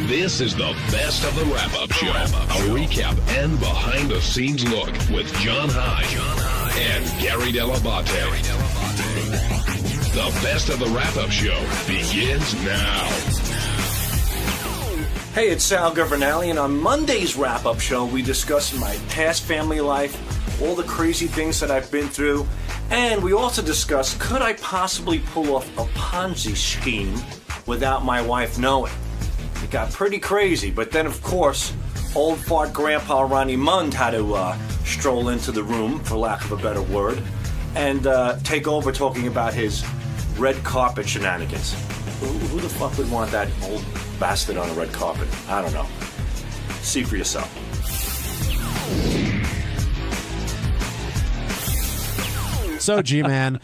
This is the best of the wrap-up show. A recap and behind-the-scenes look with John High and Gary Dell'Abate. The best of the wrap-up show begins now. Hey, it's Sal Governale, and on Monday's wrap-up show, we discuss my past family life, all the crazy things that I've been through, and we also discuss, could I possibly pull off a Ponzi scheme without my wife knowing? It got pretty crazy, but then, of course, old fart Grandpa Ronnie Mund had to stroll into the room, for lack of a better word, and take over talking about his red carpet shenanigans. Who the fuck would want that old bastard on a red carpet? I don't know. See for yourself. So, G-Man,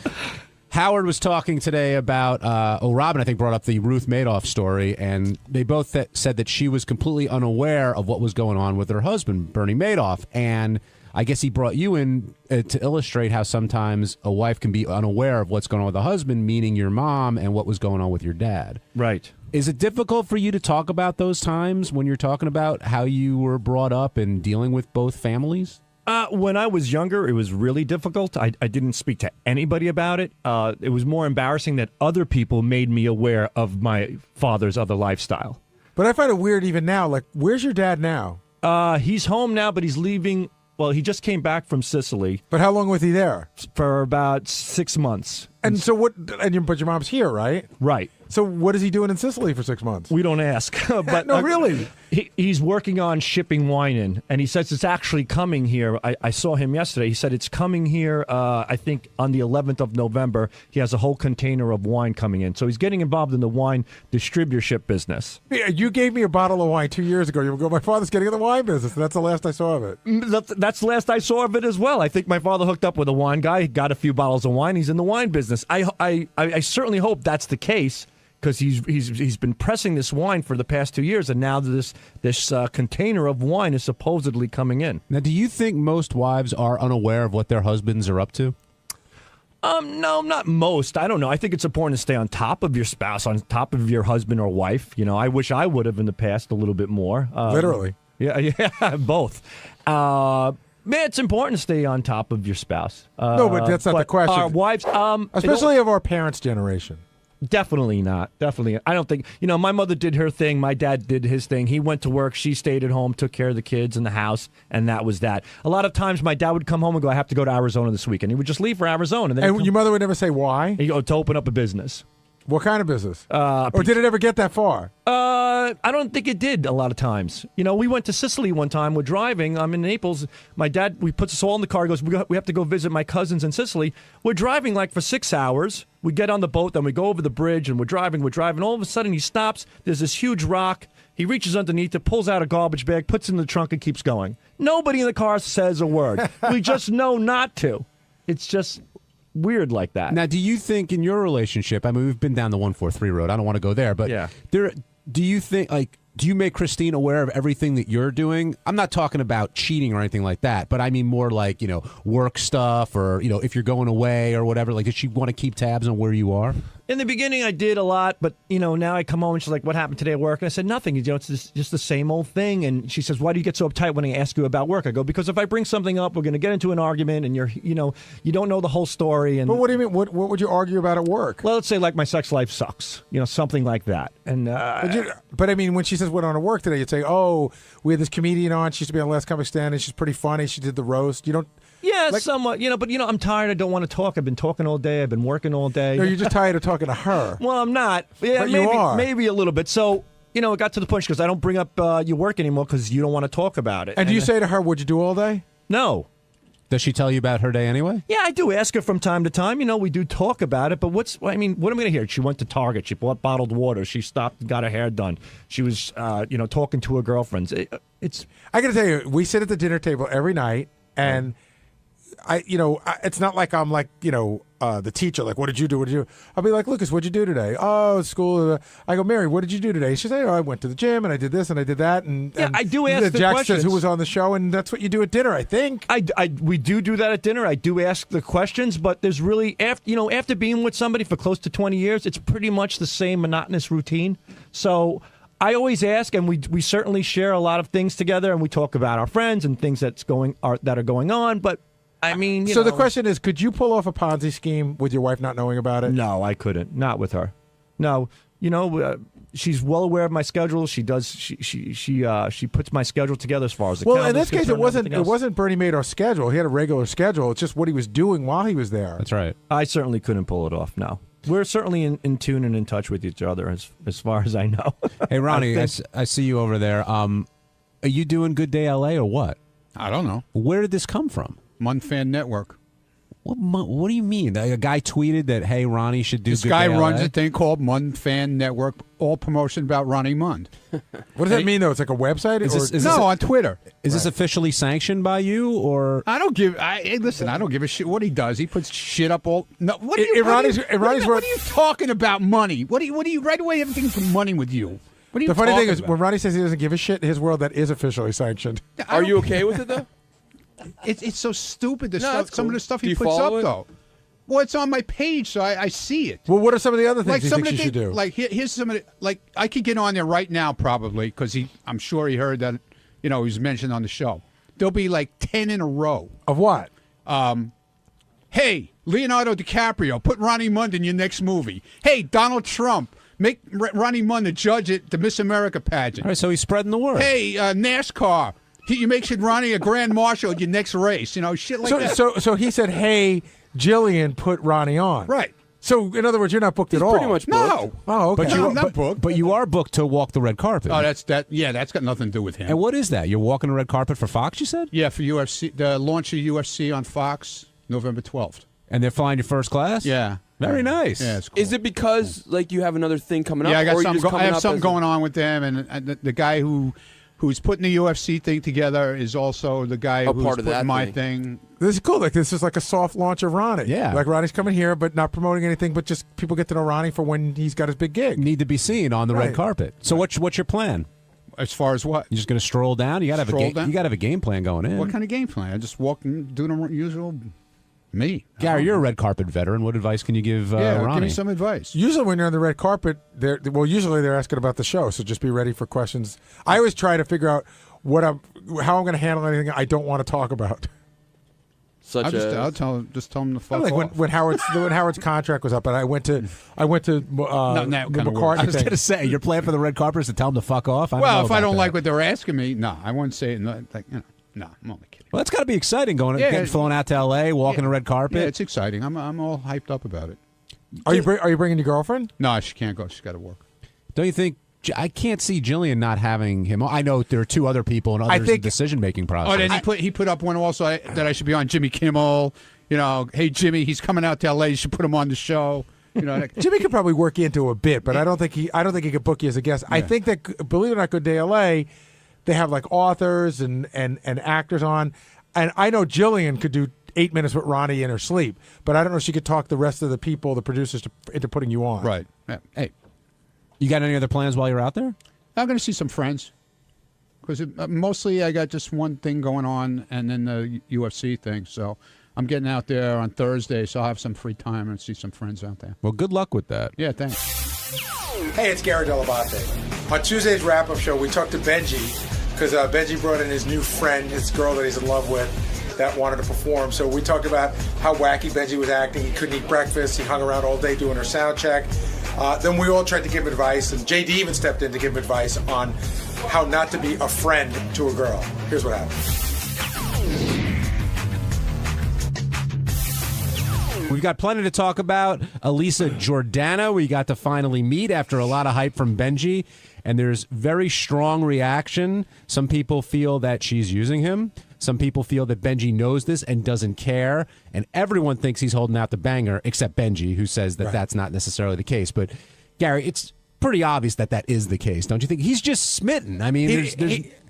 Howard was talking today about, Robin, I think, brought up the Ruth Madoff story, and they both said that she was completely unaware of what was going on with her husband, Bernie Madoff, and I guess he brought you in to illustrate how sometimes a wife can be unaware of what's going on with the husband, meaning your mom, and what was going on with your dad. Right. Is it difficult for you to talk about those times when you're talking about how you were brought up and dealing with both families? When I was younger, it was really difficult. I didn't speak to anybody about it. It was more embarrassing that other people made me aware of my father's other lifestyle. But I find it weird even now. Like, where's your dad now? He's home now, but he's leaving. Well, he just came back from Sicily. But how long was he there? For about 6 months. And so what? But your mom's here, right? Right. So what is he doing in Sicily for 6 months? We don't ask. But no, really. He's working on shipping wine in, and he says it's actually coming here. I saw him yesterday. He said it's coming here, I think, on the 11th of November. He has a whole container of wine coming in. So he's getting involved in the wine distributorship business. Yeah, you gave me a bottle of wine 2 years ago. You go, my father's getting in the wine business. And that's the last I saw of it. That's the last I saw of it as well. I think my father hooked up with a wine guy. He got a few bottles of wine. He's in the wine business. I certainly hope that's the case, because he's been pressing this wine for the past 2 years, and now this container of wine is supposedly coming in. Now, do you think most wives are unaware of what their husbands are up to? No, not most. I don't know. I think it's important to stay on top of your spouse, on top of your husband or wife. You know, I wish I would have in the past a little bit more. Literally. Yeah, both. Man, it's important to stay on top of your spouse. No, but that's not the question. Our wives, especially of our parents' generation. Definitely not. Definitely. I don't think, my mother did her thing. My dad did his thing. He went to work. She stayed at home, took care of the kids and the house, and that was that. A lot of times my dad would come home and go, I have to go to Arizona this weekend. He would just leave for Arizona. And your mother would never say why? He'd go to open up a business. What kind of business? Or did it ever get that far? I don't think it did a lot of times. We went to Sicily one time. We're driving. I'm in Naples. My dad, we put us all in the car. He goes, we have to go visit my cousins in Sicily. We're driving like for 6 hours. We get on the boat, then we go over the bridge, and we're driving. All of a sudden, he stops. There's this huge rock. He reaches underneath it, pulls out a garbage bag, puts it in the trunk, and keeps going. Nobody in the car says a word. We just know not to. It's just weird like that. Now, do you think in your relationship, I mean, we've been down the 143 road. I don't want to go there, but yeah. Do you think, do you make Christine aware of everything that you're doing? I'm not talking about cheating or anything like that, but I mean more like, work stuff or, if you're going away or whatever. Like, does she want to keep tabs on where you are? In the beginning, I did a lot, but, now I come home and she's like, what happened today at work? And I said, nothing. It's just the same old thing. And she says, why do you get so uptight when I ask you about work? I go, because if I bring something up, we're going to get into an argument and you don't know the whole story. And But what do you mean? What would you argue about at work? Well, let's say like my sex life sucks, something like that. And but I mean, when she says went on to work today, you'd say, oh, we had this comedian on. She used to be on Last Comic Stand, and she's pretty funny. She did the roast. You don't. Yeah, somewhat, but I'm tired. I don't want to talk. I've been talking all day. I've been working all day. No, you're just tired of talking to her. Well, I'm not. Yeah, but maybe, you are. Maybe a little bit. So, it got to the point because I don't bring up your work anymore because you don't want to talk about it. And do you say to her, what'd you do all day? No. Does she tell you about her day anyway? Yeah, I do ask her from time to time. We do talk about it. But what am I going to hear? She went to Target. She bought bottled water. She stopped and got her hair done. She was, talking to her girlfriends. It's. I got to tell you, we sit at the dinner table every night, and it's not like I'm like, the teacher, like, what did you do? What did you do? I'll be like, Lucas, what'd you do today? Oh, school. I go, Mary, what did you do today? She says, I went to the gym and I did this and I did that. And I do ask the Jack questions. says who was on the show, and that's what you do at dinner, I think. We do that at dinner. I do ask the questions, but there's really, after being with somebody for close to 20 years, it's pretty much the same monotonous routine. So I always ask, and we certainly share a lot of things together, and we talk about our friends and things that are going on. But I mean, So the question is, could you pull off a Ponzi scheme with your wife not knowing about it? No, I couldn't. Not with her. No, she's well aware of my schedule. She does. She puts my schedule together as far as the Well, in calendar's this case, it concerned and everything wasn't else. Bernie Madoff's schedule. He had a regular schedule. It's just what he was doing while he was there. That's right. I certainly couldn't pull it off. No, we're certainly in tune and in touch with each other as far as I know. Hey, Ronnie, I see you over there. Are you doing Good Day LA or what? I don't know. Where did this come from? Munfan Network. What do you mean? A guy tweeted that, hey, Ronnie should do This Good guy Day runs LA? a thing called Munfan Network, all promotion about Ronnie Mund. What does that mean, though? It's like a website? On Twitter. Is this officially sanctioned by you, or I don't give. Hey, listen, I don't give a shit what he does. He puts shit up all. No, what are In you? Ronnie's what are you talking about? Money? What are you? Right away, everything's money with you. What are you? The funny thing talking is, about? when Ronnie says he doesn't give a shit, in his world, that is officially sanctioned. Are you okay with it though? It's so stupid. The No, stuff. that's Some of cool. the stuff Do he you puts follow up it? though. Well, it's on my page, so I see it. Well, what are some of the other things Like you some think of she the should things, do? like here's some of the, like I could get on there right now probably because I'm sure he heard that he was mentioned on the show. There'll be like 10 in a row. Of what? Hey, Leonardo DiCaprio, put Ronnie Mund in your next movie. Hey, Donald Trump, make Ronnie Mund the judge at the Miss America pageant. all right? So he's spreading the word. Hey, NASCAR, you make Ronnie a grand marshal at your next race. Shit like that. So he said, "Hey, Jillian, put Ronnie on." Right. So in other words, you're not booked at all. Pretty much booked. No. Oh, okay. But you, I'm not booked. but you are booked to walk the red carpet. Oh, that's got nothing to do with him. And what is that? You're walking the red carpet for Fox, you said? Yeah, for UFC, the launch of UFC on Fox, November 12th. And they're flying you first class? Yeah. Very nice. Yeah, it's cool. Is it because like you have another thing coming up? Yeah, I got or you something. just I have coming up something as going on with them, and the guy who's putting the UFC thing together is also the guy A who's part of putting that my thing. thing. This is cool. Like this is like a soft launch of Ronnie. Yeah. Like Ronnie's coming here, but not promoting anything. But just people get to know Ronnie for when he's got his big gig. Need to be seen on the red Right. carpet. So what's your plan? As far as what? You just going to stroll down? You got to have Stroll a game. down? You got to have a game plan going in. What kind of game plan? I just walk and do the usual me. Gary, you're a red carpet veteran. What advice can you give Yeah, Ronnie? give me some advice. Usually when you're on the red carpet, usually they're asking about the show. So just be ready for questions. I always try to figure out how I'm going to handle anything I don't want to talk about. such I'll as tell him to fuck Like off. when Howard's contract was up, and I went to that the kind of McCartney works. I was thing. going to say, your plan for the red carpet is to tell him to fuck off? Well, know if I about don't that. like what they're asking me, no, I wouldn't say it. No, I'm only kidding. Well, that's got to be exciting getting flown out to L.A., walking the red carpet. Yeah, it's exciting. I'm all hyped up about it. Are you bringing your girlfriend? No, she can't go. She's got to work. Don't you think? I can't see Jillian not having him. I know there are two other people and others in the think- decision-making process. Oh, then he put up one also that I should be on Jimmy Kimmel. Hey Jimmy, he's coming out to L.A. You should put him on the show. Jimmy could probably work you into a bit, but I don't think he could book you as a guest. I think that, believe it or not, Good Day LA, they have like authors and actors on, and I know Jillian could do 8 minutes with Ronnie in her sleep, but I don't know if she could talk the rest of the people, the producers, into putting you on. Right. Yeah. Hey, You got any other plans while you're out there? I'm going to see some friends because mostly I got just one thing going on, and then the UFC thing. So I'm getting out there on Thursday, so I'll have some free time and see some friends out there. Well, good luck with that. Yeah, thanks. Hey, it's Gary Dell'Abate. On Tuesday's wrap-up show, we talked to Benji because Benji brought in his new friend, his girl that he's in love with, that wanted to perform. So we talked about how wacky Benji was acting. He couldn't eat breakfast. He hung around all day doing her sound check. Then we all tried to give him advice, and JD even stepped in to give him advice on how not to be a friend to a girl. Here's what happened. We've got plenty to talk about. Elisa Jordana, we got to finally meet after a lot of hype from Benji, and there's very strong reaction. Some people feel that she's using him. Some people feel that Benji knows this and doesn't care, and everyone thinks he's holding out the banger, except Benji, who says that that's not necessarily the case. But, Gary, it's pretty obvious that that is the case, don't you think? He's just smitten. I mean,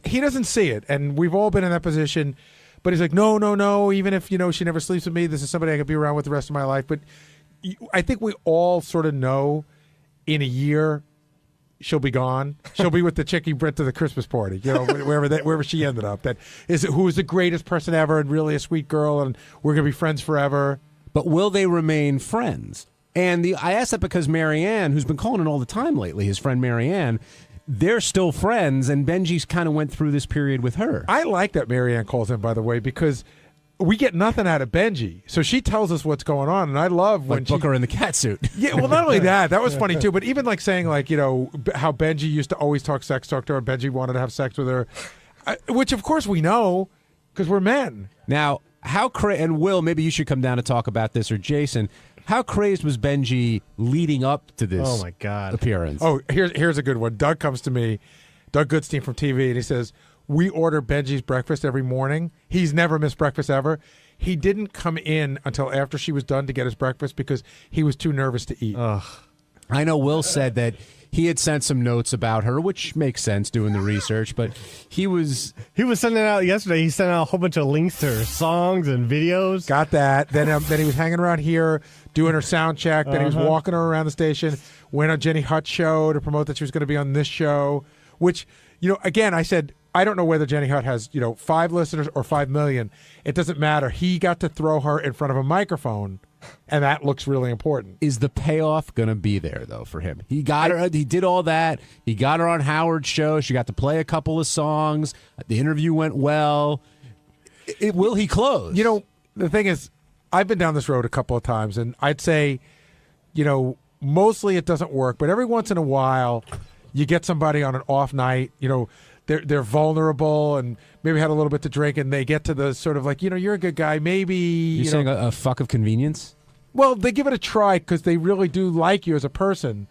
he doesn't see it, and we've all been in that position. But he's like, no. Even if she never sleeps with me, this is somebody I could be around with the rest of my life. But I think we all sort of know, in a year, she'll be gone. She'll be with the chick he brought to the Christmas party, wherever she ended up. Who is the greatest person ever and really a sweet girl, and we're gonna be friends forever. But will they remain friends? And I asked that because Marianne, who's been calling in all the time lately, his friend Marianne, they're still friends, and Benji's kind of went through this period with her. I like that Marianne calls in, by the way, because we get nothing out of Benji. So she tells us what's going on, and I love when Like Booker in the cat suit. Yeah, well, not only that was funny too, but even like saying like, you know, how Benji used to always sex talk to her, and Benji wanted to have sex with her, which of course we know because we're men. Now, and Will, maybe you should come down to talk about this, or Jason. How crazed was Benji leading up to this? Oh my God. Appearance. Oh, here's a good one. Doug comes to me, Doug Goodstein from TV, and he says, we order Benji's breakfast every morning. He's never missed breakfast ever. He didn't come in until after she was done to get his breakfast because he was too nervous to eat. I know Will said that he had sent some notes about her, which makes sense doing the research, but he was sending out yesterday. He sent out a whole bunch of links to her songs and videos. Got that. Then he was hanging around here doing her sound check. Then he was walking her around the station. Went on Jenny Hutt's show to promote that she was going to be on this show, which, you know, again, I said, I don't know whether Jenny Hutt has, 5 listeners or 5 million. It doesn't matter. He got to throw her in front of a microphone, and that looks really important. Is the payoff going to be there, though, for him? He got her. He did all that. He got her on Howard's show. She got to play a couple of songs. The interview went well. Will he close? You know, the thing is, I've been down this road a couple of times, and I'd say, mostly it doesn't work, but every once in a while, you get somebody on an off night, they're vulnerable and maybe had a little bit to drink, and they get to the sort of like, you're a good guy. Maybe you're saying a fuck of convenience. Well, they give it a try because they really do like you as a person,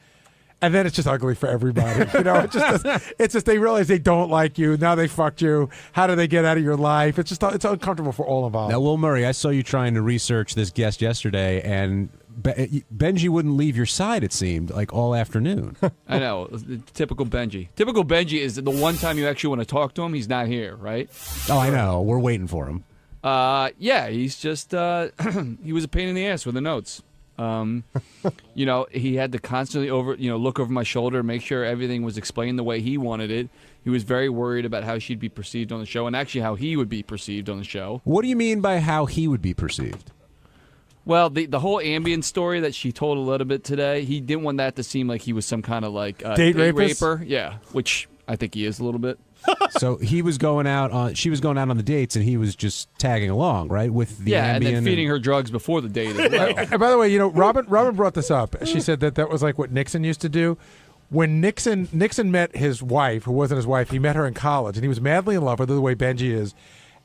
and then it's just ugly for everybody. It's just they realize they don't like you. Now they fucked you. How do they get out of your life? It's uncomfortable for all involved. Now, Will Murray, I saw you trying to research this guest yesterday, and Benji wouldn't leave your side, it seemed, like all afternoon. I know. Typical Benji. Typical Benji is the one time you actually want to talk to him, he's not here, right? Oh, I know. We're waiting for him. Yeah, he's just, he was a pain in the ass with the notes. He had to constantly look over my shoulder, make sure everything was explained the way he wanted it. He was very worried about how she'd be perceived on the show, and actually how he would be perceived on the show. What do you mean by how he would be perceived? Well, the whole ambient story that she told a little bit today, he didn't want that to seem like he was some kind of like date raper. Yeah, which I think he is a little bit. So she was going out on the dates, and he was just tagging along, right, with the Ambien and then feeding her drugs before the date as well. And by the way, Robin brought this up. She said that was like what Nixon used to do. When Nixon met his wife, who wasn't his wife, he met her in college, and he was madly in love with her the way Benji is.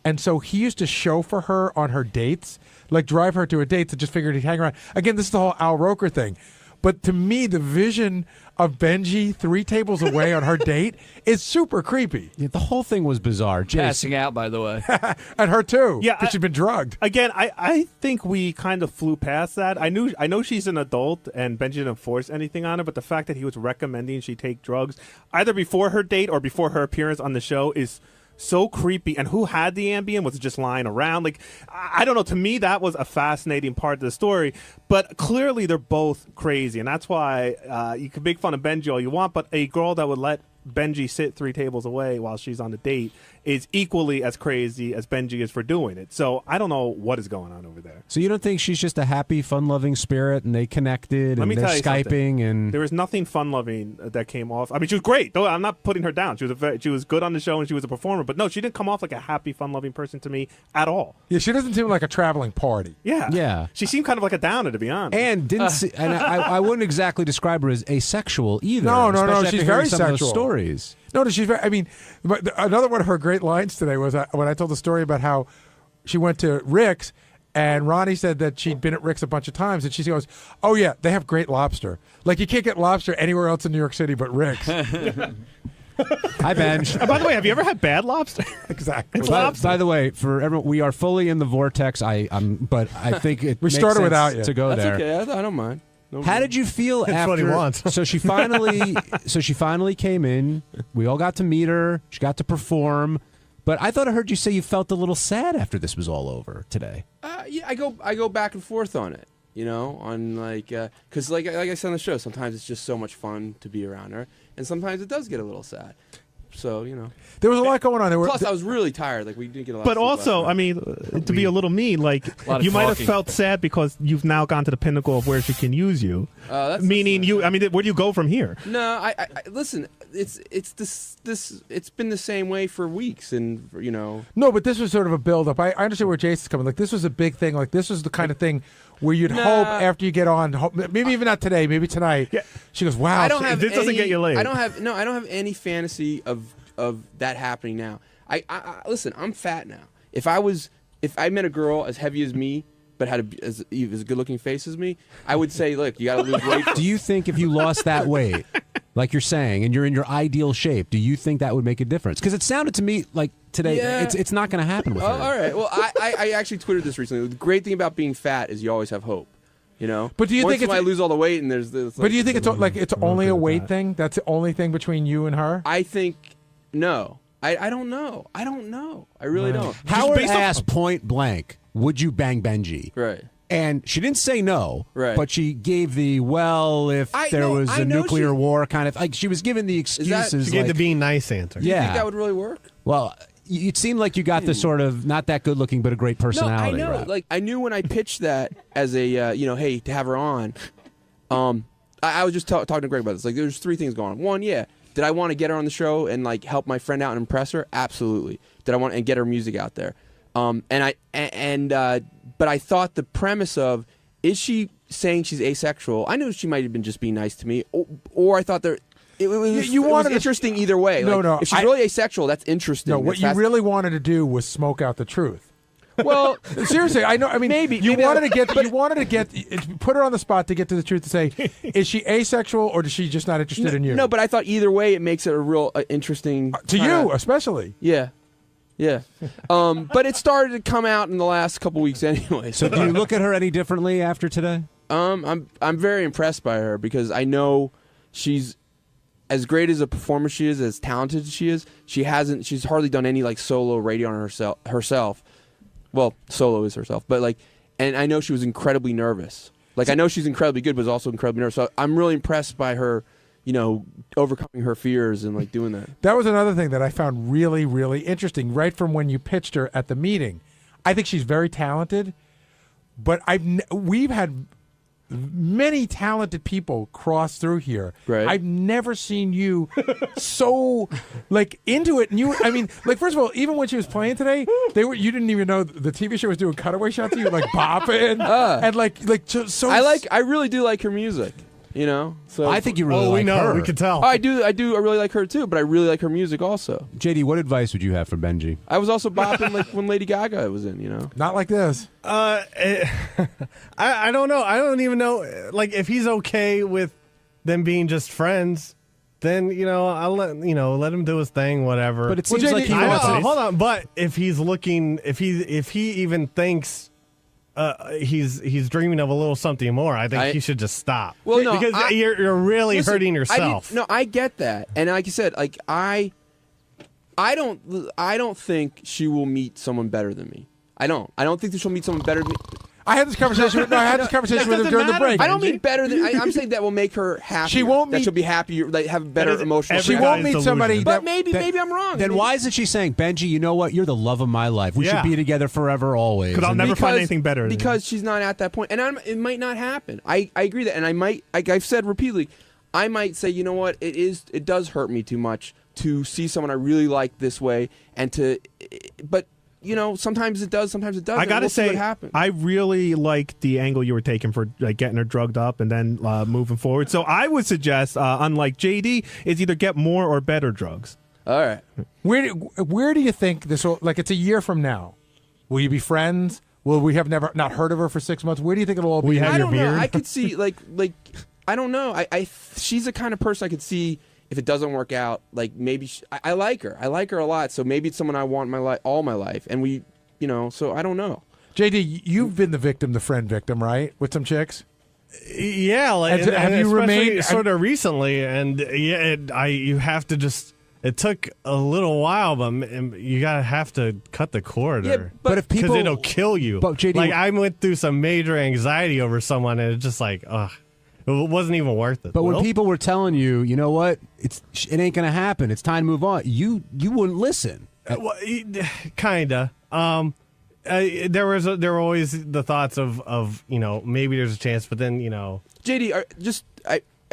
And so he used to chauffeur her on her dates, like drive her to her dates, and just figured he'd hang around. Again, this is the whole Al Roker thing. But to me, the vision of Benji 3 tables away on her date is super creepy. Yeah, the whole thing was bizarre. Passing out, by the way. And her too. Yeah, because she'd been drugged. Again, I think we kind of flew past that. I know she's an adult and Benji didn't force anything on her, but the fact that he was recommending she take drugs either before her date or before her appearance on the show is so creepy. And who had the Ambien? Was it just lying around? Like, I don't know. To me, that was a fascinating part of the story. But clearly, they're both crazy, and that's why you can make fun of Benji all you want. But a girl that would let Benji sit 3 tables away while she's on the date is equally as crazy as Benji is for doing it. So I don't know what is going on over there. So you don't think she's just a happy, fun-loving spirit, and they connected, and they're Skyping, and there was nothing fun-loving that came off. I mean, she was great. Though I'm not putting her down. She was good on the show, and she was a performer. But no, she didn't come off like a happy, fun-loving person to me at all. Yeah, she doesn't seem like a traveling party. Yeah. She seemed kind of like a downer, to be honest. And and I wouldn't exactly describe her as asexual either. No, especially she's after very hearing some of those sexual. stories. No, she's very. I mean, another one of her great lines today was when I told the story about how she went to Rick's, and Ronnie said that she'd been at Rick's a bunch of times, and she goes, "Oh yeah, they have great lobster. Like you can't get lobster anywhere else in New York City but Rick's." Hi, Benj. By the way, have you ever had bad lobster? Exactly. It's lobster. By the way, for everyone, we are fully in the vortex. But I think it We makes started sense without you. to go That's there. okay. I don't mind. No How did you feel That's after? what he wants. So she finally came in. We all got to meet her. She got to perform. But I thought I heard you say you felt a little sad after this was all over today. Yeah, I go back and forth on it. On because like I said on the show, sometimes it's just so much fun to be around her, and sometimes it does get a little sad. So you know. There was a lot going on. Plus, I was really tired. Like we didn't get a lot. But of sleep also, last I night. mean, to be a little mean, like you might have felt sad because you've now gone to the pinnacle of where she can use you. Meaning you. I mean, where do you go from here? No, I listen. It's it's been the same way for weeks, and you know. No, but this was sort of a build up. I understand where Jason's coming. Like this was a big thing. Like this was the kind of thing where you'd hope after you get on, maybe even not today, maybe tonight. Yeah. She goes, "Wow, I don't have this doesn't get you laid." I don't have any fantasy of that happening now. I listen. I'm fat now. If I met a girl as heavy as me, but had as good looking face as me, I would say, look, you got to lose weight. Do you think if you lost that weight, like you're saying, and you're in your ideal shape, do you think that would make a difference? Because it sounded to me like today, it's not going to happen with her. All right. Well, I actually tweeted this recently. The great thing about being fat is you always have hope. You know. But do you think I lose all the weight and there's this? But do you think it's only a weight thing? That's the only thing between you and her? I think no. I don't know. I don't know. I really don't. Howard asked point blank, would you bang Benji? Right. And she didn't say no, right. But she gave the, if there was a nuclear war kind of, like she was giving the excuses. She gave the being nice answer. Do you think that would really work? Well, it seemed like you got the sort of, not that good looking, but a great personality. No, I know. Right? Like, I knew when I pitched that as a, hey, to have her on, I was just talking to Greg about this. Like, there's three things going on. One, did I want to get her on the show and like help my friend out and impress her? Absolutely. Did I want to get her music out there? But I thought the premise of, is she saying she's asexual? I knew she might have been just being nice to me, or I thought it was interesting either way. No. If she's really asexual, that's interesting. No, what you really wanted to do was smoke out the truth. Well, seriously, I know. I mean, you wanted to put her on the spot to get to the truth to say, is she asexual or is she just not interested in you? No, but I thought either way it makes it a real interesting to you, especially. Yeah. But it started to come out in the last couple weeks anyway. So do you look at her any differently after today? I'm very impressed by her because I know she's as great as a performer she is, as talented as she is. She's hardly done any like solo radio on herself. Well, solo is herself, but and I know she was incredibly nervous. Like I know she's incredibly good, but was also incredibly nervous. So I'm really impressed by her, overcoming her fears and like doing that. That was another thing that I found really, really interesting. Right from when you pitched her at the meeting, I think she's very talented. But we've had many talented people cross through here. Right. I've never seen you so into it. And first of all, even when she was playing today, you didn't even know the TV show was doing cutaway shots of you bopping and so. I really do like her music. So I think you really like her. We can tell. Oh, I do. I really like her too, but I really like her music also. JD, what advice would you have for Benji? I was also bopping when Lady Gaga was in. Not like this. I don't know. I don't even know. If he's okay with them being just friends, then I'll let him do his thing, whatever. But it seems like he wants to. Hold on. But if he's looking, if he even thinks. He's dreaming of a little something more. I think he should just stop. Well, no, because you're really hurting yourself. I get that, and like you said, I don't think she will meet someone better than me. I don't think that she'll meet someone better than me. I had this conversation. with her during the break. I don't mean better than. I'm saying that will make her happy. She won't meet. That she'll be happier. Have better emotional. She won't meet somebody. But maybe I'm wrong. Then why isn't she saying, Benji? You know what? You're the love of my life. We should be together forever, always. Because I'll never find anything better. Because she's not at that point, and it might not happen. I agree that, and I might. I've said repeatedly, I might say, you know what? It does hurt me too much to see someone I really like this way, but. Sometimes it does, sometimes it doesn't. I gotta say, what happens. I really like the angle you were taking for getting her drugged up and then moving forward. So I would suggest, unlike JD, is either get more or better drugs. All right. Where do you think this will? It's a year from now. Will you be friends? Will we have never not heard of her for 6 months? Where do you think it'll all be? I don't know. I could see I don't know. She's the kind of person I could see. If it doesn't work out, maybe I like her. I like her a lot. So maybe it's someone I want in my life, all my life. And we, so I don't know. JD, you've been the friend victim, right? With some chicks. Yeah, have you remained sort of recently? And you have to just. It took a little while, but you have to cut the cord. Yeah, but if people, because it'll kill you. But JD, I went through some major anxiety over someone, and it's just ugh. It wasn't even worth it. But when Will? people were telling you, you know what, it ain't going to happen. It's time to move on. You wouldn't listen. Kinda. There were always the thoughts of maybe there's a chance, but then JD,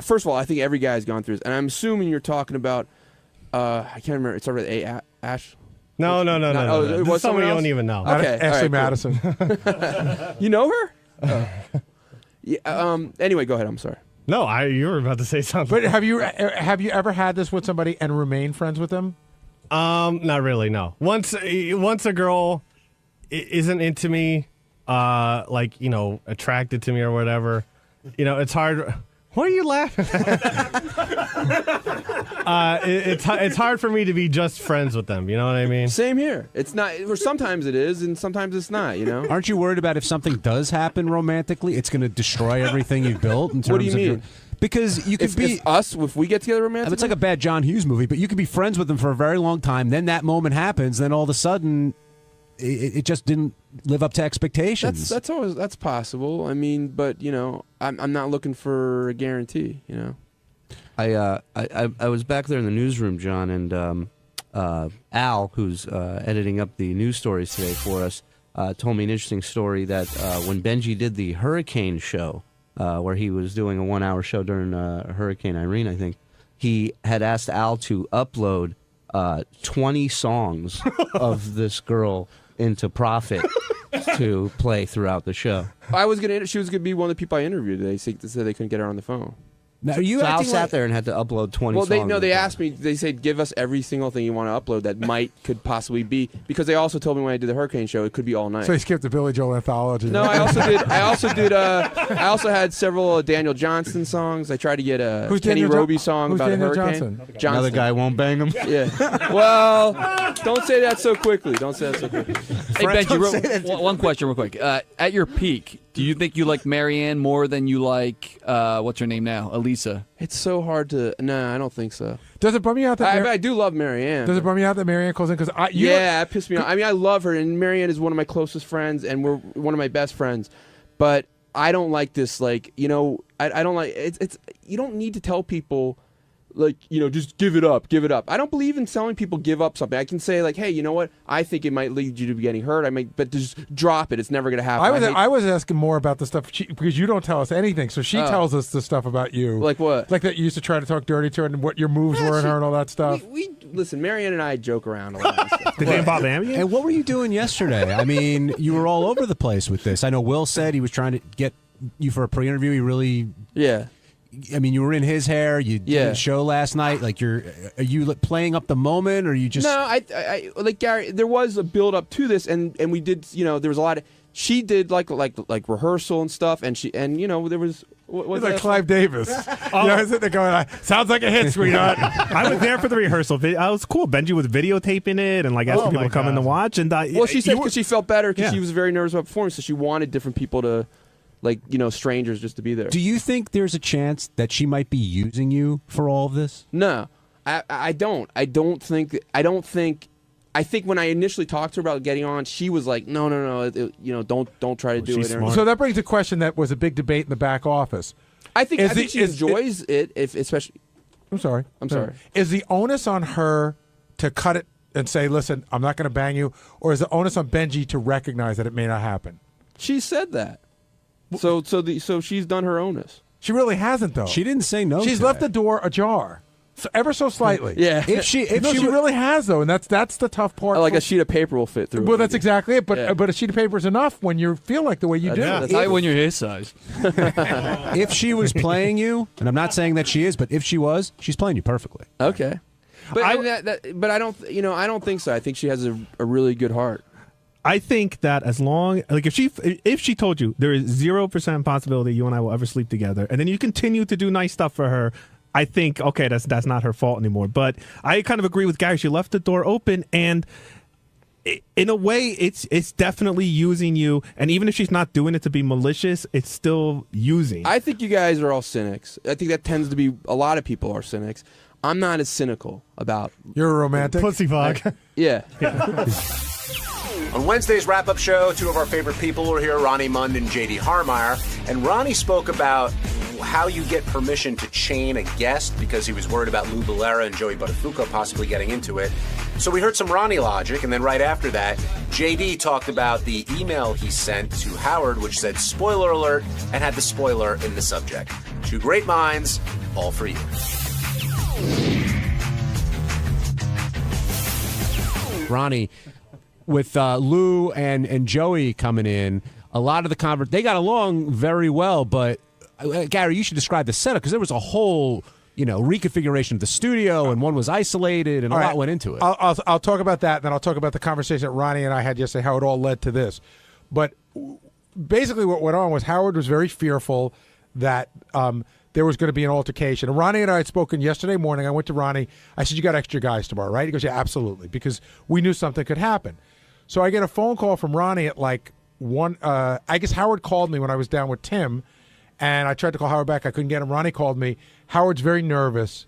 first of all, I think every guy has gone through this, and I'm assuming you're talking about. I can't remember. It started with A. Ash. No. It was someone you else? don't even know. Okay, Ashley all right, cool. Madison. You know her? Yeah. Anyway, go ahead. I'm sorry. No, you were about to say something. But have you ever had this with somebody and remained friends with them? Not really. No. Once a girl isn't into me, attracted to me or whatever, it's hard. Why are you laughing? It's hard for me to be just friends with them. You know what I mean? Same here. It's not. Or sometimes it is, and sometimes it's not. Aren't you worried about if something does happen romantically, it's going to destroy everything you've built? In terms What do you of mean? Because you could be if we get together romantically. It's like a bad John Hughes movie, but you could be friends with them for a very long time. Then that moment happens. Then all of a sudden, it just didn't live up to expectations. That's possible. I mean, but I'm not looking for a guarantee. I was back there in the newsroom, John, and Al, who's editing up the news stories today for us, told me an interesting story that when Benji did the Hurricane show, where he was doing a 1-hour show during Hurricane Irene, I think, he had asked Al to upload 20 songs of this girl into Profit to play throughout the show. She was gonna be one of the people I interviewed. They said they couldn't get her on the phone. Now, you so Al sat there and had to upload 20 songs. Well, they asked me. They said, give us every single thing you want to upload that could possibly be, because they also told me when I did the Hurricane show, it could be all night. So you skipped the Billy Joel anthology. No, I also had several Daniel Johnston songs. I tried to get a Kenny Roby song who's about Daniel a hurricane. Johnson? Another guy won't bang him. Yeah. Well, don't say that so quickly. Don't say that so quickly. Hey, Benji, one question real quick. At your peak, do you think you like Marianne more than you like, what's her name now, Elisa? It's so hard to. No, I don't think so. Does it bum you out that I do love Marianne. Does it bum you out that Marianne calls in? Because it pissed me off. I mean, I love her, and Marianne is one of my closest friends, and we're one of my best friends. But I don't like this. I don't like it's. You don't need to tell people. Just give it up. I don't believe in telling people give up something. I can say hey, you know what? I think it might lead you to getting hurt. But just drop it. It's never going to happen. I was asking more about the stuff because you don't tell us anything. So she tells us the stuff about you. Like what? Like that you used to try to talk dirty to her and what your moves were in her and all that stuff. We listen. Marianne and I joke around a lot. And stuff. Did they involve Ambien? And what were you doing yesterday? I mean, you were all over the place with this. I know Will said he was trying to get you for a pre-interview. He really, yeah. I mean, you were in his hair. You did a show last night. Are you playing up the moment, or are you just? No, I like Gary. There was a build up to this, and we did. There was a lot of. She did like rehearsal and stuff, and there was. It's like Clive Davis. I sit there going, sounds like a hit, sweetheart. I was there for the rehearsal. I was cool. Benji was videotaping it and asking people to come in to watch. And she said because she felt better because she was very nervous about performing, so she wanted different people to. Strangers just to be there. Do you think there's a chance that she might be using you for all of this? No, I don't. I think when I initially talked to her about getting on, she was like, no, don't try to do it. So that brings a question that was a big debate in the back office. I think she enjoys it, especially. I'm sorry. Sorry. Is the onus on her to cut it and say, listen, I'm not going to bang you, or is the onus on Benji to recognize that it may not happen? She said that. So she's done her onus. She really hasn't, though. She didn't say no. She's left the door ajar, ever so slightly. Yeah. If she really has, though, and that's the tough part. Like a sheet of paper will fit through. Well, that's exactly it. But a sheet of paper is enough when you feel like the way you do. That's not when you're his size. If she was playing you, and I'm not saying that she is, but if she was, she's playing you perfectly. Okay. But I don't. I don't think so. I think she has a really good heart. I think that as long if she told you there is 0% possibility you and I will ever sleep together, and then you continue to do nice stuff for her, I think that's not her fault anymore. But I kind of agree with Gary. She left the door open, and in a way, it's definitely using you. And even if she's not doing it to be malicious, it's still using. I think you guys are all cynics. I think that tends to be a lot of people are cynics. I'm not as cynical about. You're a romantic pussy fog. Yeah. On Wednesday's wrap-up show, two of our favorite people were here, Ronnie Mund and J.D. Harmeyer. And Ronnie spoke about how you get permission to chain a guest because he was worried about Lou Bellera and Joey Buttafuoco possibly getting into it. So we heard some Ronnie logic, and then right after that, JD talked about the email he sent to Howard, which said spoiler alert, and had the spoiler in the subject. Two great minds, all for you. Ronnie, with Lou and Joey coming in, a lot of the they got along very well, but Gary, you should describe the setup because there was a whole, reconfiguration of the studio, and one was isolated, and a lot went into it. I'll talk about that, and then I'll talk about the conversation that Ronnie and I had yesterday, how it all led to this. But basically, what went on was Howard was very fearful that there was going to be an altercation. And Ronnie and I had spoken yesterday morning. I went to Ronnie. I said, "You got extra guys tomorrow, right?" He goes, "Yeah, absolutely," because we knew something could happen. So I get a phone call from Ronnie at like 1. I guess Howard called me when I was down with Tim, and I tried to call Howard back. I couldn't get him. Ronnie called me. Howard's very nervous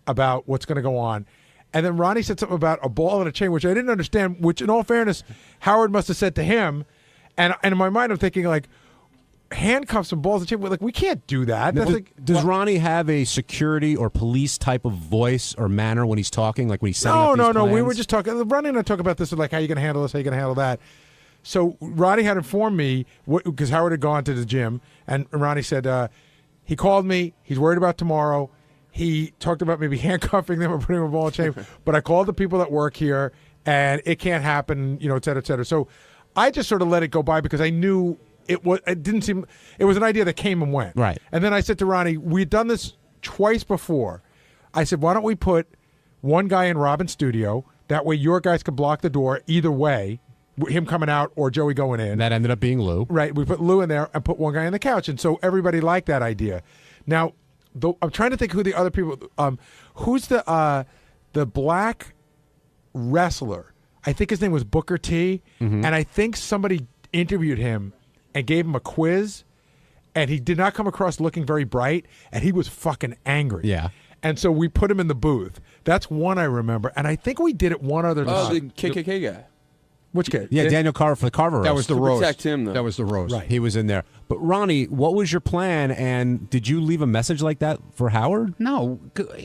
about what's going to go on. And then Ronnie said something about a ball and a chain, which I didn't understand, which in all fairness, Howard must have said to him. And in my mind, I'm thinking, like, handcuffs and balls and chain. Like, we can't do that. Does Ronnie have a security or police type of voice or manner when he's talking, like when he's setting up these No. plans? We were just talking. Ronnie and I talk about this, like, how you going to handle this, how you going to handle that. So Ronnie had informed me, because Howard had gone to the gym, and Ronnie said he called me. He's worried about tomorrow. He talked about maybe handcuffing them or putting them in a ball and chain. But I called the people that work here, and it can't happen, et cetera, et cetera. So I just sort of let it go by because I knew it was an idea that came and went. Right. And then I said to Ronnie, we'd done this twice before. I said, why don't we put one guy in Robin's studio? That way your guys could block the door either way, him coming out or Joey going in. And that ended up being Lou. Right. We put Lou in there and put one guy on the couch. And so everybody liked that idea. Now, I'm trying to think who the other people, who's the black wrestler? I think his name was Booker T. Mm-hmm. And I think somebody interviewed him and gave him a quiz. And he did not come across looking very bright. And he was fucking angry. Yeah. And so we put him in the booth. That's one I remember. And I think we did it one other time. Oh, the KKK guy. Which kid? Yeah, Daniel Carver for the Carver roast. That was the To roast. protect him, though. That was the roast. Right. He was in there. But Ronnie, what was your plan? And did you leave a message like that for Howard? No.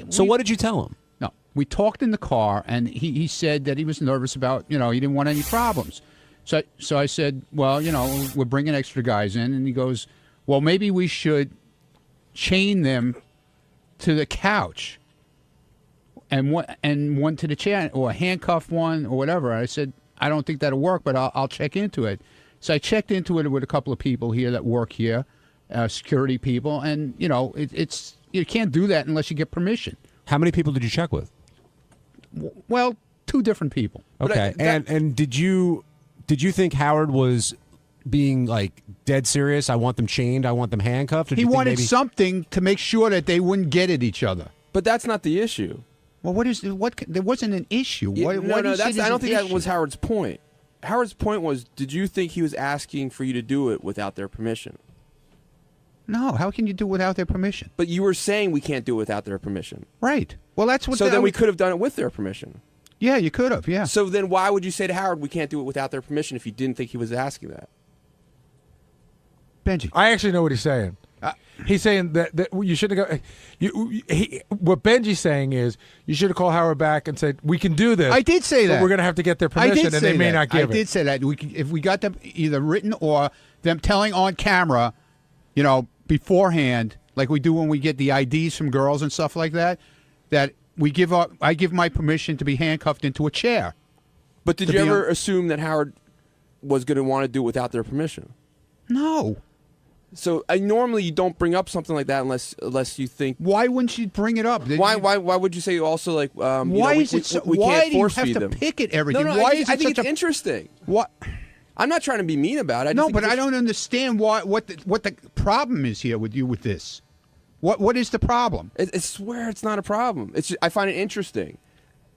So what did you tell him? No. We talked in the car, and he said that he was nervous about, he didn't want any problems. So I said, well, we're bringing extra guys in. And he goes, well, maybe we should chain them to the couch and one to the chair, or handcuff one or whatever. I said, I don't think that'll work, but I'll check into it. So I checked into it with a couple of people here that work here, security people, and it's you can't do that unless you get permission. How many people did you check with? Well, 2 different people. Okay, and did you think Howard was being like dead serious? I want them chained. I want them handcuffed. Or did He you think wanted maybe... something to make sure that they wouldn't get at each other. But that's not the issue. Well, there wasn't an issue. Yeah, What no, is I don't think that issue? was Howard's point. Howard's point was, did you think he was asking for you to do it without their permission? No, how can you do it without their permission? But you were saying we can't do it without their permission. Right. Well, that's what. So then we could have done it with their permission. Yeah, you could have. Yeah. So then why would you say to Howard we can't do it without their permission if you didn't think he was asking that? Benji. I actually know what he's saying. He's saying that you should have what Benji's saying is you should have called Howard back and said, we can do this. I did say that. But we're going to have to get their permission, and they may not give it. I did say that. If we got them either written or them telling on camera, beforehand, like we do when we get the IDs from girls and stuff like that, that I give my permission to be handcuffed into a chair. But did you ever assume that Howard was going to want to do it without their permission? No. So normally you don't bring up something like that unless you think. Why wouldn't you bring it up? Why would you say also like? Why we can't force feed them? Why do you have to pick at everything? No, why I think it's interesting. What? I'm not trying to be mean about it. I don't understand what the problem is here with you with this. What is the problem? I swear it's not a problem. I find it interesting.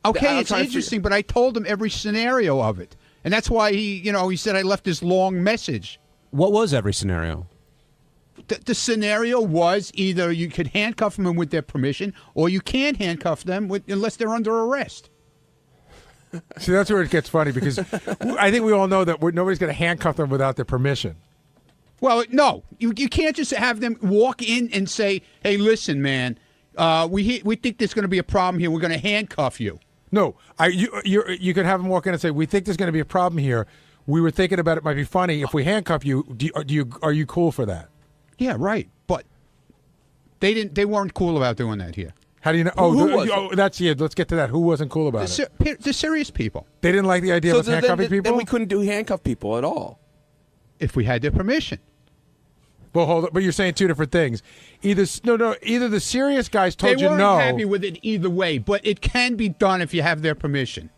Okay, it's interesting, but I told him every scenario of it, and that's why he said I left this long message. What was every scenario? The scenario was either you could handcuff them with their permission, or you can't handcuff them unless they're under arrest. See, that's where it gets funny because I think we all know that nobody's going to handcuff them without their permission. Well, no, you can't just have them walk in and say, "Hey, listen, man, we think there's going to be a problem here. We're going to handcuff you." No, you could have them walk in and say, "We think there's going to be a problem here. We were thinking about it might be funny if we handcuff you. Are you cool for that?" Yeah, right. But they weren't cool about doing that here. How do you know? Let's get to that. Who wasn't cool about it? The serious people. They didn't like the idea of us handcuffing people. Then we couldn't do handcuff people at all. If we had their permission. Well, hold on. But you're saying two different things. Either the serious guys told you no. They weren't happy with it either way, but it can be done if you have their permission.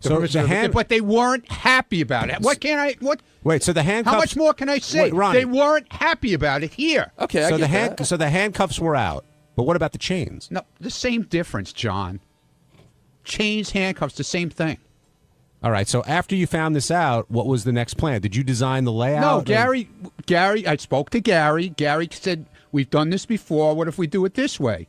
But they weren't happy about it. What can I? What? Wait. So the handcuffs. How much more can I say? Wait, Ronnie. They weren't happy about it here. Okay. So the handcuffs were out. But what about the chains? No, the same difference, John. Chains, handcuffs, the same thing. All right. So after you found this out, what was the next plan? Did you design the layout? No, Gary. I spoke to Gary. Gary said, "We've done this before. What if we do it this way?"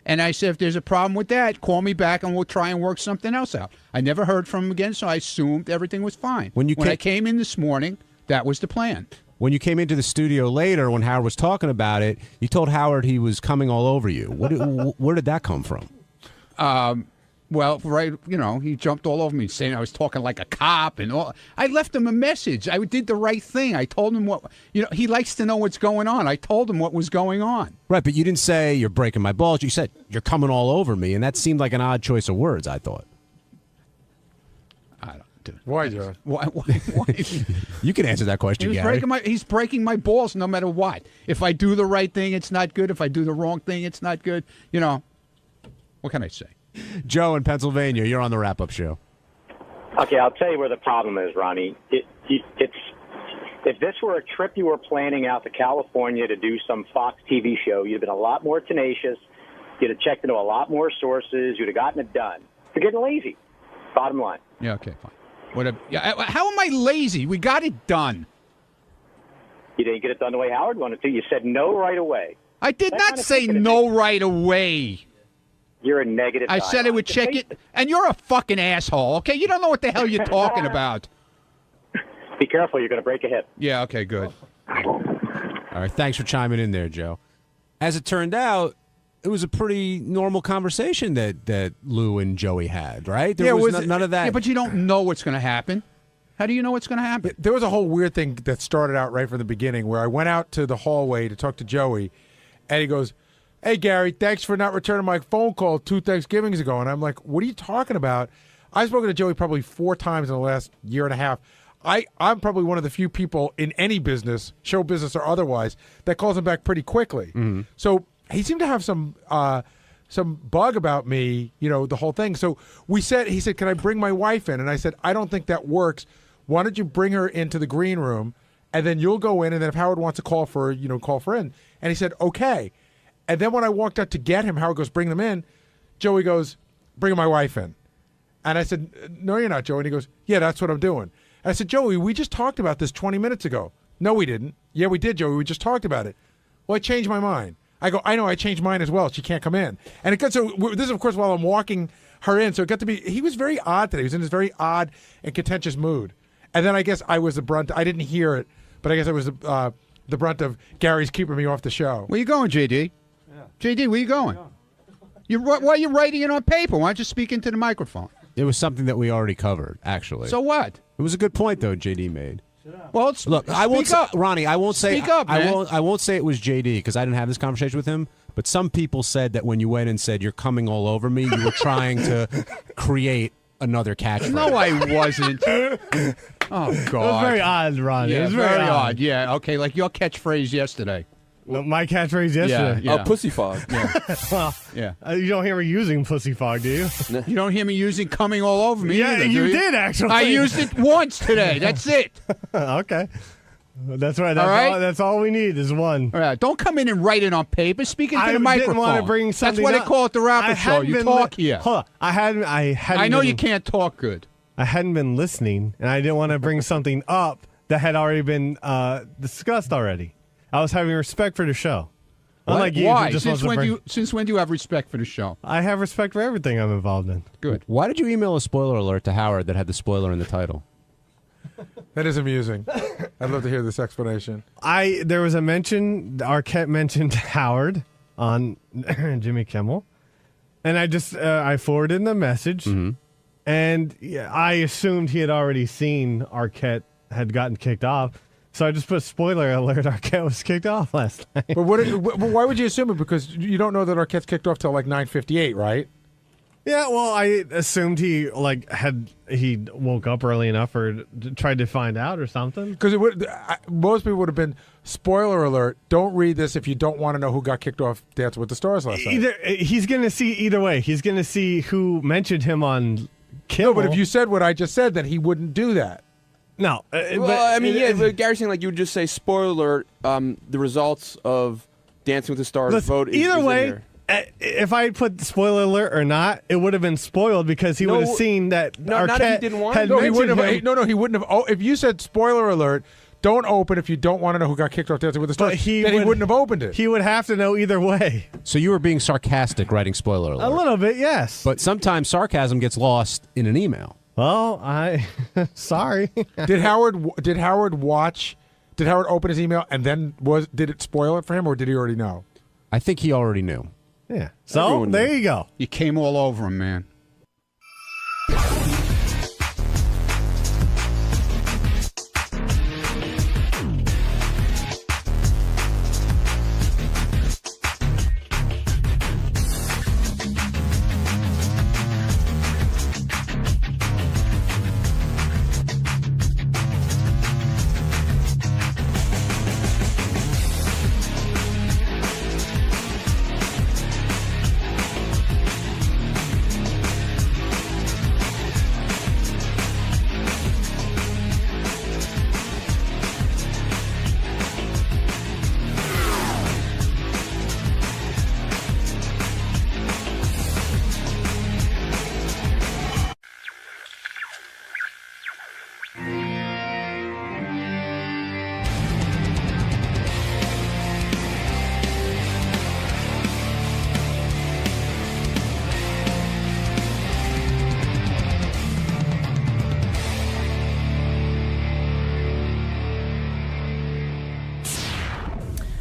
And I said, "If there's a problem with that, call me back and we'll try and work something else out." I never heard from him again, so I assumed everything was fine. When I came in this morning, that was the plan. When you came into the studio later, when Howard was talking about it, you told Howard he was coming all over you. Where did that come from? Well, right, he jumped all over me saying I was talking like a cop and all. I left him a message. I did the right thing. I told him what, he likes to know what's going on. I told him what was going on. Right, but you didn't say you're breaking my balls. You said you're coming all over me, and that seemed like an odd choice of words, I thought. Why, John? Why? You can answer that question, Gary. He's breaking my balls no matter what. If I do the right thing, it's not good. If I do the wrong thing, it's not good. What can I say? Joe in Pennsylvania, you're on the wrap-up show. Okay, I'll tell you where the problem is, Ronnie. If this were a trip you were planning out to California to do some Fox TV show, you'd have been a lot more tenacious. You'd have checked into a lot more sources. You'd have gotten it done. You're getting lazy. Bottom line. Yeah, okay, fine. How am I lazy? We got it done. You didn't get it done the way Howard wanted to. You said no right away. I did not say no right away. You're a negative. I said I would check it, and you're a fucking asshole, okay? You don't know what the hell you're talking about. Be careful, you're going to break a hip. Yeah, okay, good. All right, thanks for chiming in there, Joe. As it turned out, it was a pretty normal conversation that Lou and Joey had, right? There was none of that. Yeah, but you don't know what's going to happen. How do you know what's going to happen? There was a whole weird thing that started out right from the beginning where I went out to the hallway to talk to Joey, and he goes, "Hey, Gary, thanks for not returning my phone call 2 Thanksgivings ago." And I'm like, what are you talking about? I've spoken to Joey probably 4 times in the last year and a half. I'm probably one of the few people in any business, show business or otherwise, that calls him back pretty quickly. Mm-hmm. So he seemed to have some bug about me, the whole thing. So he said, "Can I bring my wife in?" And I said, "I don't think that works. Why don't you bring her into the green room, and then you'll go in, and then if Howard wants to call for her, call for her in." And he said, "Okay." And then when I walked out to get him, Howard goes, "Bring them in." Joey goes, "Bring my wife in." And I said, "No, you're not, Joey." And he goes, "Yeah, that's what I'm doing." And I said, "Joey, we just talked about this 20 minutes ago." "No, we didn't." "Yeah, we did, Joey. We just talked about it." "Well, I changed my mind." I go, "I know, I changed mine as well. She can't come in." And it got so this is, of course, while I'm walking her in. So it got to be, he was very odd today. He was in this very odd and contentious mood. And then I guess I was the brunt. I didn't hear it, but I guess I was the brunt of Gary's keeping me off the show. Where you going, JD? JD, where you going? Why are you writing it on paper? Why don't you speak into the microphone? It was something that we already covered, actually. So what? It was a good point, though, JD made. Well, look, I won't say, Ronnie. I won't say. Speak up, man. I won't say it was JD because I didn't have this conversation with him. But some people said that when you went and said you're coming all over me, you were trying to create another catchphrase. No, I wasn't. Oh God, it was very odd, Ronnie. Yeah, it was very odd. Yeah, okay, like your catchphrase yesterday. No, my catchphrase yesterday. Yeah. Pussy fog. Yeah. Well, yeah. You don't hear me using pussy fog, do you? You don't hear me using coming all over me. Yeah, either, you did actually. I used it once today. That's it. Okay. That's right. That's all we need is one. All right. Don't come in and write it on paper. Speak into the microphone. I didn't want to bring something. That's why they call it the wrap-up show. You talk here. Hold on. I know you can't talk good. I hadn't been listening, and I didn't want to bring something up that had already been discussed already. I was having respect for the show. Unlike you, why? Since when do you have respect for the show? I have respect for everything I'm involved in. Good. Why did you email a spoiler alert to Howard that had the spoiler in the title? That is amusing. I'd love to hear this explanation. There was a mention. Arquette mentioned Howard on Jimmy Kimmel, and I forwarded the message, and I assumed he had already seen Arquette had gotten kicked off. So I just put spoiler alert: Arquette was kicked off last night. But why would you assume it? Because you don't know that Arquette's kicked off till like 9:58, right? Yeah, well, I assumed he woke up early enough or tried to find out or something. Because most people would have been spoiler alert. Don't read this if you don't want to know who got kicked off Dancing with the Stars last night. He's going to see either way. He's going to see who mentioned him on Kimmel. No, but if you said what I just said, then he wouldn't do that. No, but Gary's saying you would just say spoiler alert. The results of Dancing with the Stars vote. Either is way. in there. If I put spoiler alert or not, it would have been spoiled because he would have seen that Arquette not if he didn't want had No, he mentioned wouldn't have. him. No, he wouldn't have. Oh, if you said spoiler alert, don't open if you don't want to know who got kicked off Dancing with the Stars. He wouldn't have opened it. He would have to know either way. So you were being sarcastic writing spoiler alert. A little bit, yes. But sometimes sarcasm gets lost in an email. Well, sorry. Did Howard watch? Did Howard open his email and then did it spoil it for him, or did he already know? I think he already knew. Yeah. So there you go. You came all over him, man.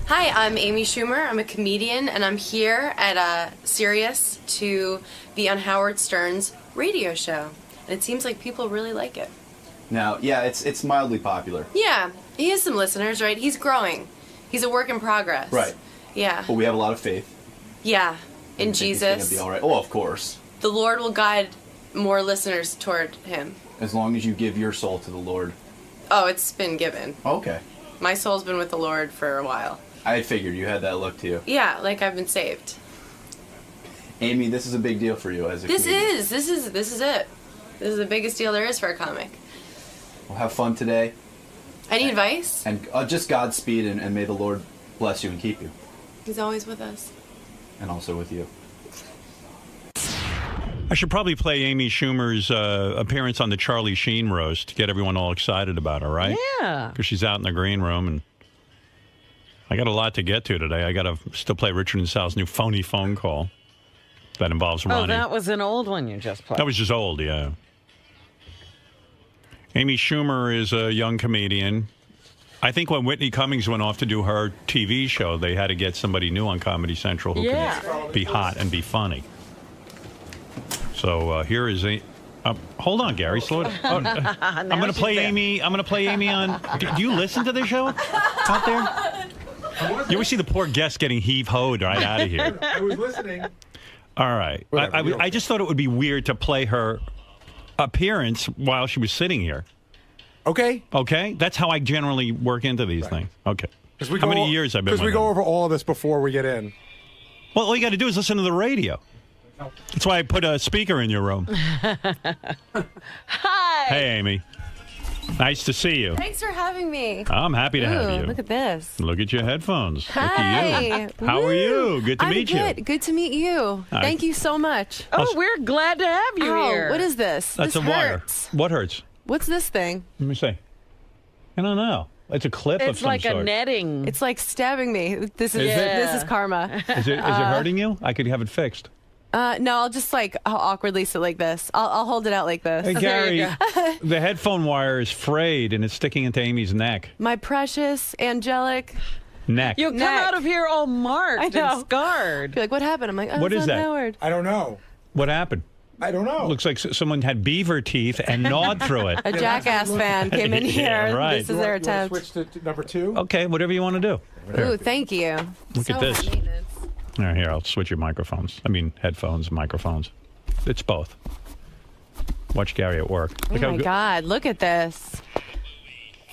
Hi, I'm Amy Schumer. I'm a comedian, and I'm here at Sirius to be on Howard Stern's radio show. And it seems like people really like it. Now, yeah, it's mildly popular. Yeah, he has some listeners, right? He's growing. He's a work in progress. Right. Yeah. But we have a lot of faith. Yeah, in It's Jesus. gonna be all right. Oh, of course. The Lord will guide more listeners toward him. As long as you give your soul to the Lord. Oh, it's been given. Okay. My soul's been with the Lord for a while. I had figured you had that look to you. Yeah, like I've been saved. Amy, this is a big deal for you as a comedian. This is it. This is the biggest deal there is for a comic. Well, have fun today. Any advice? And just Godspeed, and may the Lord bless you and keep you. He's always with us. And also with you. I should probably play Amy Schumer's appearance on the Charlie Sheen roast to get everyone all excited about her, right? Yeah. Because she's out in the green room, and I got a lot to get to today. I got to still play Richard and Sal's new phony phone call that involves Ronnie. Oh, that was an old one you just played. That was just old, yeah. Amy Schumer is a young comedian. I think when Whitney Cummings went off to do her TV show, they had to get somebody new on Comedy Central who can be hot and be funny. So here is a. Hold on, Gary. Slow down. Oh, I'm going to play Amy. I'm going to play Amy on. Do you listen to the show out there? You ever see the poor guest getting heave-hoed right out of here? I was listening. All right. I just thought it would be weird to play her appearance while she was sitting here. Okay. Okay? That's how I generally work into these things. Okay. How many years I've been with Because we her? go over all of this before we get in. Well, all you got to do is listen to the radio. That's why I put a speaker in your room. Hi. Hey, Amy. Nice to see you. Thanks for having me. I'm happy to have Ooh, you. Look at this. Look at your headphones. Hi. Look at you. How are you? Good to meet good. you. Good to meet you. Hi. Thank you so much. Oh, we're glad to have you here. What is this? That's this a wire. hurts. What hurts? What's this thing? Let me see. I don't know. It's a clip of It's some like sort. a netting. It's like stabbing me. This is Is it? this is karma. Is it hurting you? I could have it fixed. No, I'll just like I'll awkwardly sit like this. I'll hold it out like this. Hey, Gary, the headphone wire is frayed and it's sticking into Amy's neck. My precious angelic neck. You'll come out of here all marked and scarred. Be like, what happened? I'm like, oh, What it's is not that? Howard. I don't know. What happened? I don't know. Looks like someone had beaver teeth and gnawed through it. A Jackass fan came in here. Yeah, right. This is their attempt. Switch to number 2. Okay, whatever you want to do. Ooh, thank you. Look So at this. high maintenance. All right, here, I'll switch your microphones. I mean, headphones, microphones. It's both. Watch Gary at work. Oh Look how my good- God, look at this.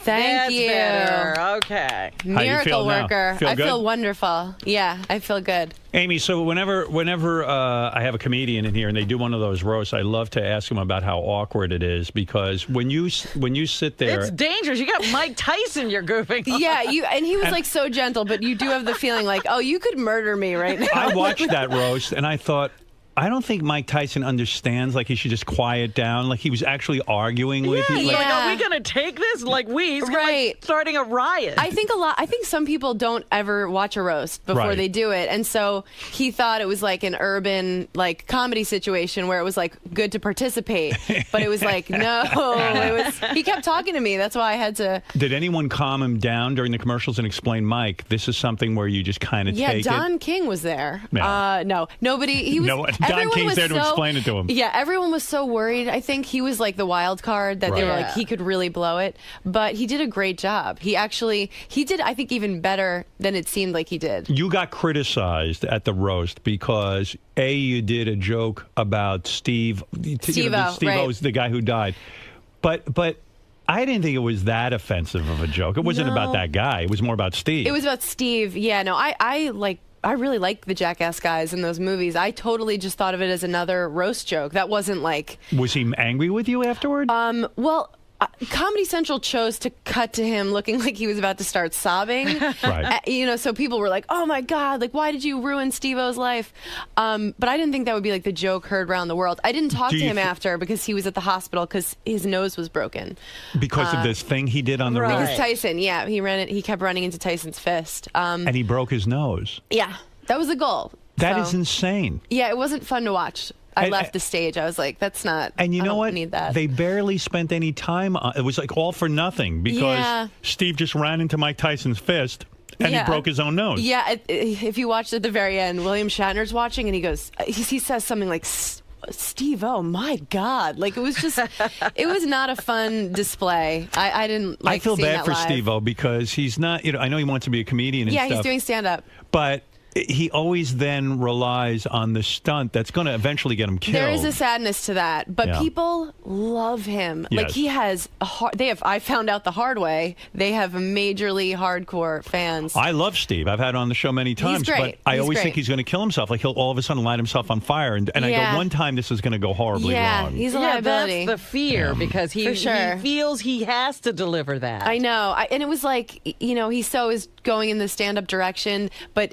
Thank That's you. better. Okay. How you Miracle feel now? worker. Feel I good? feel wonderful. Yeah, I feel good. Amy, so whenever I have a comedian in here and they do one of those roasts, I love to ask them about how awkward it is because when you sit there, It's dangerous. You got Mike Tyson you're goofing on. Yeah, and he was like so gentle, but you do have the feeling like, oh, you could murder me right now. I watched that roast and I thought, I don't think Mike Tyson understands. Like he should just quiet down. Like he was actually arguing with you. He's Like, like, are we going to take this? Like he's like starting a riot. I think some people don't ever watch a roast before Right. they do it, and so he thought it was like an urban like comedy situation where it was like good to participate, but it was like no, it was. He kept talking to me. That's why I had to. did anyone calm him down during the commercials and explain, Mike, this is something where you just kind of Yeah, take Don it? King was there. Yeah. No, nobody. He was. No, Don everyone King's was there to so- explain it to him. Yeah, everyone was so worried. I think he was like the wild card that they were Right. like he could really blow it, but he did a great job. He did I think even better than it seemed like he did. You got criticized at the roast because you did a joke about Steve. Steve-O, Steve-O right. was the guy who died, but I didn't think it was that offensive of a joke. It wasn't No. about that guy. It was more about Steve. It was about Steve. Yeah, no, I really like the Jackass guys in those movies. I totally just thought of it as another roast joke. That wasn't like Was he angry with you afterward? well, Comedy Central chose to cut to him looking like he was about to start sobbing. Right. So people were like, "Oh my God! Like, why did you ruin Steve-O's life?" But I didn't think that would be like the joke heard around the world. I didn't talk Do to you him thi- after because he was at the hospital because his nose was broken. Because of this thing he did on the Because roast? Tyson, yeah, he kept running into Tyson's fist. And he broke his nose. Yeah, that was the goal. That So- is insane. Yeah, it wasn't fun to watch. I left the stage. I was like, that's not. And you I know don't what? Need that. They barely spent any time on it. Was like all for nothing because Yeah. Steve just ran into Mike Tyson's fist and Yeah. he broke his own nose. Yeah, if you watched at the very end, William Shatner's watching, and he goes, he says something like, "Steve, oh my God!" Like it was just, it was not a fun display. I didn't like. I feel seeing bad that for live. Steve-O because he's not. I know he wants to be a comedian and Yeah, stuff. he's doing stand up. But he always then relies on the stunt that's going to eventually get him killed. There is a sadness to that, but Yeah. people love him. Like Yes. he has I found out the hard way. They have majorly hardcore fans. I love Steve. I've had him on the show many times, great. but I He's always great. think he's going to kill himself. Like he'll all of a sudden light himself on fire, and I Yeah. go, one time this is going to go horribly wrong. He's a yeah, liability. that's the fear because For sure. he feels he has to deliver that. I know, and it was like he so is going in the stand-up direction, but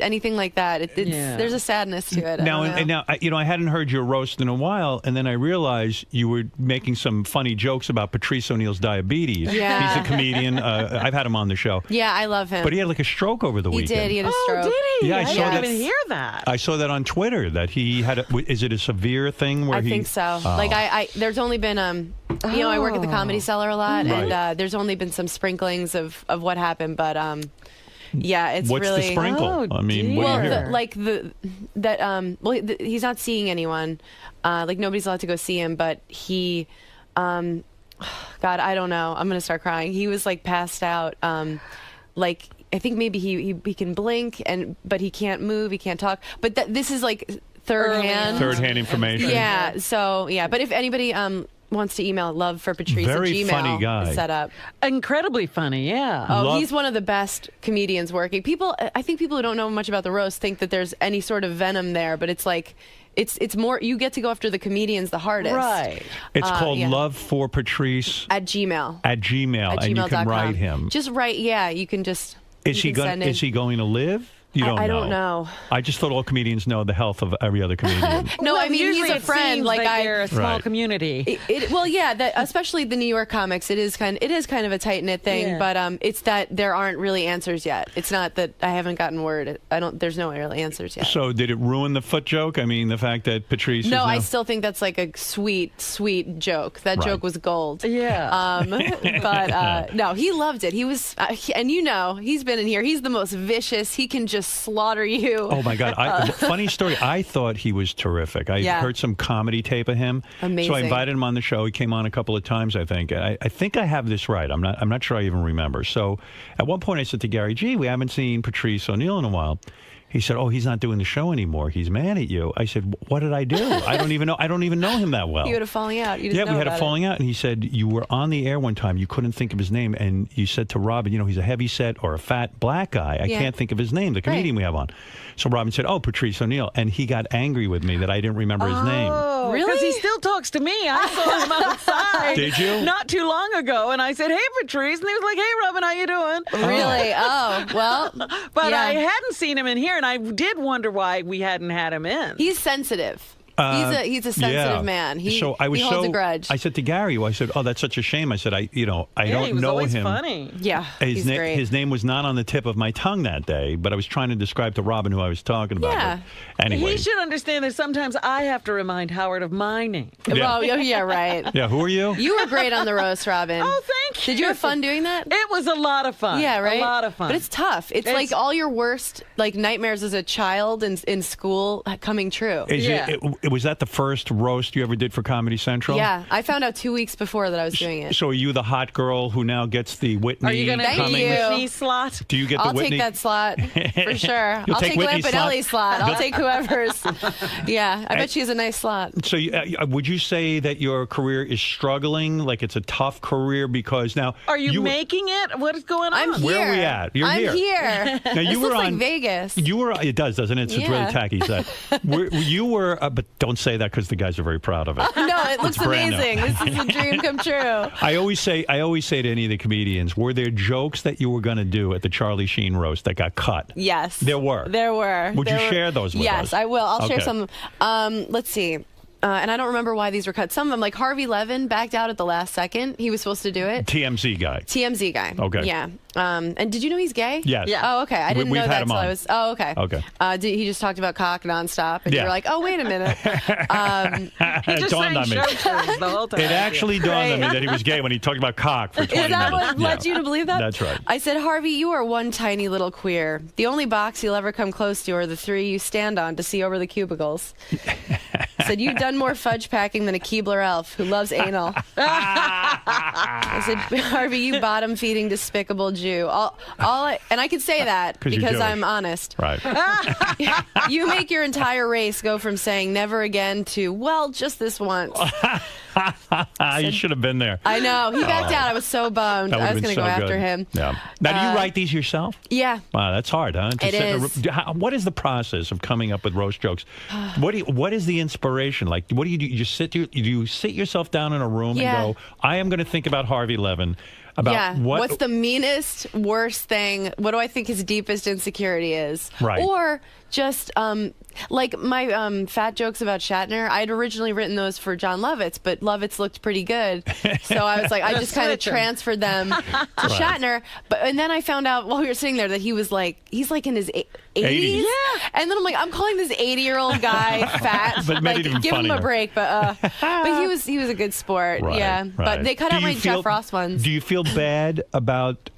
anything like that, there's a sadness to it. Now, I don't know. and now, I hadn't heard your roast in a while, and then I realized you were making some funny jokes about Patrice O'Neal's diabetes. Yeah. He's a comedian. I've had him on the show. Yeah, I love him. But he had like a stroke over the He weekend. did. He had a Oh, stroke. did he? Yeah, I I saw didn't that. even hear that. I saw that on Twitter that he had. Is it a severe thing where I he? think so. Oh. Like I there's only been I work at the Comedy Cellar a lot, Right. and there's only been some sprinklings of what happened, but yeah, it's What's really the sprinkle? I mean, what do you hear? he's not seeing anyone. Like nobody's allowed to go see him, but he, God, I don't know. I'm gonna start crying. He was like passed out. Like I think maybe he can blink but he can't move. He can't talk. But this is like third hand. Third-hand information. Yeah. So yeah, but if anybody wants to email love for Patrice Very at Gmail funny guy. set up. Incredibly funny, yeah. Oh, he's one of the best comedians working. I think people who don't know much about the roast think that there's any sort of venom there, but it's like it's more you get to go after the comedians the hardest. Right. It's called yeah. Love for Patrice At Gmail. at Gmail, At and you can gmail.com. write him. Just write, yeah, you can just Is he you can going? send in. Is he going to live? You don't I don't know. I just thought all comedians know the health of every other comedian. No, I mean, usually he's a it friend. seems Like they're a small Right. community. Well, yeah, especially the New York comics. It is kind of a tight knit thing, Yeah. but it's that there aren't really answers yet. It's not that I haven't gotten word. There's no real answers yet. So did it ruin the foot joke? I mean, the fact that Patrice. No, is now... I still think that's like a sweet joke. That Right. joke was gold. Yeah. But no, he loved it. He was, and he's been in here. He's the most vicious. He can just slaughter you. Oh my God! Funny story. I thought he was terrific. I heard some comedy tape of him. Amazing. So I invited him on the show. He came on a couple of times, I think. I think I have this right. I'm not sure I even remember. So at one point I said to Gary, "Gee, we haven't seen Patrice O'Neill in a while." He said, "Oh, he's not doing the show anymore. He's mad at you." I said, "What did I do? I don't even know him that well." You had a falling out. You didn't Yeah, know we had a about falling out, and he said you were on the air one time. You couldn't think of his name, and you said to Robin, he's a heavy set or a fat black guy. I Yeah. can't think of his name. The comedian we have on. So Robin said, "Oh, Patrice O'Neill," and he got angry with me that I didn't remember his name. Oh, Really? Because he still talks to me. I saw him outside. Did you? Not too long ago, and I said, "Hey, Patrice," and he was like, "Hey, Robin, how you doing?" Really? Oh, well. But yeah. I hadn't seen him in here, and I did wonder why we hadn't had him in. He's sensitive. He's a sensitive man. He holds a grudge. I said to Gary, I said, "Oh, that's such a shame." I said, I he don't was know always him. funny. Yeah, he's great. His name was not on the tip of my tongue that day, but I was trying to describe to Robin who I was talking about. Yeah. But anyway. He should understand that sometimes I have to remind Howard of my name. Yeah. Well, yeah, right. Yeah, who are you? You were great on the roast, Robin. Oh, thank you. Did you have fun doing that? It was a lot of fun. Yeah, right? A lot of fun. But it's tough. It's like all your worst nightmares as a child in school coming true. Was that the first roast you ever did for Comedy Central? Yeah, I found out 2 weeks before that I was doing it. So are you the hot girl who now gets the Whitney? Are you going to Thank take you. the Whitney slot? Do you get the I'll Whitney? take that slot for sure. You'll I'll take take Whitney's Lampanelli's slot. I'll You'll- take whoever's. Yeah, I bet she has a nice slot. So would you say that your career is struggling? Like it's a tough career because now Are you making it? What is going on? I'm here. Where are we at? You're I'm here. here. Now you This were looks on like Vegas. You were. It does, doesn't it? It's Yeah. really tacky. Set. You were, but don't say that because the guys are very proud of it. No, it looks It's brand new. amazing. This is a dream come true. I always say to any of the comedians, were there jokes that you were going to do at the Charlie Sheen roast that got cut? Yes. There were. There were. Would you There were- share those with us? Yes, I will. I'll share Okay. some. Let's see. And I don't remember why these were cut. Some of them, like Harvey Levin, backed out at the last second. He was supposed to do it. TMZ guy. TMZ guy. Okay. Yeah. And did you know he's gay? Yes. Yeah. Oh, okay. I didn't We've know had that him till on. I was. Oh, okay. Okay. He just talked about cock nonstop, and Yeah. you were like, "Oh, wait a minute." It dawned on me. The whole time. It actually dawned on me that he was gay when he talked about cock for 20 Is that minutes. what led you to believe that? That's right. I said, Harvey, you are one tiny little queer. The only box you'll ever come close to are the three you stand on to see over the cubicles. I said, you've done more fudge packing than a Keebler elf who loves anal. I said, Harvey, you bottom-feeding, despicable Jew. And I could say that 'Cause you're because Jewish. I'm honest. Right. You make your entire race go from saying never again to, well, just this once. You should have been there. I know. He backed out. I was so bummed. That I would've was been going to so go after good. him. Yeah. Now, do you write these yourself? Yeah. Wow, that's hard, huh? It is. What is the process of coming up with roast jokes? What is the inspiration? Like, what do you do? You just do you sit yourself down in a room Yeah. and go, I am going to think about Harvey Levin. About yeah. what? What's the meanest, worst thing? What do I think his deepest insecurity is? Right. Or just like my fat jokes about Shatner. I'd originally written those for John Lovitz, but Lovitz looked pretty good, so I was like, I just kind of Switch 'em. transferred them to Shatner. And then I found out while we were sitting there that he's like in his 80s. 80s. Yeah. And then I'm like, I'm calling this 80-year-old guy fat. But made like, it even give him funnier. a break. But he was a good sport. Right, yeah. right. But they cut Do out you my feel- Jeff Ross ones. Do you feel bad about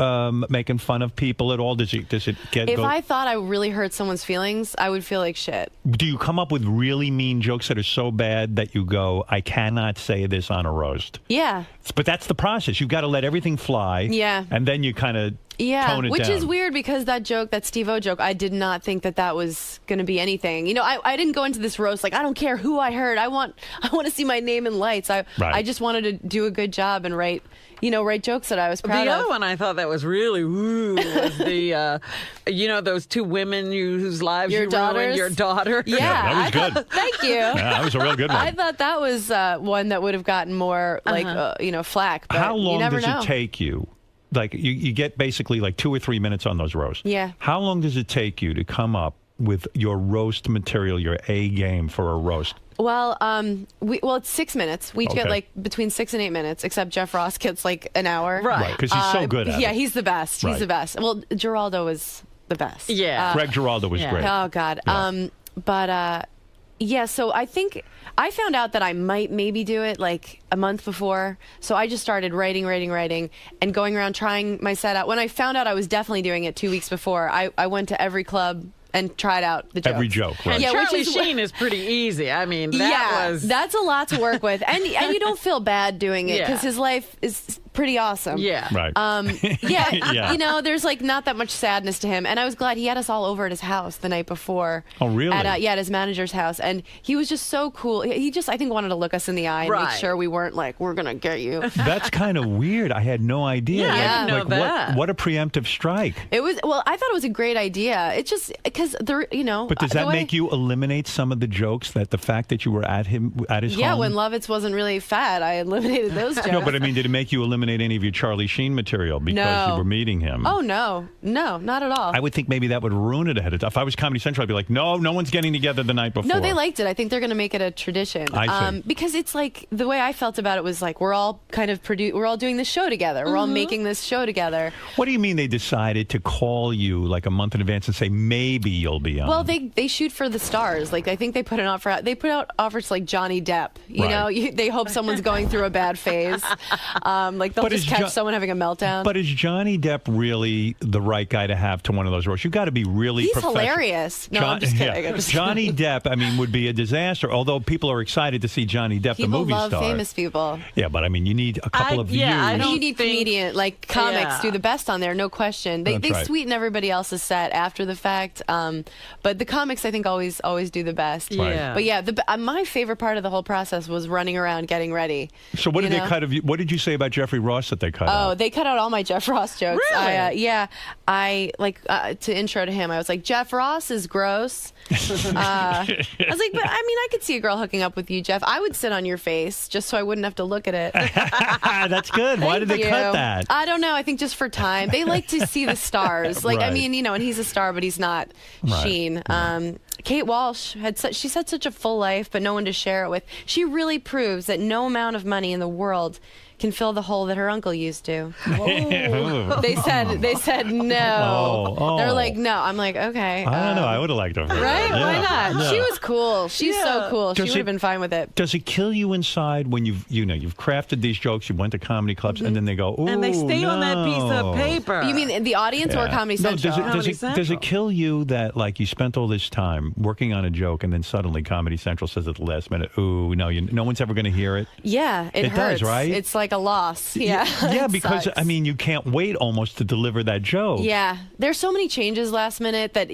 making fun of people at all? Does it get? If go, I thought I really hurt someone's feelings, I would feel like shit. do you come up with really mean jokes that are so bad that you go, I cannot say this on a roast? Yeah. But that's the process. You've got to let everything fly. Yeah. And then you kind of tone it which down. is weird because that Steve-O joke, I did not think that was going to be anything. You know, I didn't go into this roast like, I don't care who I hurt. I want to see my name in lights. I just wanted to do a good job and write jokes that I was proud The of. other one I thought that was really woo was the, those two women whose lives Your you ruined, daughters? your daughter. Yeah, that was good. Thank you. Yeah, that was a real good one. I thought that was one that would have gotten more flack. But How long you never does know. it take you? like you get basically like 2 or 3 minutes on those roasts. Yeah. How long does it take you to come up with your roast material, your A game for a roast? Well, it's 6 minutes. We each get Okay. like between 6 and 8 minutes, except Jeff Ross gets like an hour. Right, because he's so good at it. Yeah, he's the best. He's Right. the best. Well, Geraldo was the best. Yeah. Greg Giraldo was great. Oh God. Yeah. So I think I found out that I might maybe do it like a month before. So I just started writing, and going around trying my set out. When I found out I was definitely doing it 2 weeks before, I went to every club and tried out the jokes. Every joke, right? And Yeah, Charlie which is Sheen is pretty easy. I mean, that was... that's a lot to work with, and you don't feel bad doing it because his life is pretty awesome. Yeah. Right. Yeah, you know, there's like not that much sadness to him, and I was glad he had us all over at his house the night before. Oh, really? At his manager's house, and he was just so cool. He just, I think, wanted to look us in the eye and make Right. sure we weren't like, we're gonna get you. That's kind of weird. I had no idea. Yeah, I didn't know that. What a preemptive strike. It was, well, I thought it was a great idea. It's just because But does that make you eliminate some of the jokes that the fact that you were at his Yeah, home? when Lovitz wasn't really fat, I eliminated those jokes. No, but I mean, did it make you eliminate any of your Charlie Sheen material because No. you were meeting him? Oh no, not at all. I would think maybe that would ruin it ahead of time. If I was Comedy Central, I'd be like, no one's getting together the night before. No, they liked it. I think they're going to make it a tradition. I see. Because it's like the way I felt about it was like we're all kind of we're all doing this show together. We're all making this show together. What do you mean they decided to call you like a month in advance and say maybe you'll be on? Well, they shoot for the stars. Like I think they put an offer out. They put out offers to like Johnny Depp. You know, they hope someone's going through a bad phase. Like they'll But just is catch someone having a meltdown. But is Johnny Depp really the right guy to have to one of those roles? You got to be really He's professional. hilarious. No, I'm just kidding. I'm just Johnny Depp, I mean, would be a disaster. Although people are excited to see Johnny Depp, people the movie love star. famous people. Yeah, but I mean, you need a couple of views. You need comedian, like comics Yeah. do the best on there, no question. They That's right. sweeten everybody else's set after the fact, but the comics I think always do the best. Right. Yeah. But yeah, my favorite part of the whole process was running around getting ready. So what you did they know? cut of you? What did you say about Jeffrey Ross that they cut out? Oh, they cut out all my Jeff Ross jokes. Really? I to intro to him, I was like, Jeff Ross is gross. I was like, but I mean, I could see a girl hooking up with you, Jeff. I would sit on your face just so I wouldn't have to look at it. That's good. Why did they Thank cut you. that? I don't know. I think just for time. They like to see the stars. Like, I Right. mean, you know, and he's a star, but he's not Right. Sheen. Kate Walsh she's had such a full life, but no one to share it with. She really proves that no amount of money in the world can fill the hole that her uncle used to. Ooh. They said no. Oh. They're like, no. I'm like, okay. I don't know. I would have liked to. Right? Yeah. Why not? Yeah. She was cool. She's so cool. Does she would have been fine with it. Does it kill you inside when you've crafted these jokes? You went to comedy clubs, and then they go, ooh, And they stay on that piece of paper. You mean the audience or Comedy No, Central? does it kill you that like you spent all this time working on a joke and then suddenly Comedy Central says at the last minute, ooh, no, no one's ever going to hear it? Yeah, it hurts. does, right? It's like a loss. Yeah. Yeah, It because sucks. I mean, you can't wait almost to deliver that joke. Yeah, there's so many changes last minute that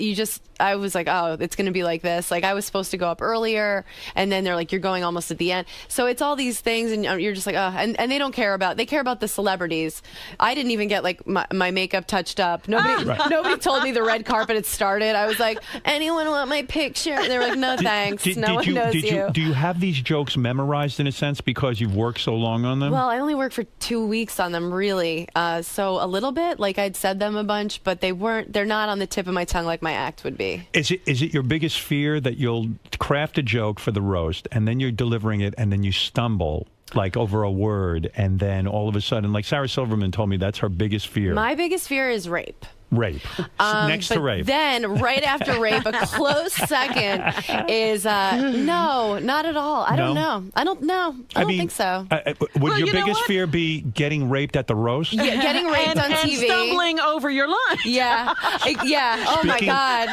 I was like, oh, it's going to be like this. Like I was supposed to go up earlier, and then they're like, you're going almost at the end. So it's all these things, and you're just like, oh, and they don't care about. They care about the celebrities. I didn't even get like my makeup touched up. Nobody told me the red carpet had started. I was like, anyone want my picture? They were like, no thanks. No one knows you. Do you have these jokes memorized in a sense because you've worked so long on them? Well, I only worked for 2 weeks on them, really. So a little bit, like I'd said them a bunch, but they're not on the tip of my tongue like my act would be. Is it your biggest fear that you'll craft a joke for the roast and then you're delivering it and then you stumble like over a word and then all of a sudden, like Sarah Silverman told me that's her biggest fear. My biggest fear is rape. Rape. Next to but rape. Then, right after rape, a close second is no, not at all. I don't know. I don't think so. Would your biggest fear be getting raped at the roast? Yeah, getting raped on TV. And stumbling over your line. Yeah. Yeah. Oh, my God.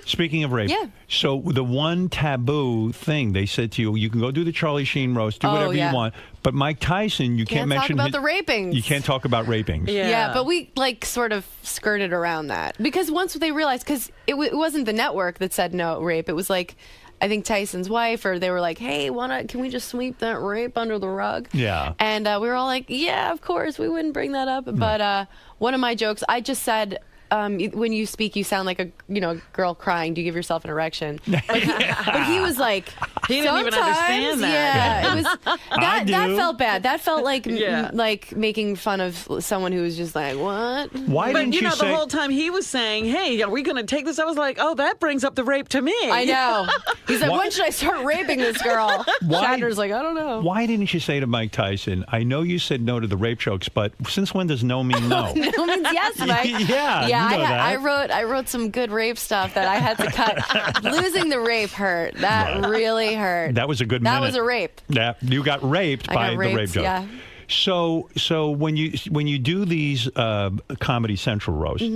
Speaking of rape. Yeah. So the one taboo thing they said to you, you can go do the Charlie Sheen roast, do whatever you want. But Mike Tyson, you can't mention talk about the rapings. You can't talk about rapings. Yeah, but we like sort of skirted around that because once they realized, because it wasn't the network that said no rape, it was like I think Tyson's wife, or they were like, hey, can we just sweep that rape under the rug? Yeah. And we were all like, yeah, of course, we wouldn't bring that up. But one of my jokes, I just said, when you speak, you sound like a girl crying. Do you give yourself an erection? But he was like, He didn't even Sometimes, understand that. Yeah, it was I that do. felt bad. That felt like Yeah. like making fun of someone who was just like, what? Why But didn't you know, say? the whole time he was saying, "Hey, are we going to take this?" I was like, "Oh, that brings up the rape to me." I know. He's like, Why- when should I start raping this girl? Why- Shatner's like, I don't know. Why didn't you say to Mike Tyson, I know you said no to the rape jokes, but since when does no mean no? No means yes, Mike. Yeah, yeah. you know that. I wrote some good rape stuff that I had to cut. Losing the rape hurt. That really hurt. That was a good That minute. was a rape. Yeah, you got raped I by got raped, the rape joke. yeah. So when you do these Comedy Central roasts,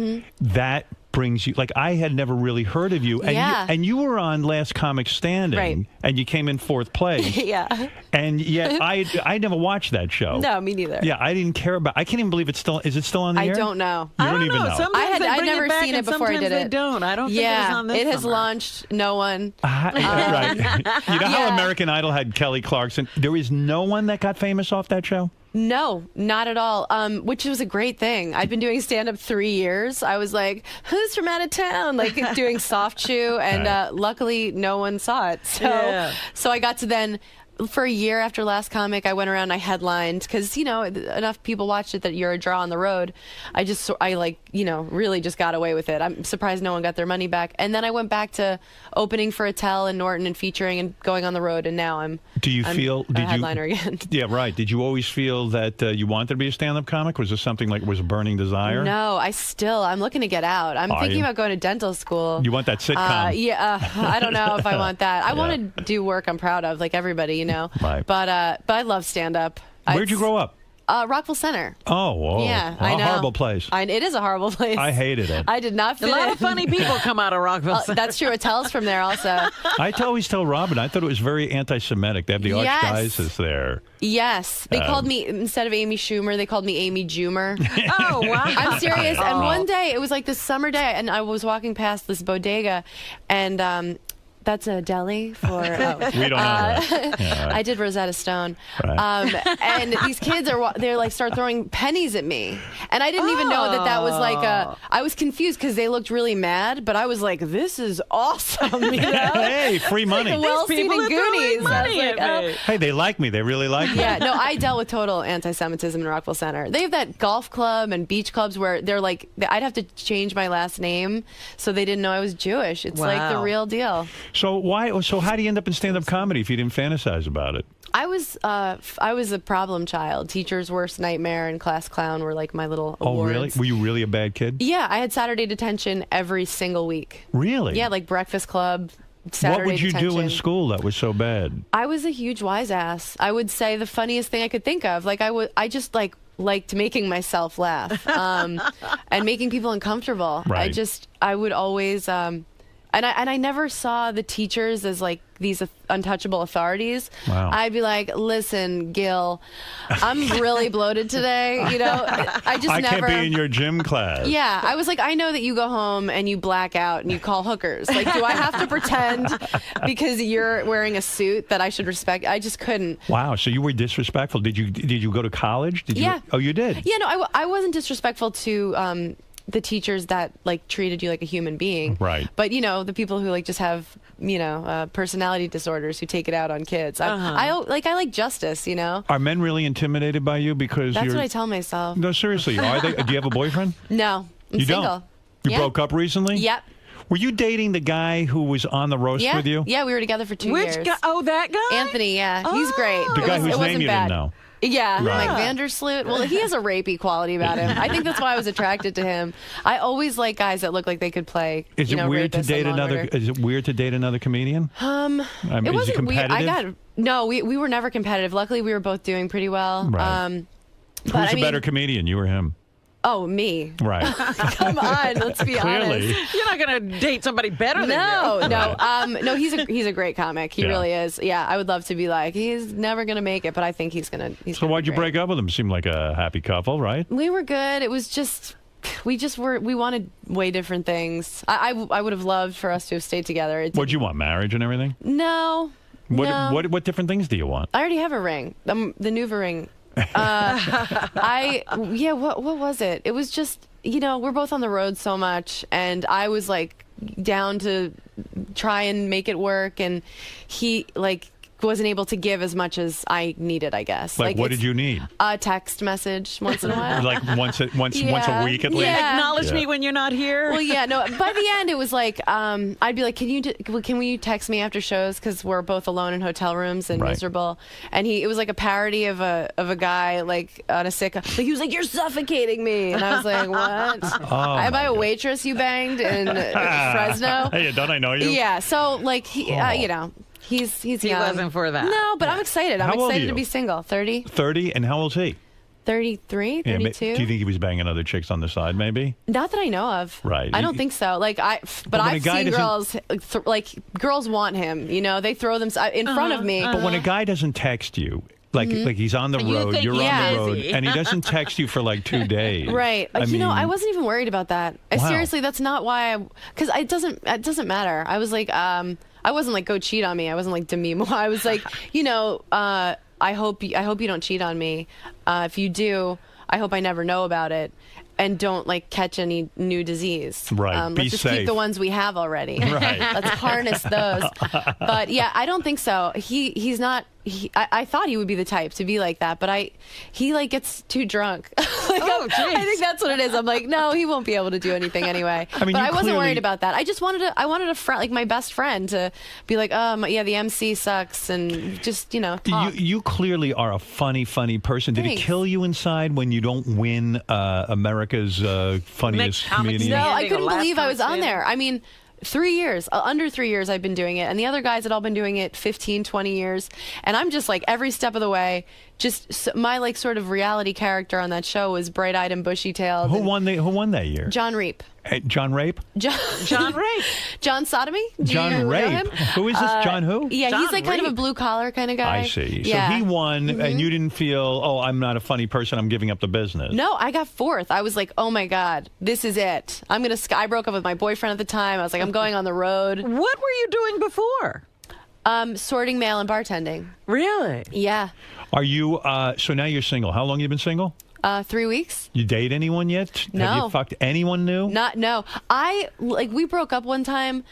that brings you, like, I had never really heard of you, and Yeah. you were on Last Comic Standing, Right. and you came in fourth place, Yeah. and yet I never watched that show. No, me neither. Yeah, I didn't care about. I can't even believe it's still. Is it still on the I air? don't know. You don't even know. Sometimes they I'd bring never it back seen it and before I sometimes did they it. don't. I don't think yeah, it was on this has summer. launched. No one. Right. You know how Yeah. American Idol had Kelly Clarkson? There is no one that got famous off that show? No, not at all. Which was a great thing. I'd been doing stand up 3 years. I was like, who's from out of town? Like doing soft shoe, and luckily no one saw it. So, Yeah. so I got to then. For a year after Last Comic, I went around and I headlined because, you know, enough people watched it that you're a draw on the road. I really just got away with it. I'm surprised no one got their money back. And then I went back to opening for Attell and Norton and featuring and going on the road. And now I'm a headliner again. Yeah, right. Did you always feel that you wanted to be a stand-up comic? Was this something like was a burning desire? No, I'm looking to get out. I'm Are thinking you? about going to dental school. You want that sitcom? I don't know if I want that. I want to do work I'm proud of, like everybody, you know. Right. But I love stand up. Where'd you grow up? Rockville Center. Oh, whoa. Yeah, Well, I know. a horrible place. It is a horrible place. I hated it. I did not fit A lot in. of funny people come out of Rockville. That's true. Attell's from there also. I always tell Robin, I thought it was very anti-Semitic. They have the Yes. Archdiocese there. Yes, they called me, instead of Amy Schumer, they called me Amy Jumer. Oh, wow. I'm serious. And one day, it was like this summer day, and I was walking past this bodega, and that's a deli for. We don't know that. Yeah, right. I did Rosetta Stone, Right. and these kids they're like start throwing pennies at me, and I didn't even know that was like a. I was confused because they looked really mad, but I was like, "This is awesome!" You know? Hey, free money. Like the Well, These people Stephen are throwing Goonies. I was money like, at me. Hey, they like me. They really like me. yeah, no, I dealt with total anti-Semitism in Rockville Center. They have that golf club and beach clubs where they're like, I'd have to change my last name so they didn't know I was Jewish. It's like the Wow. real deal. So how do you end up in stand-up comedy if you didn't fantasize about it? I was a problem child. Teacher's worst nightmare and class clown were like my little awards. Oh, really? Were you really a bad kid? Yeah, I had Saturday detention every single week. Really? Yeah, like Breakfast Club. Saturday What would you detention. do in school that was so bad? I was a huge wise ass. I would say the funniest thing I could think of. Like I just liked making myself laugh and making people uncomfortable. Right. I would always and I never saw the teachers as like these untouchable authorities. Wow. I'd be like, listen, Gil, I'm really bloated today. You know, I just I never. can't be in your gym class. Yeah, I was like, I know that you go home and you black out and you call hookers. Like, do I have to pretend because you're wearing a suit that I should respect? I just couldn't. Wow. So you were disrespectful. Did you go to college? Did you? Yeah. Oh, you did. Yeah, no, I wasn't disrespectful to the teachers that like treated you like a human being. Right. But you know, the people who like just have personality disorders who take it out on kids. I like justice. You know. Are men really intimidated by you because That's you're? what I tell myself. No, seriously. Are they? Do you have a boyfriend? No, I'm You single. don't. You Yeah. broke up recently? Yep. Were you dating the guy who was on the roast Yeah. with you? Yeah, we were together for 2 years. Which guy? Oh, that guy? Anthony, yeah. He's great. The guy It whose wasn't name you bad. didn't know. Yeah, Right. like Vandersloot. Well, he has a rapey quality about him. I think that's why I was attracted to him. I always like guys that look like they could play. Is it weird to date another? Is it weird to date another comedian? I mean, it is he wasn't weird. competitive? We were never competitive. Luckily, we were both doing pretty well. Right. But Who's I a mean, better comedian, you or him? Oh, me. Right. Come on, let's be Clearly. honest. You're not going to date somebody better than No, you. no, no. He's a great comic. He Yeah. really is. Yeah, I would love to be like he's never gonna make it, but I think he's gonna. So why'd you break up with him? Seemed like a happy couple, right? We were good. It was just we wanted way different things. I would have loved for us to have stayed together. It What'd you want? Marriage and everything? No. No. What different things do you want? I already have a ring. The Nuva ring. What was it? It was just, we're both on the road so much, and I was like down to try and make it work, and he wasn't able to give as much as I needed, I guess. Like what did you need? A text message once in a while. Like once a week at least? Acknowledge me when you're not here. Well, yeah, no. By the end, it was like I'd be like, can we text me after shows, because we're both alone in hotel rooms and miserable. And it was like a parody of a guy like on a sick. Like he was like, "You're suffocating me," and I was like, "What? Am I a waitress you banged in Fresno?" Hey, don't I know you? Yeah. So like he, He's he young. wasn't for that. No, but I'm excited. I'm How old are excited you? to be single. 30? 30, and how old is he? 33, 32. Yeah, do you think he was banging other chicks on the side, maybe? Not that I know of. Right. I don't think so. But when a I've guy seen doesn't- girls, girls want him. You know, they throw them in front of me. But when a guy doesn't text you, like he's on the road, you're on the road, and he doesn't text you for like 2 days. Right. I mean, I wasn't even worried about that. Wow. Seriously, that's not why because it doesn't matter. I was like, I wasn't like, go cheat on me. I wasn't like, Demi Moore. I was like, I hope you don't cheat on me. If you do, I hope I never know about it. And don't like catch any new disease. Right. Be let's just safe. keep the ones we have already. Right. Let's harness those. But yeah, I don't think so. He's not. I thought he would be the type to be like that, but he like gets too drunk. I think that's what it is. I'm like, no, he won't be able to do anything anyway. I mean, but you I wasn't clearly- worried about that. I just wanted a friend, like my best friend, to be like, yeah, the MC sucks, and just talk. You clearly are a funny person. Did Thanks. it kill you inside when you don't win America's funniest comedian? No, I couldn't believe I was on there. I mean, 3 years, under 3 years I've been doing it, and the other guys had all been doing it 15, 20 years, and I'm just like every step of the way, my like sort of reality character on that show was bright-eyed and bushy-tailed. Who won that year? John Reap. John Rape? John Rape. John Sodomy? Do John you know Rape. him? Who is this? John who? Yeah, John he's like kind of a Rape. blue-collar kind of guy. I see. Yeah. So he won, and you didn't feel, oh, I'm not a funny person, I'm giving up the business. No, I got fourth. I was like, oh my God, this is it. I broke up with my boyfriend at the time. I was like, I'm going on the road. What were you doing before? Sorting mail and bartending. Really? Yeah. Are you, so now you're single. How long have you been single? 3 weeks. You date anyone yet? No. Have you fucked anyone new? No. We broke up one time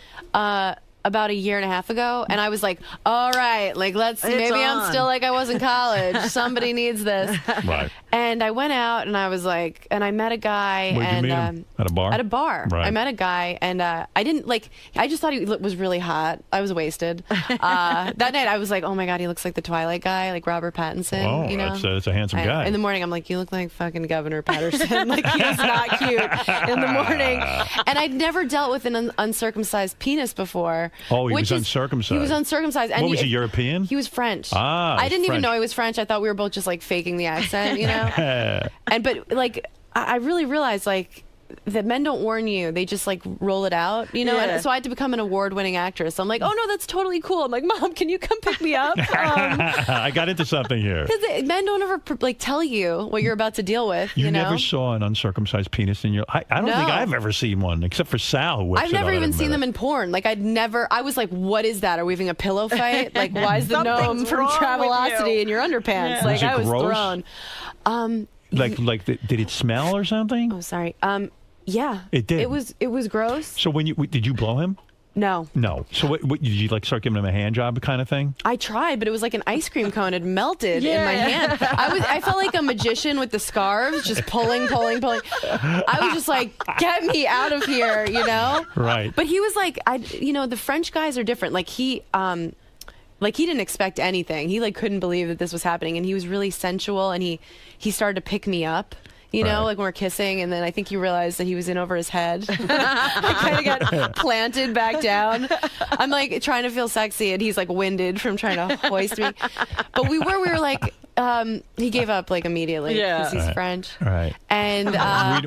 about a year and a half ago, and I was like, all right, like let's see, It's maybe on. I'm still like I was in college. Somebody needs this. Right. And I went out and I was like, and I met a guy. Where'd you and meet him? At a bar? At a bar. Right. I met a guy, and I didn't like. I just thought he was really hot. I was wasted. That night, I was like, oh my God, he looks like the Twilight guy, like Robert Pattinson. Oh, you know, that's a handsome guy. In the morning, I'm like, you look like fucking Governor Patterson. Like he was not cute in the morning. And I'd never dealt with an uncircumcised penis before. Oh, he was which is- uncircumcised. He was uncircumcised. And What was he, European? He was French. Ah, I didn't even French. know he was French. I thought we were both just like faking the accent, you know? But like, I really realized like that men don't warn you; they just like roll it out, you know. Yeah. And so I had to become an award-winning actress. I'm like, oh no, that's totally cool. I'm like, Mom, can you come pick me up? I got into something here. Because men don't ever like tell you what you're about to deal with. You You know, never saw an uncircumcised penis in your. I don't No. think I've ever seen one, except for Sal. Who whips I've it never out even every seen them minute. in porn. Like I was like, what is that? Are we having a pillow fight? Like why is the gnome Something's from wrong with Travelocity you. in your underpants? Yeah. Like Was it I was gross? thrown. Did it smell or something? Oh, sorry. Yeah. It did. It was gross. So did you blow him? No. No. So what did you like start giving him a hand job kind of thing? I tried, but it was like an ice cream cone had melted in my hand. I felt like a magician with the scarves, just pulling. I was just like, get me out of here, you know? Right. But he was like, the French guys are different. Like he didn't expect anything. He like couldn't believe that this was happening, and he was really sensual, and he started to pick me up. You know, Right. like when we're kissing, and then I think he realized that he was in over his head. I kind of got planted back down. I'm like trying to feel sexy, and he's like winded from trying to hoist me. But we were like, he gave up like immediately because he's Right. French. Right. And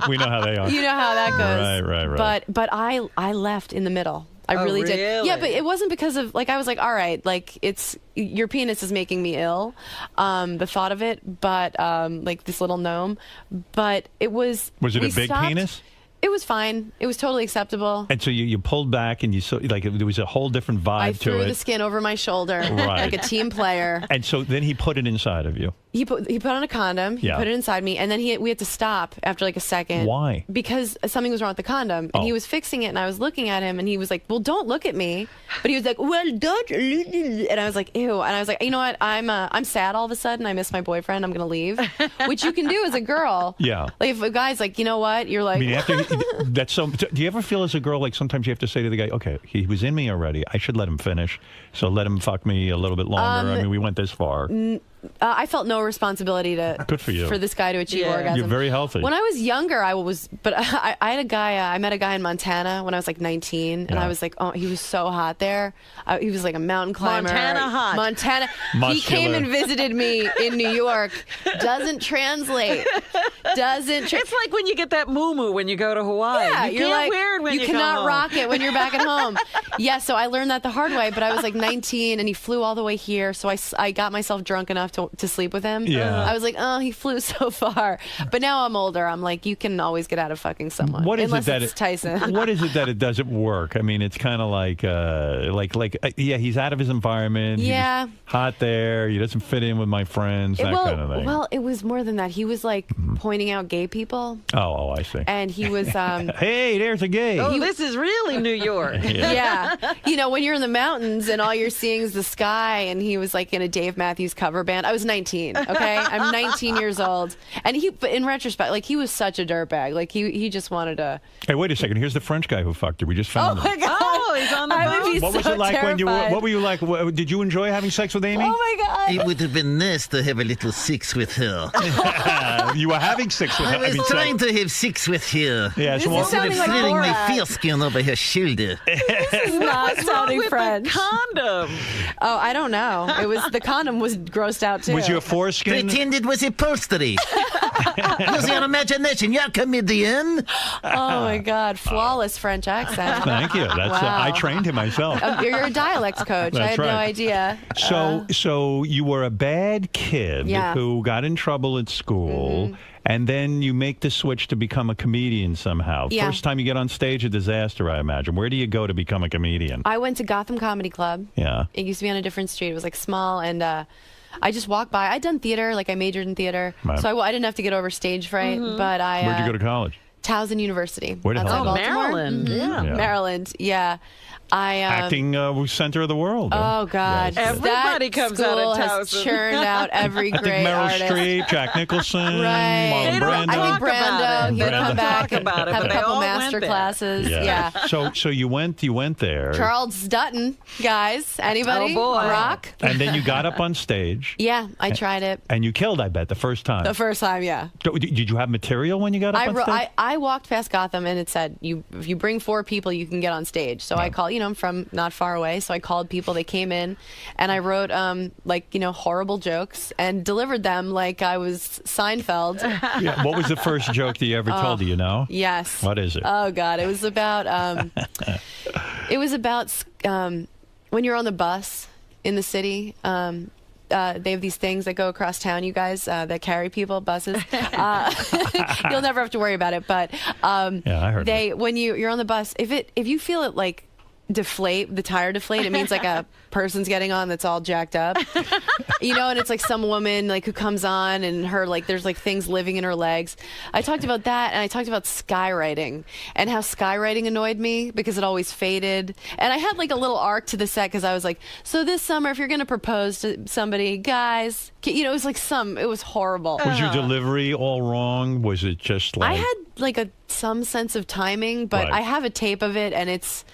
we know how they are. you know how that goes. Right. But I left in the middle. I Oh, really did. really? Yeah, but it wasn't because of like I was like, all right, like your penis is making me ill, the thought of it. But like this little gnome, but it was. Was it we a big stopped- penis? It was fine. It was totally acceptable. And so you pulled back and you saw like there was a whole different vibe I to threw it. the skin over my shoulder Right. like a team player. And so then he put it inside of you. He put on a condom. He Yeah. put it inside me, and then we had to stop after like a second. Why? Because something was wrong with the condom, and he was fixing it, and I was looking at him, and he was like, "Well, don't look at me," but he was like, "Well, don't," and I was like, "Ew," and I was like, "You know what? I'm sad all of a sudden. I miss my boyfriend. I'm gonna leave," which you can do as a girl. Yeah. Like if a guy's like, "You know what?" You're like, I mean, that's so. Do you ever feel as a girl like sometimes you have to say to the guy, "Okay, he was in me already. I should let him finish. So let him fuck me a little bit longer. I mean, we went this far." I felt no responsibility to Good for you. for this guy to achieve orgasm. You're very healthy. When I was younger, I had a guy. I met a guy in Montana when I was like 19, and I was like, oh, he was so hot there. He was like a mountain climber. Montana hot. Montana. Muscular. He came and visited me in New York. Doesn't translate. It's like when you get that moo when you go to Hawaii. Yeah, you you're can't like, wear it when you cannot come home. rock it when you're back at home. Yeah, so I learned that the hard way. But I was like 19, and he flew all the way here. So I got myself drunk enough to sleep with him. Yeah. I was like, oh, he flew so far. But now I'm older. I'm like, you can always get out of fucking someone. What is unless it that it's Tyson. What is it that it doesn't work? I mean, it's kind of like yeah, he's out of his environment. Yeah. He's hot there. He doesn't fit in with my friends. That kind of thing. Well, it was more than that. He was like pointing out gay people. Oh, I see. And he was. Hey, there's a gay. Oh, this is really New York. Yeah. You know, when you're in the mountains and all you're seeing is the sky, and he was like in a Dave Matthews cover band. I was 19, okay? I'm 19 years old. And but in retrospect, like, he was such a dirtbag. Like, he just wanted to. Hey, wait a second. Here's the French guy who fucked her. We just found him. Oh, my God. Oh, he's on the boat. What was it like when you were? What were you like? Did you enjoy having sex with Amy? Oh, my God. It would have been nice to have a little sex with her. You were having sex with her. I was trying to have sex with her. Yeah, so what? Instead of like feeling my Borat. foreskin over her shoulder. This is not sounding with French. the condom? Oh, I don't know. The condom was grossed out, too. Was your foreskin? Pretend it was upholstery. Use your imagination. You're a comedian. Oh, my God. Flawless French accent. Thank you. That's Wow. I trained him myself. You're a dialect coach. I That's had right. no idea. So you were a bad kid Yeah. who got in trouble at school, and then you make the switch to become a comedian somehow. Yeah. First time you get on stage, a disaster, I imagine. Where do you go to become a comedian? I went to Gotham Comedy Club. Yeah. It used to be on a different street. It was like small, and I just walked by. I'd done theater, like I majored in theater, Right. so I didn't have to get over stage fright. But I Where'd you go to college? Towson University. Where the hell outside is that? Baltimore. Maryland. Mhm. Yeah. Maryland. Yeah. I Acting center of the world. Oh God! Yes. Everybody that comes out school of has Towson. churned out every I think great Meryl artist. Streep, Jack Nicholson, Right. Marlon They don't Brando. I think talk about Brando. it. He'll They come don't back, talk about it, have but a they couple all master went there. classes. Yeah. So you went there, Charles Dutton, guys. Anybody? Oh, boy. Rock. and then you got up on stage, Yeah, I tried it and you killed. I bet the first time. the first time. Yeah. Did you have material when you got up on stage? I walked past Gotham, and it said, if you bring 4 people, you can get on stage. So I called, I'm from not far away, so I called people. They came in, and I wrote horrible jokes and delivered them like I was Seinfeld. Yeah. What was the first joke that you ever told? Do you know? Yes. What is it? Oh God, it was about when you're on the bus in the city. They have these things that go across town, you guys, that carry people, buses. You'll never have to worry about it. But Yeah, I heard when you're on the bus, if you feel it like deflate, the tire deflate, it means like a person's getting on that's all jacked up. And it's like some woman like who comes on and her like there's like things living in her legs. I talked about that, and I talked about skywriting and how skywriting annoyed me because it always faded. And I had like a little arc to the set because I was like, so this summer if you're going to propose to somebody, guys, it was like it was horrible. Was your delivery all wrong? Was it just like I had like some sense of timing, but Right. I have a tape of it, and it's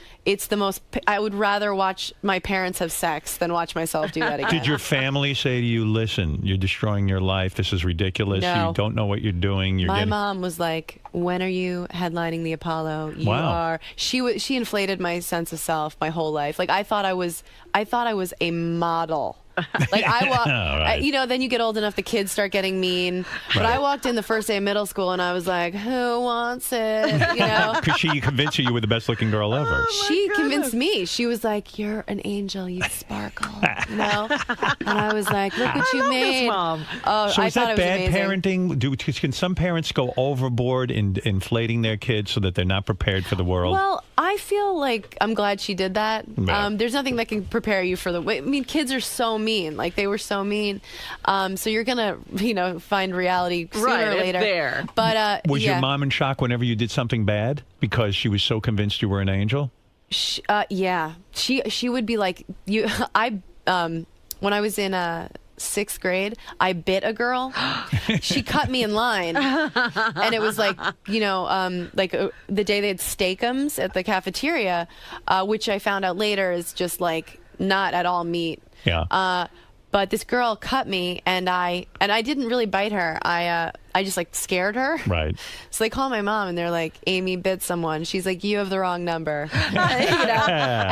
the most. I would rather watch my parents have sex than watch myself do that again. Did your family say to you, "Listen, you're destroying your life. This is ridiculous. No. You don't know what you're doing. You're My getting." mom was like, "When are you headlining the Apollo? You Wow. are." She inflated my sense of self my whole life. Like I thought I was a model. Like Right. then you get old enough, the kids start getting mean. But Right. I walked in the first day of middle school, and I was like, "Who wants it?" Because she convinced you were the best looking girl ever. She convinced me. She was like, "You're an angel. You sparkle." And I was like, "Look what you love this made." mom. Oh, So I is thought that it was bad amazing. parenting? Can some parents go overboard in inflating their kids so that they're not prepared for the world? Well, I I feel like I'm glad she did that. Yeah. There's nothing that can prepare you for I mean, kids are so mean. Like, they were so mean. So you're gonna, find reality sooner Right, or it's later. there. But Was your mom in shock whenever you did something bad because she was so convinced you were an angel? Yeah, she would be like, when I was in 6th grade, I bit a girl. She cut me in line, and it was like, the day they had Steakums at the cafeteria, which I found out later is just like not at all meat. Yeah. But this girl cut me, and I didn't really bite her. I just like scared her. Right. So they call my mom, and they're like, Amy bit someone. She's like, you have the wrong number. And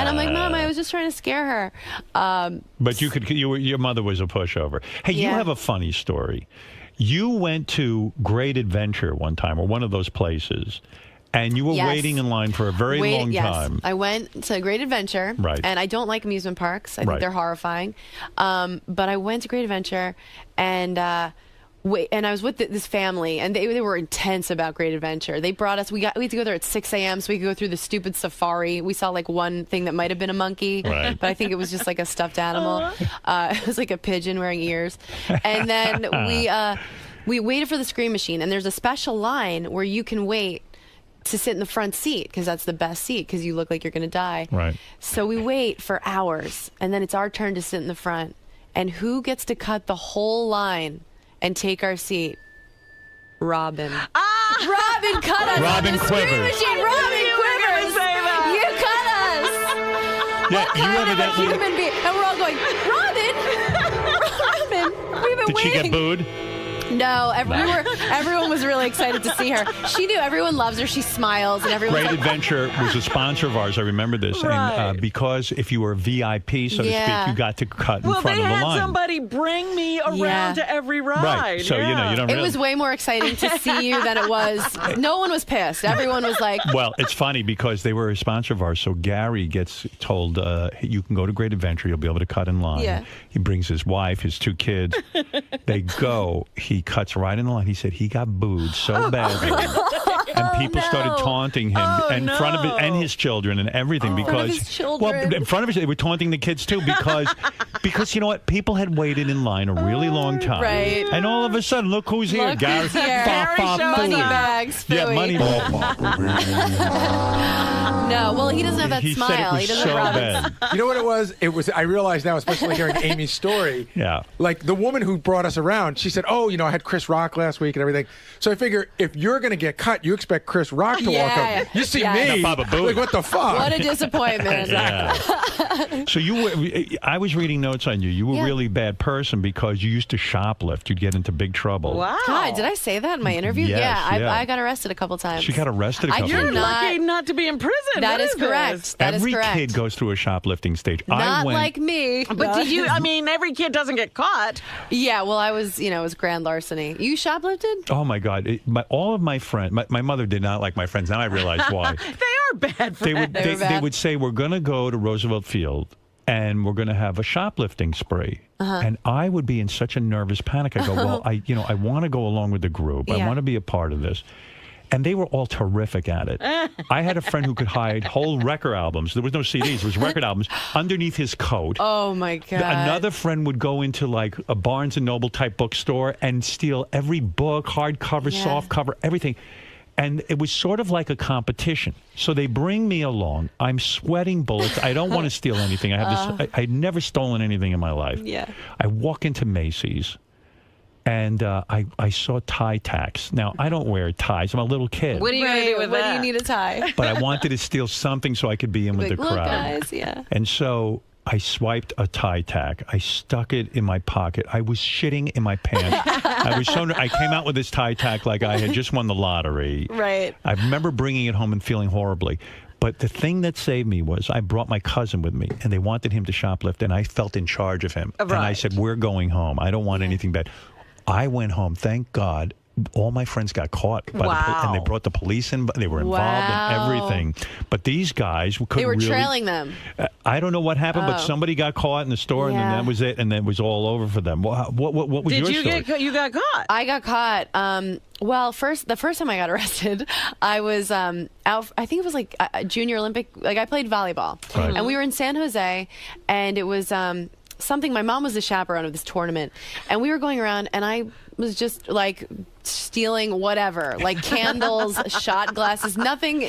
I'm like, Mom, I was just trying to scare her. But your mother was a pushover. Hey, you have a funny story. You went to Great Adventure one time, or one of those places, and you were waiting in line for a very long time. I went to Great Adventure, Right. And I don't like amusement parks. I think they're horrifying. But I went to Great Adventure, and I was with this family, and they were intense about Great Adventure. They brought us. We had to go there at 6 a.m. so we could go through the stupid safari. We saw like one thing that might have been a monkey, Right. but I think it was just like a stuffed animal. It was like a pigeon wearing ears, and then we waited for the Scream Machine, and there's a special line where you can wait to sit in the front seat because that's the best seat because you look like you're going to die. Right. So we wait for hours, and then it's our turn to sit in the front. And who gets to cut the whole line and take our seat? Robin. Robin cut us. Robin on the Scream Quivers. Machine. Robin Quivers. You cut us. Yeah, What you kind of a evidently. human being? And we're all going, Robin. We've been Did she waiting. get booed? No, everyone was really excited to see her. She knew everyone loves her. She smiles, and everyone. Great Adventure was a sponsor of ours. I remember this. And because if you were VIP, so to speak, you got to cut in front they of the had line. somebody bring me around to every ride. Right. So, you don't It really. was way more exciting to see you than it was. No one was pissed. Everyone was like, Well, it's funny because they were a sponsor of ours. So Gary gets told, you can go to Great Adventure. You'll be able to cut in line. Yeah. He brings his wife, his 2 kids. They go. He cuts right in the line. He said he got booed so badly. And people started taunting him in front of and his children and everything because in front of his they were taunting the kids too because you know what, people had waited in line a really long time, right. And all of a sudden, look who's here, Look Gary. who's here. Money bags, Yeah, Phooey. money. no, well, he doesn't have that He said smile. it was He doesn't so have bad. You know what it was? I realize now, especially hearing Amy's story. Yeah. Like the woman who brought us around, she said, "Oh, I had Chris Rock last week and everything." So I figure if you're going to get cut, you expect Chris Rock to walk up. You see me, Baba Booey. like what the fuck? What a disappointment. Yeah. So I was reading notes on you. You were a really bad person because you used to shoplift. You'd get into big trouble. Wow. God, did I say that in my interview? Yes, yeah. I got arrested a couple times. She got arrested a couple You're times. lucky not to be in prison. That What is correct. this? That is Every correct. kid goes through a shoplifting stage. I Not went, like me. But did you? I mean, every kid doesn't get caught. Yeah, well, I was, it was grand larceny. You shoplifted? Oh my God! All of my friends. My mother did not like my friends. Now I realize why. They are bad They would friends. they would say we're going to go to Roosevelt Field and we're going to have a shoplifting spree. And I would be in such a nervous panic. I go, well, I want to go along with the group. I Yeah. want to be a part of this. And they were all terrific at it. I had a friend who could hide whole record albums. There was no CDs. It was record albums underneath his coat. Oh, my God. Another friend would go into like a Barnes & Noble type bookstore and steal every book, hardcover, softcover, everything. And it was sort of like a competition. So they bring me along. I'm sweating bullets. I don't want to steal anything. I have this. I'd never stolen anything in my life. Yeah. I walk into Macy's, and I saw tie tacks. Now I don't wear ties. I'm a little kid. What are you going to do with that? What do you need a tie? But I wanted to steal something so I could be in with Like, the look, crowd. guys, yeah. And so I swiped a tie tack. I stuck it in my pocket. I was shitting in my pants. I came out with this tie tack like I had just won the lottery. Right. I remember bringing it home and feeling horribly. But the thing that saved me was I brought my cousin with me, and they wanted him to shoplift, and I felt in charge of him. And I said, we're going home. I don't want anything bad. I went home, thank God. all my friends got caught by and they brought the police in. They were involved in everything. But these guys couldn't They were really, trailing them. I don't know what happened, but somebody got caught in the store, and then that was it, and then it was all over for them. What was your story? You got caught? I got caught. Well, the first time I got arrested, I was out. I think it was like a junior Olympic. Like I played volleyball, and we were in San Jose, and it was something. My mom was the chaperone of this tournament, and we were going around, and I was just like stealing whatever, like candles, shot glasses, nothing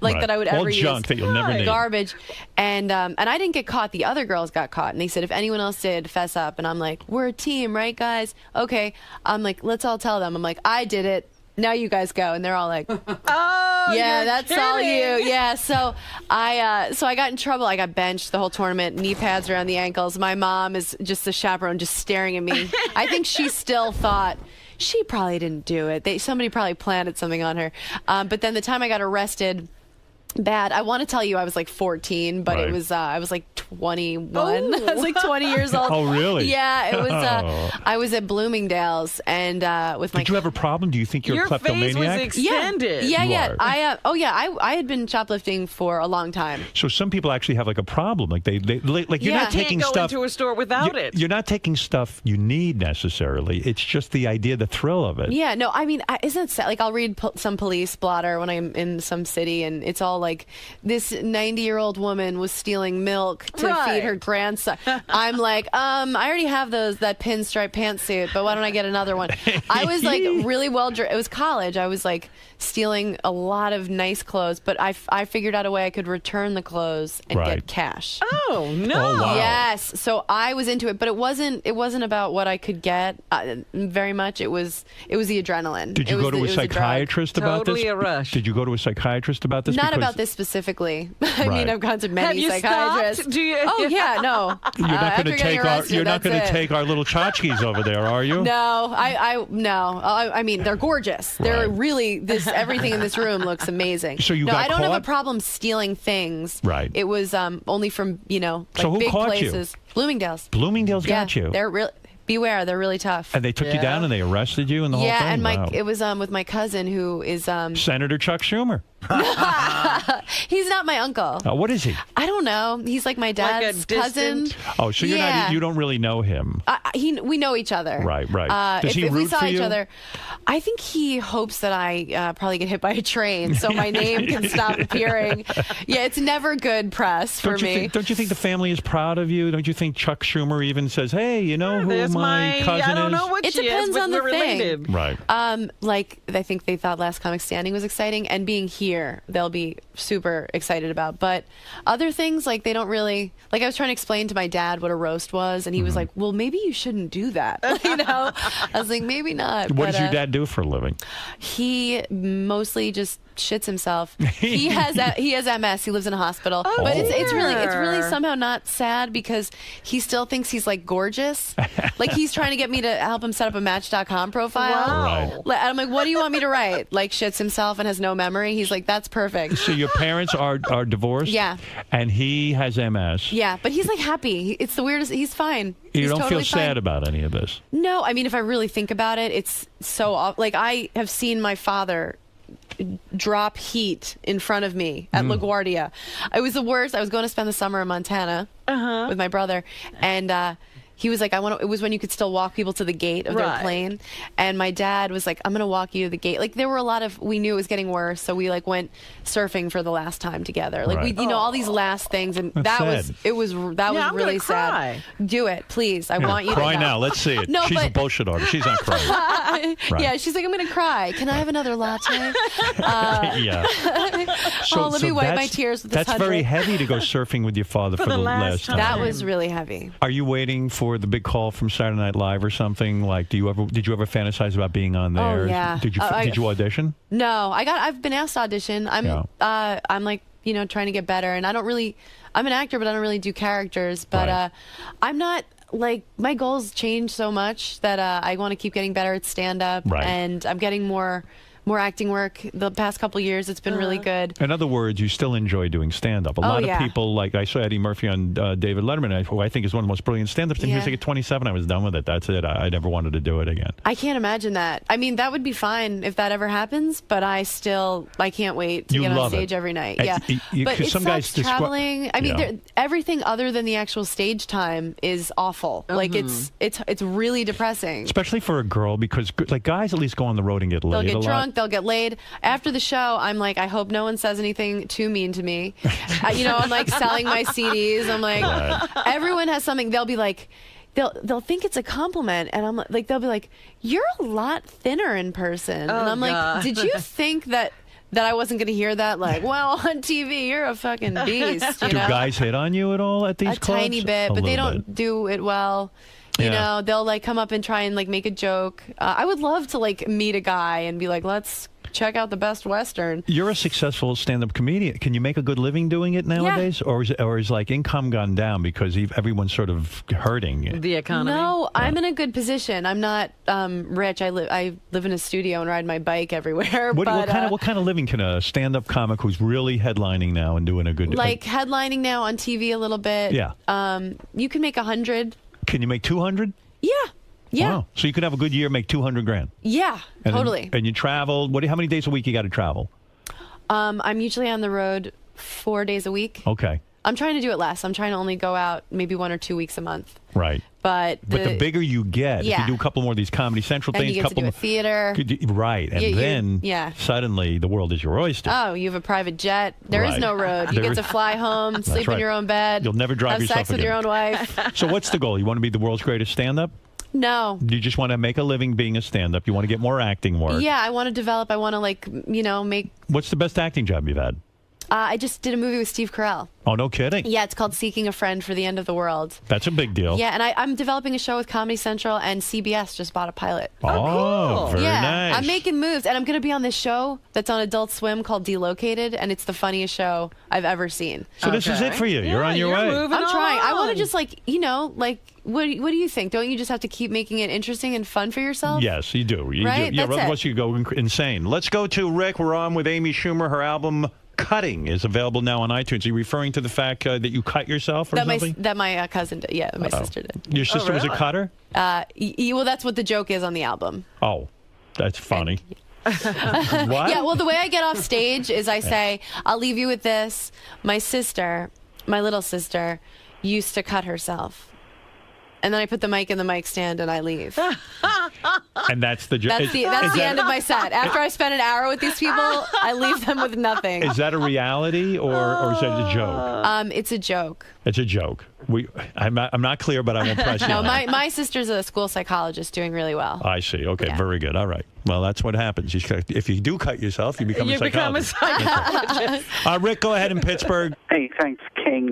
like that I would ever use. All junk that you'll never need. Garbage. And I didn't get caught. The other girls got caught. And they said, if anyone else did, fess up. And I'm like, we're a team, right, guys? Okay. I'm like, let's all tell them. I'm like, I did it. Now you guys go. And they're all like, oh, yeah, that's kidding. all you. Yeah. So I got in trouble. I got benched the whole tournament, knee pads around the ankles. My mom is just the chaperone, just staring at me. I think she still thought she probably didn't do it. Somebody probably planted something on her. But then the time I got arrested, bad. I want to tell you I was like 14, but it was I was like 21. I was like 20 years old. Oh, really? Yeah, it was. I was at Bloomingdale's and with my. Did you have a problem? Do you think you're a kleptomaniac? Your face was extended. Yeah. I had been shoplifting for a long time. So some people actually have like a problem. Like you're not taking can't go stuff into a store without it. You're not taking stuff you need necessarily. It's just the idea, the thrill of it. Yeah. No. I mean, isn't it sad? Like I'll read some police blotter when I'm in some city, and it's all like this 90-year-old woman was stealing milk to feed her grandson. I'm like, I already have that pinstripe pantsuit, but why don't I get another one? I was like really well dressed. It was college. I was like stealing a lot of nice clothes, but I figured out a way I could return the clothes and get cash. Oh no! Oh, wow. Yes. So I was into it, but it wasn't about what I could get very much. It was the adrenaline. Did you go to a psychiatrist about this? Totally a rush. Did you go to a psychiatrist about this? Not about this specifically. I mean, I've gone to many Have you psychiatrists. stopped? Do you? Oh yeah, no. You're not going to take you're not going to take our little tchotchkes over there, are you? No, I mean, they're gorgeous. They're really everything in this room looks amazing. So you no, got I don't have caught? a problem stealing things. Right. It was only from like So who big caught you? places. Bloomingdale's. Bloomingdale's got you. They're real. Beware, they're really tough. And they took you down and they arrested you and the whole thing? Yeah, and Wow. it was with my cousin who is Senator Chuck Schumer. He's not my uncle. What is he? I don't know. He's like my dad's cousin. Oh, so you don't really know him. We know each other. Right. Does he if root we saw for each you? other, I think he hopes that I probably get hit by a train, so my name can stop appearing. Yeah, it's never good press for me. Don't you think the family is proud of you? Don't you think Chuck Schumer even says, "Hey, you know who my cousin I don't know what it she depends is, but on the we're thing. related. Right. Like I think they thought Last Comic Standing was exciting, and being here, they'll be super excited about. But other things, like they don't really like. I was trying to explain to my dad what a roast was, and he was like, "Well, maybe you shouldn't do that." I was like, "Maybe not." What but, does your dad do for a living? He mostly just shits himself. He has MS. He lives in a hospital. But it's really somehow not sad because he still thinks he's like gorgeous. Like he's trying to get me to help him set up a Match.com profile. Wow. And I'm like, what do you want me to write? Like shits himself and has no memory. He's like, that's perfect. So your parents are divorced? Yeah. And he has MS. Yeah, but he's like happy. It's the weirdest. He's fine. You He's don't totally feel sad fine. about any of this? No, I mean, if I really think about it, it's so like I have seen my father drop heat in front of me at LaGuardia. It was the worst. I was going to spend the summer in Montana with my brother, and he was like, it was when you could still walk people to the gate of their plane. And my dad was like, I'm going to walk you to the gate. Like there were we knew it was getting worse. So we like went surfing for the last time together. Like we, all these last things. And That's that sad. was I'm really gonna cry. sad. Do it, please. I want you to cry know. now. Let's see it. No, She's a but- bullshit artist. She's not crying. Right. Yeah, she's like, I'm going to cry. Can I have another latte? Yeah. Let me wipe my tears with this That's very 100. heavy to go surfing with your father for the last time. That was really heavy. Are you waiting for the big call from Saturday Night Live or something? Like, did you ever fantasize about being on there? Oh, yeah. Did you audition? No, I've been asked to audition. I'm like, trying to get better, and I'm an actor, but I don't really do characters. But I'm not like, my goals change so much that I want to keep getting better at stand up, and I'm getting more more acting work the past couple years. It's been really good. In other words, you still enjoy doing stand-up. A lot of people, like I saw Eddie Murphy on David Letterman, who I think is one of the most brilliant stand-ups. And he was like, at 27, I was done with it. That's it. I never wanted to do it again. I can't imagine that. I mean, that would be fine if that ever happens, but I can't wait to get on stage every night. Yeah. But it sucks traveling. I mean, everything other than the actual stage time is awful. Like, it's really depressing. Especially for a girl, because like guys at least go on the road and get laid. They'll get drunk. They'll get laid. After the show, I'm like, I hope no one says anything too mean to me. I'm like selling my CDs. I'm like, everyone has something. They'll be like, they'll think it's a compliment, and I'm like, they'll be like, you're a lot thinner in person, and I'm like, did you think that I wasn't going to hear that? Like, well, on TV, you're a fucking beast. Do guys hit on you at all at these clubs? A tiny bit, but they don't do it well. You know, they'll like come up and try and like make a joke. I would love to like meet a guy and be like, let's check out the Best Western. You're a successful stand-up comedian. Can you make a good living doing it nowadays? Yeah. Or is like income gone down because everyone's sort of hurting? The economy? No, I'm in a good position. I'm not rich. I live in a studio and ride my bike everywhere. What kind of living can a stand-up comic who's really headlining now and doing a good... Like headlining now on TV a little bit. Yeah. You can make 100. Can you make 200? Yeah. Yeah. Wow. So you could have a good year, make 200 grand. Yeah, totally. And you travel. How many days a week you got to travel? I'm usually on the road 4 days a week. Okay. I'm trying to do it less. I'm trying to only go out maybe 1 or 2 weeks a month. Right. But the bigger you get, if you do a couple more of these Comedy Central then things, you get to do a theater. Right. And then suddenly the world is your oyster. Oh, you have a private jet. There is no road. You get to fly home, sleep in your own bed. You'll never drive yourself have sex with your own wife. So what's the goal? You want to be the world's greatest stand-up? No. You just want to make a living being a stand-up. You want to get more acting work. Yeah, I want to develop. I want to make... What's the best acting job you've had? I just did a movie with Steve Carell. Oh, no kidding. Yeah, it's called Seeking a Friend for the End of the World. That's a big deal. Yeah, and I'm developing a show with Comedy Central, and CBS just bought a pilot. Oh, cool. Very nice. I'm making moves, and I'm going to be on this show that's on Adult Swim called Delocated, and it's the funniest show I've ever seen. So this is it for you. You're on your way. I'm trying. I want to just what do you think? Don't you just have to keep making it interesting and fun for yourself? Yes, you do. Right? Yeah, otherwise you go insane. Let's go to Rick. We're on with Amy Schumer. Her album Cutting is available now on iTunes. Are you referring to the fact that you cut yourself or something? That my cousin did. Yeah, my sister did. Your sister was a cutter? Well, that's what the joke is on the album. Oh, that's funny. What? Yeah, well, the way I get off stage is I say, I'll leave you with this. My little sister, used to cut herself. And then I put the mic in the mic stand and I leave. And that's the joke. That's the end of my set. After I spend an hour with these people, I leave them with nothing. Is that a reality or is that a joke? It's a joke. It's a joke. I'm not clear, but I won't press you. No, my sister's a school psychologist doing really well. I see. Okay, very good. All right. Well, that's what happens. If you do cut yourself, you become a psychologist. Rick, go ahead in Pittsburgh. Hey, thanks, King.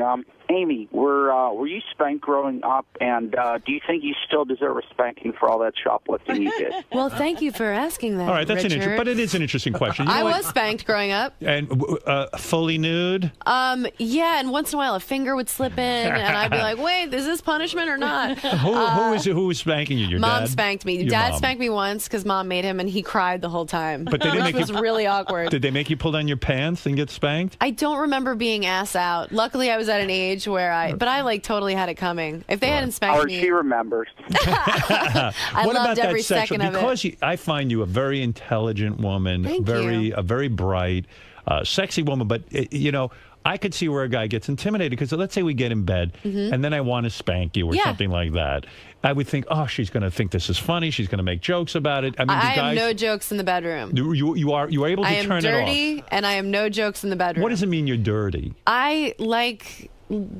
Amy, were you spanked growing up, and do you think you still deserve a spanking for all that shoplifting you did? Well, thank you for asking that. All right, that's Richard. but it is an interesting question. I was spanked growing up. And fully nude? Yeah, and once in a while a finger would slip in, and I'd be like, wait, is this punishment or not? Who was spanking you? Your Mom dad? spanked me. Your Dad mom. spanked me once because Mom made him, and he cried the whole time. But they didn't which was really awkward. Did they make you pull down your pants and get spanked? I don't remember being ass out. Luckily, I was at an age where I totally had it coming. If they hadn't spanked me, she remembers. I what loved about every that sexual? second of Because it. I find you a very intelligent woman, Thank you. a very bright, sexy woman. But I could see where a guy gets intimidated because let's say we get in bed and then I want to spank you or something like that. I would think, oh, she's going to think this is funny. She's going to make jokes about it. I mean, I have no jokes in the bedroom. You are able to turn it off. I am dirty, and I have no jokes in the bedroom. What does it mean you're dirty? I like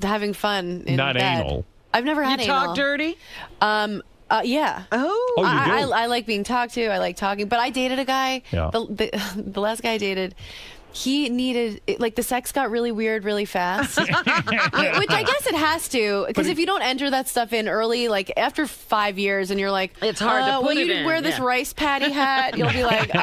having fun in Not bed. anal. I've never had anal. You talk dirty? Yeah. Oh, you do? I like being talked to. I like talking. But I dated a guy. Yeah. The last guy I dated, he needed, the sex got really weird really fast. Which I guess it has to. Because if you don't enter that stuff in early, like after 5 years and you're like, it's hard to put when it you in, wear this rice patty hat, you'll be like,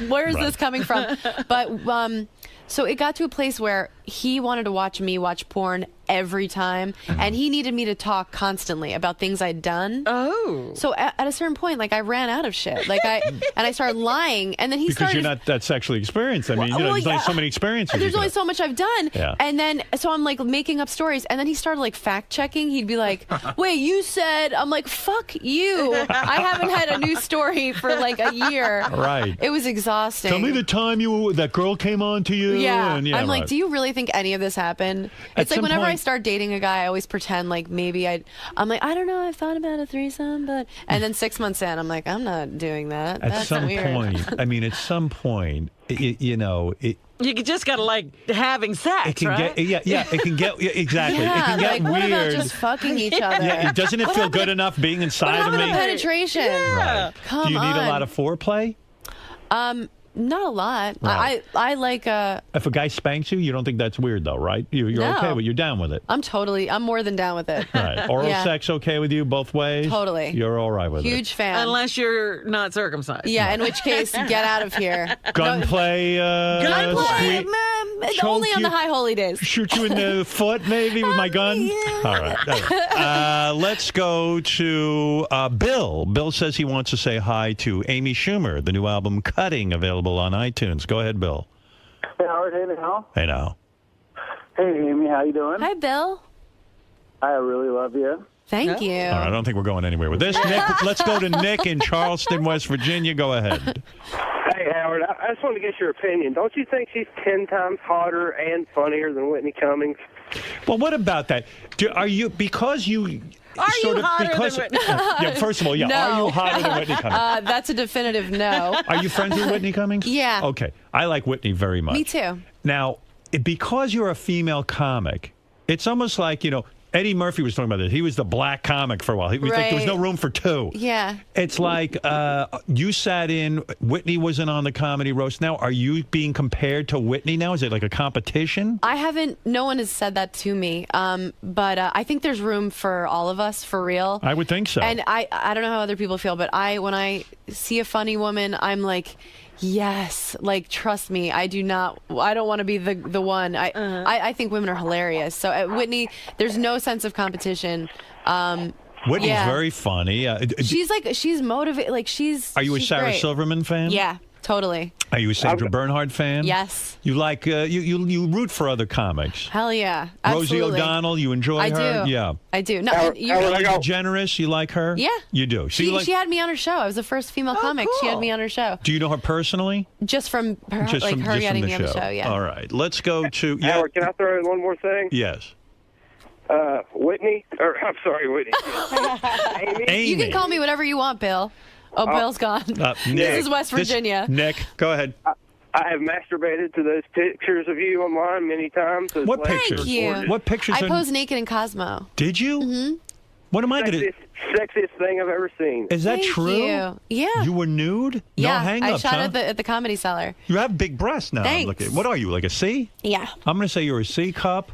where is this coming from? But so it got to a place where he wanted to watch me watch porn every time, and he needed me to talk constantly about things I'd done. Oh. So at a certain point, like, I ran out of shit. Like, and I started lying, and then he Because started. you're not that sexually experienced. I mean, there's only so many experiences. There's you only got. so much I've done. Yeah. And then, so I'm like making up stories. And then he started like fact checking. He'd be like, wait, you said, I'm like, fuck you. I haven't had a new story for like a year. Right. It was exhausting. Tell me the time that girl came on to you. Yeah. And I'm like, right. do you really think any of this happened? At It's like some whenever I point- start dating a guy, I always pretend like maybe I'm like, I don't know, I've thought about a threesome, but. And then 6 months in, I'm like, I'm not doing that. At That's some weird. point, I mean, at some point, you know, it You just gotta like having sex, it can right? get it can get exactly. Yeah, it can get like, weird. what about just fucking each other? Yeah, doesn't it feel good enough being inside What of happened me? to penetration? Right. Come Do you need on. a lot of foreplay? Not a lot. Right. I like If a guy spanks you, you don't think that's weird, though, right? You're No. okay with. You're down with it. I'm more than down with it. Right. Oral Yeah. sex okay with you both ways? Totally. You're all right with it. Huge fan. Unless you're not circumcised. Yeah, in which case, get out of here. Gunplay. Gunplay, only on the high holy days. Shoot you in the foot, maybe, with my gun? All right. Let's go to Bill. Bill says he wants to say hi to Amy Schumer, the new album Cutting, available on iTunes. Go ahead, Bill. Hey, Howard. Hey, now. Hey, now. Hey, Amy. How you doing? Hi, Bill. I really love you. Thank you. All right, I don't think we're going anywhere with this. Nick, let's go to Nick in Charleston, West Virginia. Go ahead. Hey, Howard, I just want to get your opinion. Don't you think she's 10 times hotter and funnier than Whitney Cummings? Well, what about that? Are you, because you... Are sort you of, hotter because, than Whitney? Yeah, first of all, No. are you hotter than Whitney Cummings? That's a definitive no. Are you friends with Whitney Cummings? Yeah. Okay. I like Whitney very much. Me too. Now, because you're a female comic, it's almost like, Eddie Murphy was talking about this. He was the black comic for a while. He was like, there was no Right. room for two. Yeah. It's like you sat in, Whitney wasn't on the comedy roast. Now, are you being compared to Whitney now? Is it like a competition? I haven't. No one has said that to me. But I think there's room for all of us, for real. I would think so. And I don't know how other people feel, but when I see a funny woman, I'm like, yes, like, trust me, I don't want to be the one. I think women are hilarious. So at Whitney, there's no sense of competition. Whitney's yeah. very funny. She's motivated. Like, Are you a she's Sarah great. Silverman fan? Yeah, totally. Are you a Sandra Bernhard fan? Yes. You like you root for other comics. Hell yeah. Rosie Absolutely. O'Donnell, you enjoy I her? do. Yeah. I do. No, Ellen you're, DeGeneres, you like her? Yeah. You do. So you like, she had me on her show. I was the first female comic. She had me on her show. do you know her personally? Just from her, Just like from, her just getting from me the on the show. Yeah. All right. Let's go to Howard, can I throw in one more thing? Yes. Whitney, I'm sorry, Whitney. Amy. You can call me whatever you want, Bill. Oh, Bill's gone. Nick, This is West Virginia. Nick, go ahead. I have masturbated to those pictures of you online many times. So What it's like pictures? Thank you. recorded. What pictures? I are- posed naked in Cosmo. Did you? Mm-hmm. What am I going to? Sexiest thing I've ever seen. Is that Thank true? you. Yeah. You were nude? Yeah. No hang I ups, shot huh? at the Comedy Cellar. You have big breasts now. I'm Thanks. looking. What are you, like a C? Yeah. I'm going to say you're a C cup.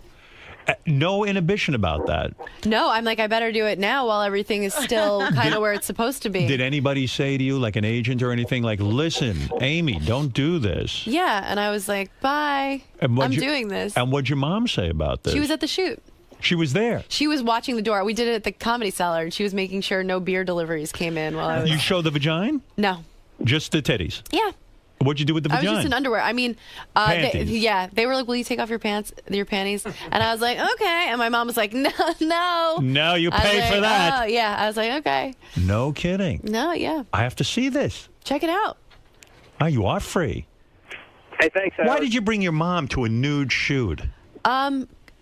No inhibition about that. No, I'm like, I better do it now while everything is still kind of where it's supposed to be. Did anybody say to you, like an agent or anything, like, listen, Amy, don't do this? Yeah. And I was like, bye. And I'm doing this. And what'd your mom say about this? She was at the shoot. She was there. She was watching the door. We did it at the Comedy Cellar, and she was making sure no beer deliveries came in while I was. You show the vagina? No. Just the titties? Yeah. What'd you do with the I was vagina? just in underwear. I mean, Panties. they were like, "Will you take off your panties?" And I was like, "Okay." And my mom was like, "No, no." No, you I was pay for like, that. Oh, yeah. I was like, "Okay." No kidding. No, yeah. I have to see this. Check it out. Oh, you are free. Hey, thanks, Howard. Why did you bring your mom to a nude shoot?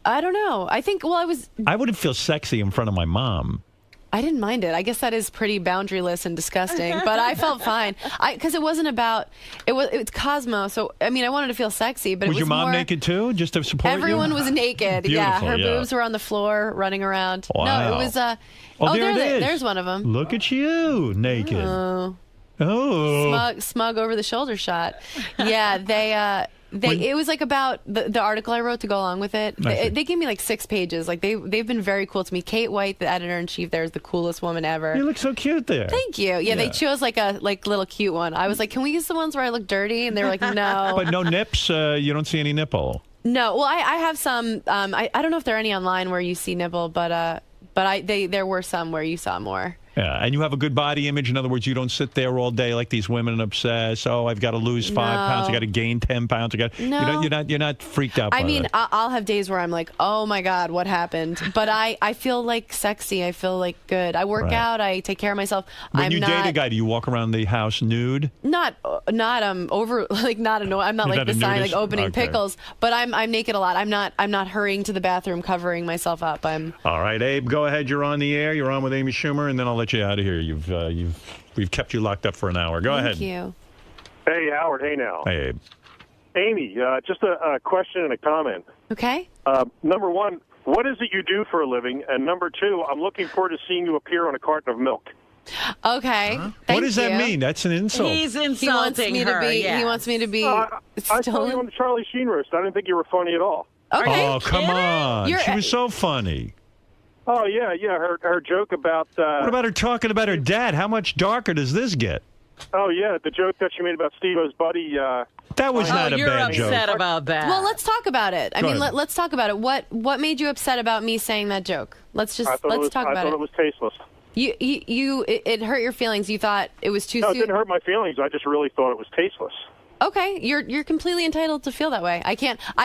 I don't know. I think. Well, I wouldn't feel sexy in front of my mom. I didn't mind it. I guess that is pretty boundaryless and disgusting, but I felt fine. Because it wasn't about it's Cosmo. So I mean, I wanted to feel sexy, but Was it was your mom more, naked too, just to support Everyone you? was naked. Beautiful, her yeah. boobs were on the floor, running around. Wow. No, it was. Oh, there it is. There's one of them. Look at you, naked. Oh. Oh. Smug over the shoulder shot. Yeah, it was like about the article I wrote to go along with it. I see. They gave me like 6 pages. Like they've been very cool to me. Kate White, the editor in chief, there is the coolest woman ever. You look so cute there. Thank you. Yeah, they chose like a little cute one. I was like, can we use the ones where I look dirty? And they were like, no. But no nips. You don't see any nipple. No, well, I have some. I don't know if there are any online where you see nipple, but there were some where you saw more. Yeah, and you have a good body image. In other words, you don't sit there all day like these women and obsess. Oh, I've got to lose 5 pounds. I got to gain 10 pounds. No. You're not freaked out. I by mean, that. I'll have days where I'm like, oh my God, what happened? But I feel like sexy. I feel like good. I work Right. out. I take care of myself. When I'm you not, date a guy, do you walk around the house nude? Not over like not annoying. I'm not You're like not the a sign nudist? like opening Okay. pickles. But I'm naked a lot. I'm not hurrying to the bathroom covering myself up. I'm. All right, Abe, go ahead. You're on the air. You're on with Amy Schumer, and then I'll let you out of here. We've kept you locked up for an hour. Go ahead. Thank you. Hey, Howard. Hey, now. Hey, Abe. Amy, just a question and a comment. Okay. Number one, what is it you do for a living? And number two, I'm looking forward to seeing you appear on a carton of milk. Okay. What Thank does that you. mean? That's an insult. He's He wants insulting me her. to be. yes. He wants me to be I saw you stolen. on the Charlie Sheen roast. I didn't think you were funny at all. Okay. Oh, come on. You're- She was so funny. Oh, yeah. Her joke about... What about her talking about her dad? How much darker does this get? Oh, yeah, the joke that she made about Steve-O's buddy. That was not a you're bad upset joke. about that. Well, let's talk about it. I Go mean, ahead. let's talk about it. What made you upset about me saying that joke? Let's talk about I thought it. it was tasteless. It hurt your feelings. You thought it was too No, it soon. didn't hurt my feelings. I just really thought it was tasteless. Okay, you're completely entitled to feel that way. I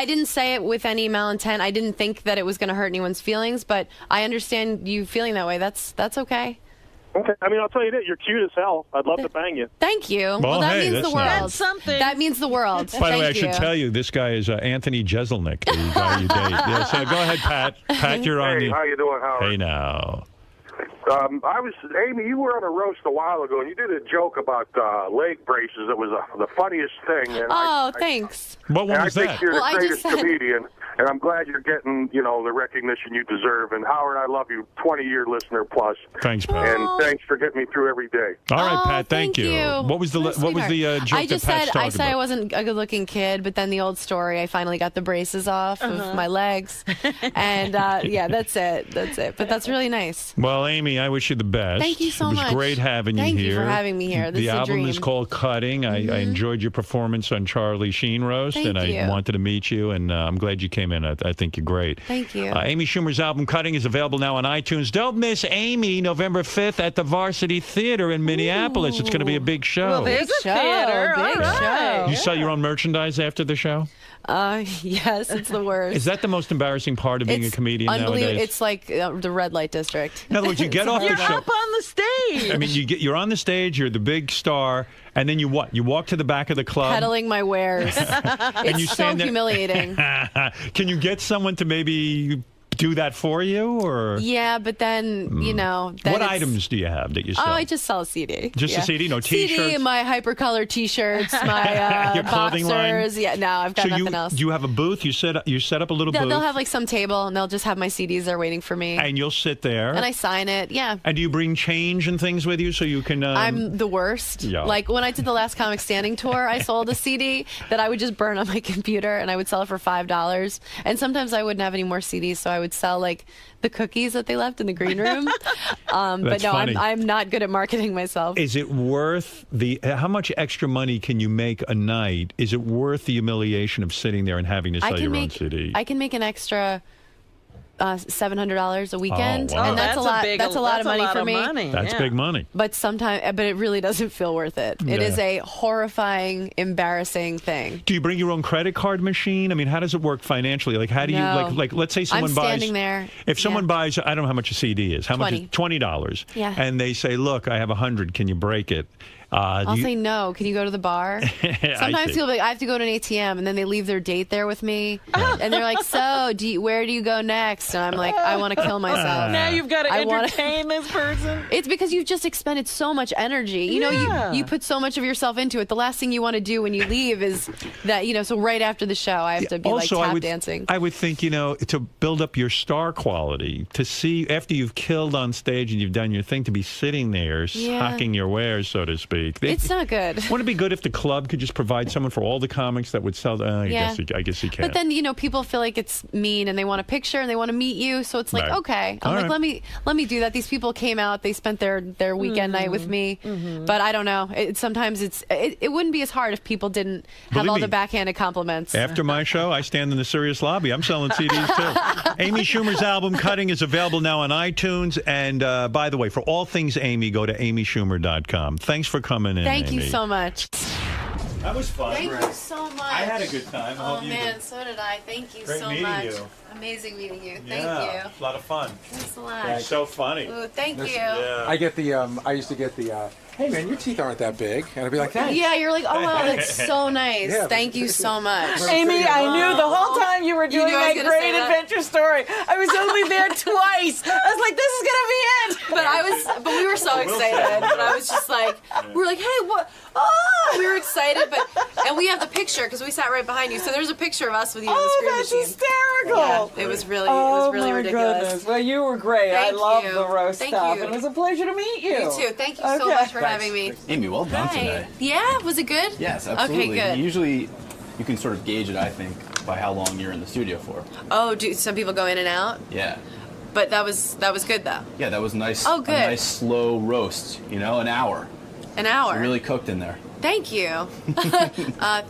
didn't say it with any malintent. I didn't think that it was going to hurt anyone's feelings, but I understand you feeling that way. That's okay. Okay. I mean, I'll tell you this. You're cute as hell. I'd love to bang you. Thank you. Well, that hey, means the that's world. nice. That's something. That means the world. By the way, I Thank should you. tell you, this guy is Anthony Jeselnik, the guy you date. Yeah, so go ahead, Pat. Pat, you're on Hey, the... how you doing, Howard? Hey, now. Amy, you were on a roast a while ago, and you did a joke about leg braces. It was the funniest thing. And Thanks. What one I was think that? you're Well, the I greatest just said- comedian, and I'm glad you're getting, the recognition you deserve. And Howard, I love you, 20-year listener plus. Thanks, Pat. And thanks for getting me through every day. All right, Oh, Pat, thank you. What was the That's joke I just that Pat's said talking I about? wasn't a good-looking kid, but then the old story, I finally got the braces off of my legs, and yeah, that's it. But that's really nice. Well, Amy, I wish you the best. Thank you so It was much. great having Thank you here. you for having me here. This the is a album is dream. called Cutting. I enjoyed your performance on Charlie Sheen Roast, Thank and I you. wanted to meet you, and I'm glad you came in. I think you're great. Thank you. Amy Schumer's album Cutting is available now on iTunes. Don't miss Amy November 5th at the Varsity Theater in Minneapolis. It's going to be a big show. Well, there's a theater. Big All right. You sell your own merchandise after the show? Yes, it's the worst. Is that the most embarrassing part of being a comedian unbelievable. nowadays? It's like the red light district. In other words, you get off the You're show. up on the stage. I mean, you're on the stage, you're the big star, and then you what? You walk to the back of the club. Peddling my wares. It's you so stand there- humiliating. Can you get someone to maybe do that for you, or Yeah, but then then what it's- items do you have that you Oh, sell? I just sell a CD. Just a CD, no CD, T-shirts? my hypercolor T-shirts, my Your clothing line? boxers. Yeah, no, I've got so nothing else. you have a booth. You set up a little booth, They'll have like some table, and they'll just have my CDs there waiting for me, and you'll sit there. and I sign it. Yeah. And do you bring change and things with you so you can? I'm the worst. Yeah. Like when I did the Last Comic Standing tour, I sold a CD that I would just burn on my computer, and I would sell it for $5. And sometimes I wouldn't have any more CDs, so I would sell like the cookies that they left in the green room. But That's no, funny. I'm not good at marketing myself. Is it worth how much extra money can you make a night? Is it worth the humiliation of sitting there and having to sell your own CD? I can make an extra $700 a weekend, wow. and that's a lot. big- That's a lot of money for me. That's big money. But sometimes, it really doesn't feel worth it. It is Yeah. a horrifying, embarrassing thing. Do you bring your own credit card machine? I mean, how does it work financially? Like, how do you No. like? Let's say someone I'm buys. standing there. If someone buys, I don't know how much a CD is. How much? Is $20. Yeah. And they say, "Look, I have 100. Can you break it?" I'll say no. Can you go to the bar? Sometimes see. people be like, I have to go to an ATM, and then they leave their date there with me, and they're like, "So, where do you go next?" And I'm like, "I want to kill myself." Now you've got to I wanna- entertain this person. It's because you've just expended so much energy. You know, Yeah. you put so much of yourself into it. The last thing you want to do when you leave is that, so right after the show, I have to be Also, like tap I would, dancing. I would think, to build up your star quality, to see after you've killed on stage and you've done your thing, to be sitting there Yeah. hawking your wares, so to speak. speak. It's not good. Wouldn't it be good if the club could just provide someone for all the comics that would sell? I guess you can. But then people feel like it's mean and they want a picture and they want to meet you. So it's like, Right. okay, All right. let me do that. These people came out, they spent their weekend night with me. But I don't know. Sometimes it wouldn't be as hard if people didn't have Believe all me, the backhanded compliments. After my show, I stand in the Sirius lobby. I'm selling CDs too. Amy Schumer's album Cutting is available now on iTunes. And by the way, for all things Amy, go to amyschumer.com. Thanks for coming in. Thank you Amy. so much. That was fun. Thank you so much. I had a good time. I Oh hope you man, did. so did I. Thank you Great so meeting much. you. Amazing meeting you. Yeah, Thank you. a lot of fun. Thanks a lot. You're so funny. Ooh, thank you. I get the. I used to get the. Hey man, your teeth aren't that big, and I'd be like, thanks. Yeah, you're like, oh wow, that's so nice. Yeah. Thank you so much. Amy, I knew the whole time you were doing knew I was that gonna great say that. adventure story. I was only there twice. I was like, this is gonna be it. But we were so excited. But I was just like, we were like, hey, what? Oh, we were excited, and we have the picture because we sat right behind you. So there's a picture of us with you on the screen that's machine. hysterical. Yeah, it was really My ridiculous. goodness. Well, you were great. Thank I love you. the roast Thank stuff. you. It was a pleasure to meet you. You too. Thank you so much for having me. Amy, well done Hi. today. Yeah, was it good? Yes, absolutely. Okay, good. Usually, you can sort of gauge it, I think, by how long you're in the studio for. Oh, do some people go in and out? Yeah. But that was good though. Yeah, that was nice. Oh, good. A nice slow roast. An hour. An hour. So really cooked in there. Thank you.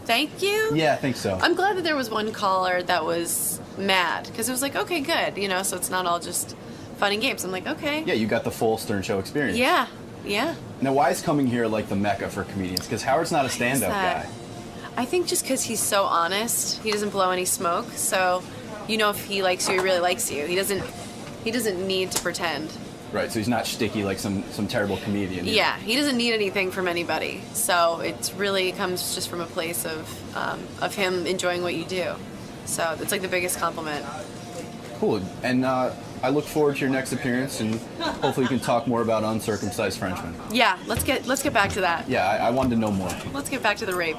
Thank you. Yeah, I think so. I'm glad that there was one caller that was mad because it was like, okay, good, so it's not all just fun and games. I'm like, okay. Yeah, you got the full Stern Show experience. Yeah. Now, why is coming here like the mecca for comedians? Because Howard's not a stand-up that? guy. I think just because he's so honest, he doesn't blow any smoke. So, if he likes you, he really likes you. He doesn't need to pretend. Right, so he's not shticky like some terrible comedian. Yeah, he doesn't need anything from anybody. So it really comes just from a place of him enjoying what you do. So it's like the biggest compliment. Cool. And I look forward to your next appearance, and hopefully you can talk more about Uncircumcised Frenchmen. Yeah, let's get back to that. Yeah, I wanted to know more. Let's get back to the rape.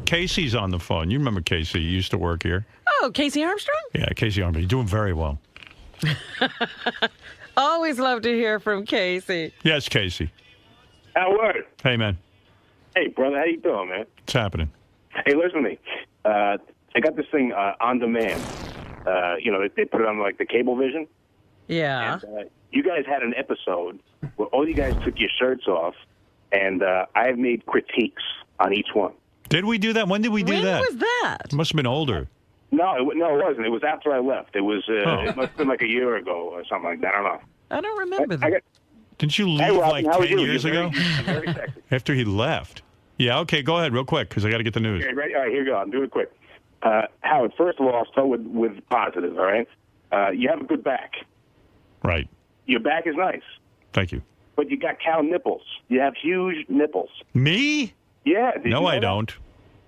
Casey's on the phone. You remember Casey? You used to work here. Oh, Casey Armstrong? Yeah, Casey Armstrong. You're doing very well. Always love to hear from Casey. Yes, Casey. Howard. Hey, man. Hey, brother. How you doing, man? What's happening? Hey, listen to me. I got this thing on demand. They put it on like the Cablevision. Yeah. And, you guys had an episode where all you guys took your shirts off, and I have made critiques on each one. Did we do that? When did we do that? When was that? It must have been older. No, it wasn't. It was after I left. It was. It must have been like a year ago or something like that. I don't know. I don't remember that. Didn't you leave Hey, Robin, like how are 10 you? years You're ago? very sexy. After he left. Yeah, okay, go ahead real quick because I got to get the news. Okay, ready? All right, here you go. I'll do it quick. Howard, first of all, I'll start with positive, all right? You have a good back. Right. Your back is nice. Thank you. But you got cow nipples. You have huge nipples. Me? Yeah. Did No, you know I that? don't.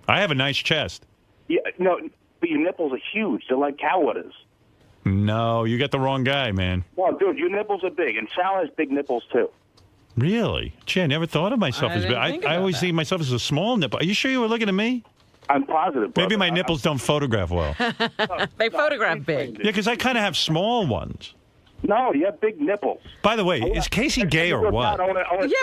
I have a nice chest. Yeah, no, but your nipples are huge. They're like cow udders. No, you got the wrong guy, man. Well, dude, your nipples are big, and Sal has big nipples, too. Really? Gee, I never thought of myself I as big. didn't think I about always that. see myself as a small nipple. Are you sure you were looking at me? I'm positive, brother. Maybe my nipples don't photograph well. They photograph big. Yeah, because I kind of have small ones. No, you have big nipples. By the way, is Casey gay or what? Yeah,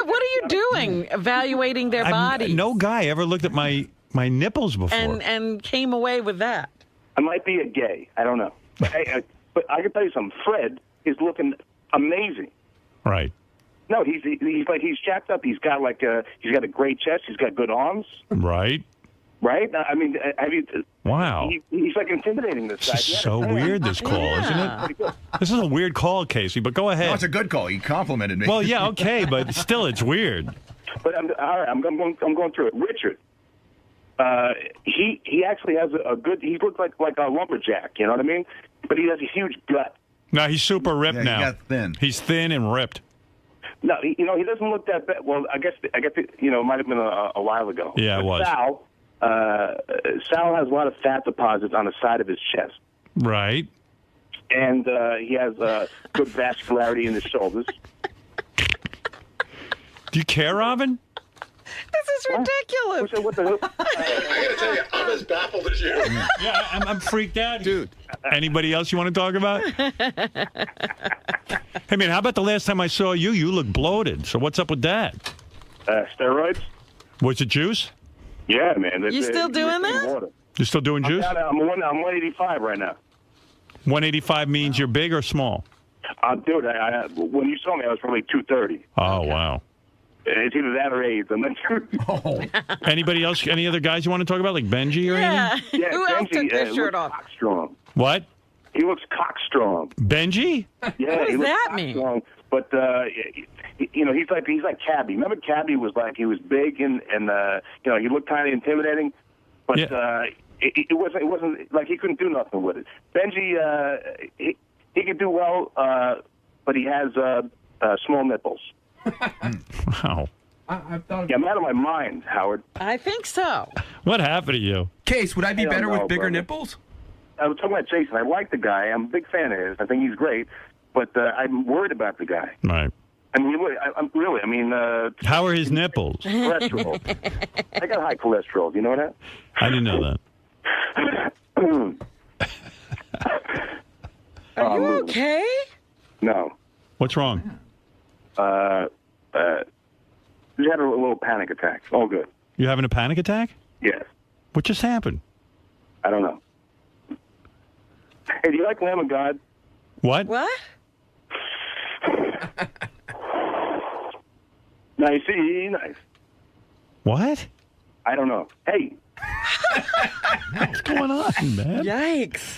what are you doing? Evaluating their bodies. No guy ever looked at my nipples before. And came away with that. I might be a gay. I don't know. But, but I can tell you something. Fred is looking amazing. Right. No, he's jacked up. He's got he's got a great chest. He's got good arms. Right. Right. I mean, have you? Wow. He's like intimidating this guy. This is so weird, this call, isn't it? This is a weird call, Casey, but go ahead. No, it's a good call. You complimented me. Well, yeah, okay, but still, it's weird. But all right, I'm going through it. Richard, he actually has a good. He looks like a lumberjack. You know what I mean? But he has a huge gut. No, he's super ripped now. He got thin. He's thin and ripped. No, he doesn't look that bad. Well, I guess it might have been a while ago. Yeah, it was. Sal has a lot of fat deposits on the side of his chest. Right. And he has good vascularity in his shoulders. Do you care, Robin? This is ridiculous. What the hell? I gotta tell you, I'm as baffled as you. Yeah, I'm freaked out, dude. Anybody else you want to talk about? Hey, man, how about the last time I saw you? You look bloated. So what's up with that? Steroids. Was it juice? Yeah, man. You still doing that? You're still doing juice? I'm 185 right now. 185 means you're big or small? Dude, when you saw me, I was probably 230. Oh, wow. It's either that or AIDS. I'm not sure. Anybody else? Any other guys you want to talk about, like Benji or anything? Yeah, Who else took their shirt off? Strong. What? He looks cockstrong. Benji? Yeah, What does he looks that mean? cockstrong. But he's like Cabby. Remember, Cabby was like he was big and he looked kind of intimidating, but it wasn't like he couldn't do nothing with it. Benji, he could do well, but he has small nipples. Wow. I'm out of my mind, Howard. I think so. What happened to you? Case, would I be I don't better know, with bigger brother. nipples? I was talking about Jason. I like the guy. I'm a big fan of his. I think he's great, but I'm worried about the guy. Right. I mean, I'm really. I mean, How are his nipples? cholesterol. I got high cholesterol. Do you know that? I didn't know that. Are you okay? No. What's wrong? Just had a little panic attack. All good. You having a panic attack? Yes. What just happened? I don't know. Hey, do you like Lamb of God? What? What? Nice. What? I don't know. Hey. What's going on, man? Yikes.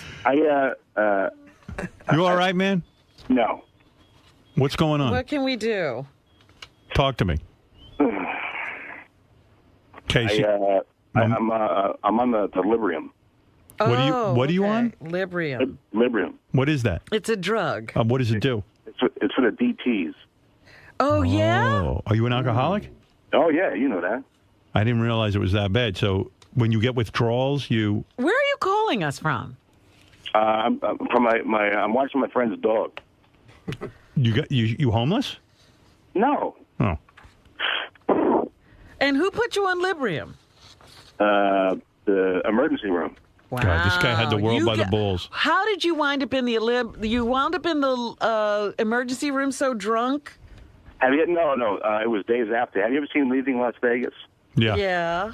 You all right, man? No. What's going on? What can we do? Talk to me. Casey. I'm on the Librium. What are you on? Librium. Librium. What is that? It's a drug. What does it do? It's for the DTs. Oh, yeah? Oh, are you an alcoholic? Oh, yeah, you know that. I didn't realize it was that bad. So when you get withdrawals, you... Where are you calling us from? I'm from I'm watching my friend's dog. You homeless? No. Oh. And who put you on Librium? The emergency room. Wow. God, this guy had the world by the balls. How did you wind up in the You wound up in the emergency room so drunk? Have you? No. It was days after. Have you ever seen Leaving Las Vegas? Yeah. Yeah.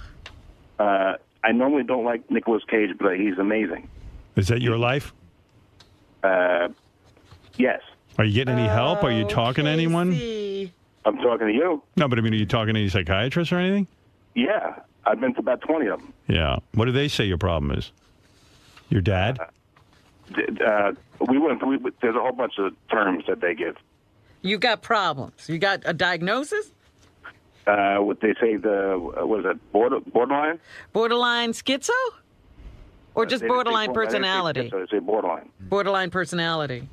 I normally don't like Nicolas Cage, but he's amazing. Is that your life? Yes. Are you getting any help? Are you talking to anyone? I'm talking to you. No, but I mean, are you talking to any psychiatrists or anything? Yeah. I've been to about 20 of them. Yeah. What do they say your problem is? Your dad? There's a whole bunch of terms that they give. You got problems. You got a diagnosis? What they say, what is it, borderline? Borderline schizo? Or just They borderline say personality? They say borderline. Borderline personality.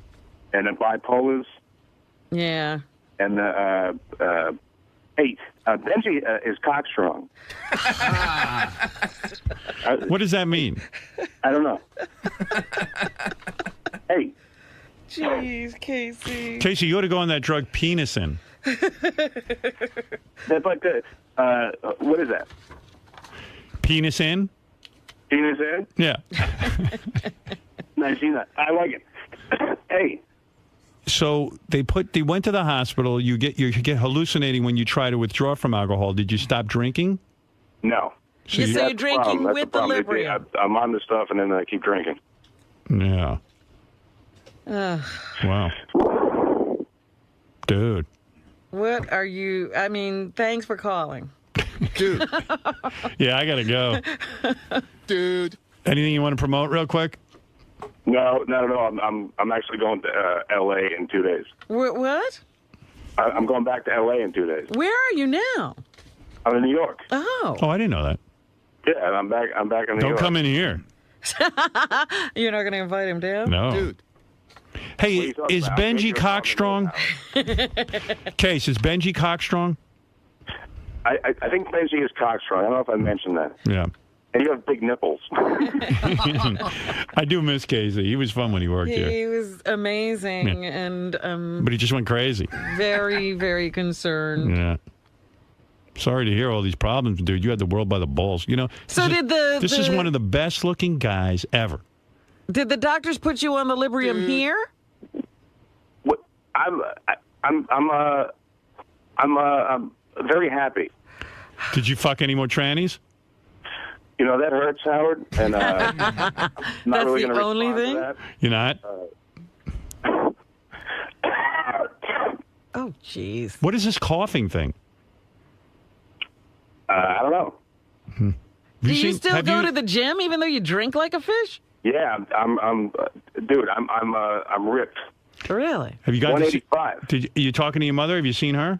And then bipolars. Yeah. And Benji is cockstrong. What does that mean? I don't know. Hey. Jeez, Casey. Casey, you ought to go on that drug Penisin. That's like what is that? Penisin? Penisin? Yeah. Nice, I like it. Hey. So they went to the hospital. You get hallucinating when you try to withdraw from alcohol. Did you stop drinking? No. So That's you're the drinking problem. That's with the the problem. Librium. I'm on the stuff, and then I keep drinking. Yeah. Wow. Dude. What are you? I mean, thanks for calling. Dude. Yeah, I gotta go. Dude. Anything you want to promote real quick? No, not at all. I'm actually going to L.A. in 2 days. What? I'm going back to L.A. in 2 days. Where are you now? I'm in New York. Oh. Oh, I didn't know that. Yeah, I'm back in New York. Don't come in here. You're not going to invite him down? No. Dude. Hey, is Benji Cockstrong? Case, is Benji Cockstrong? I think Benji is cockstrong. I don't know if I mentioned that. Yeah. And you have big nipples. I do miss Casey. He was fun when he worked here. He was amazing and But he just went crazy. very, very concerned. Yeah. Sorry to hear all these problems, dude. You had the world by the balls. You know. So This is one of the best looking guys ever. Did the doctors put you on the Librium here? What? I'm very happy. Did you fuck any more trannies? You know, that hurts, Howard. And not That's really the gonna only respond to thing? that. You're not? Oh, jeez. What is this coughing thing? I don't know. Do you still go to the gym even though you drink like a fish? Yeah, dude, I'm ripped. Really? Have you got 185. Are you talking to your mother? Have you seen her?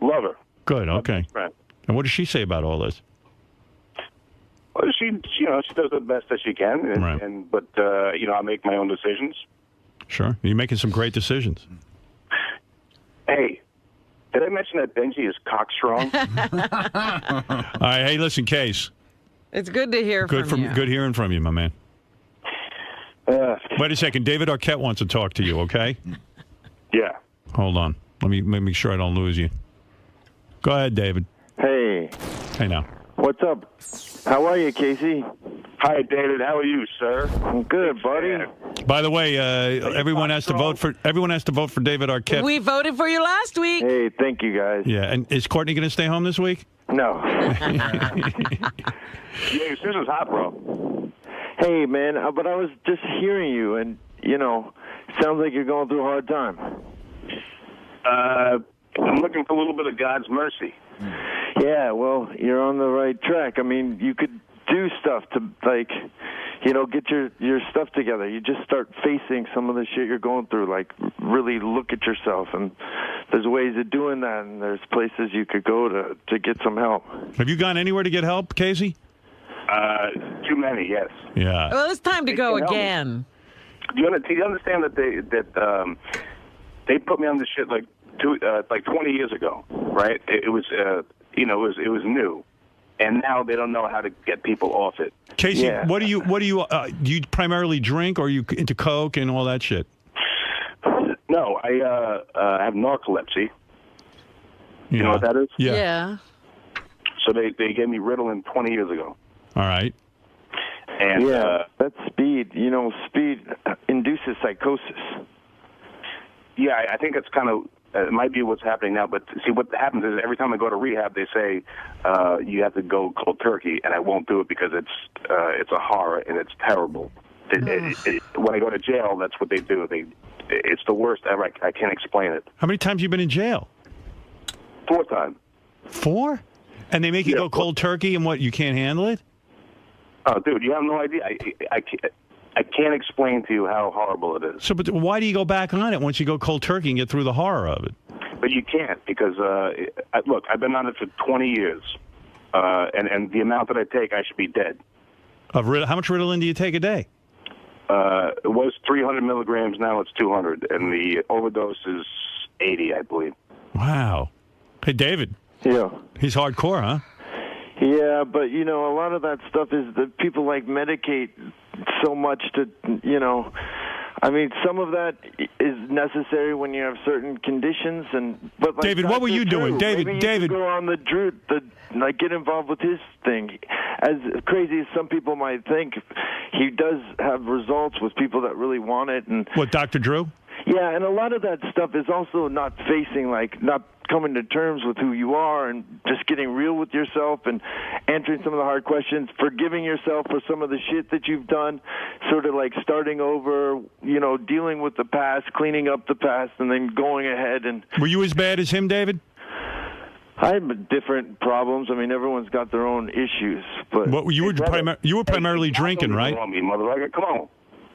Love her. Good. Okay. Right. And what does she say about all this? Well, she does the best that she can, and but I make my own decisions. Sure. You're making some great decisions. Hey, did I mention that Benji is cockstrong? All right. Hey, listen, Case. It's good to hear from you. Good hearing from you, my man. Wait a second. David Arquette wants to talk to you, okay? Yeah. Hold on. Let me make sure I don't lose you. Go ahead, David. Hey. Hey, now. What's up? How are you, Casey? Hi, David. How are you, sir? I'm good, buddy. By the way, everyone has to vote for David Arquette. We voted for you last week. Hey, thank you, guys. Yeah, and is Courtney going to stay home this week? No. Yeah, your sister's hot, bro. Hey, man, but I was just hearing you, and, sounds like you're going through a hard time. I'm looking for a little bit of God's mercy. Yeah, well, you're on the right track. I mean, you could do stuff to, get your stuff together. You just start facing some of the shit you're going through, really look at yourself. And there's ways of doing that, and there's places you could go to get some help. Have you gone anywhere to get help, Casey? Too many, yes. Yeah. Well, it's time to go again. Do you understand that they put me on this shit like 20 years ago, right? It was new, and now they don't know how to get people off it. Casey, what do you do? You primarily drink, or are you into coke and all that shit? No, I have narcolepsy. You know what that is? Yeah. So they gave me Ritalin 20 years ago. All right. And that's speed. Speed induces psychosis. Yeah, I think it's kind of it might be what's happening now. But see, what happens is every time I go to rehab, they say you have to go cold turkey, and I won't do it because it's a horror and it's terrible. When I go to jail, that's what they do. It's the worst ever. I can't explain it. How many times have you been in jail? 4 times. 4? And they make you go cold turkey, and what? You can't handle it? Oh, dude, you have no idea. I can't explain to you how horrible it is. So, but why do you go back on it once you go cold turkey and get through the horror of it? But you can't because, look, I've been on it for 20 years, and the amount that I take, I should be dead. How much Ritalin do you take a day? It was 300 milligrams. Now it's 200, and the overdose is 80, I believe. Wow. Hey, David. Yeah. He's hardcore, huh? Yeah, but, a lot of that stuff is that people medicate so much to, some of that is necessary when you have certain conditions. But David, what were you doing? David, you go on get involved with his thing. As crazy as some people might think, he does have results with people that really want it. And what, Dr. Drew? Yeah, and a lot of that stuff is also not coming to terms with who you are and just getting real with yourself and answering some of the hard questions, forgiving yourself for some of the shit that you've done, sort of like starting over, dealing with the past, cleaning up the past, and then going ahead. And were you as bad as him, David? I had different problems. I mean, everyone's got their own issues. But you were primarily drinking, right? Come on.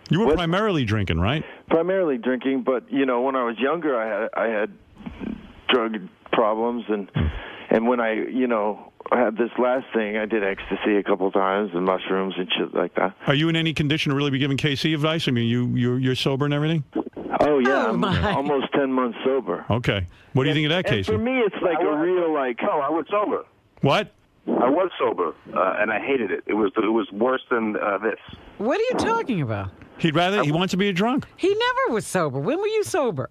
You were primarily drinking, right? Primarily drinking, but when I was younger, I had drug problems, and when I had this last thing, I did ecstasy a couple times and mushrooms and shit like that. Are you in any condition to really be giving Casey advice? I mean, you're sober and everything? Oh yeah, I'm almost 10 months sober. Okay, what do you think of that, Casey? For me, it's like a real like. No, I was sober. What? I was sober, and I hated it. It was worse than this. What are you talking about? He wants to be a drunk. He never was sober. When were you sober?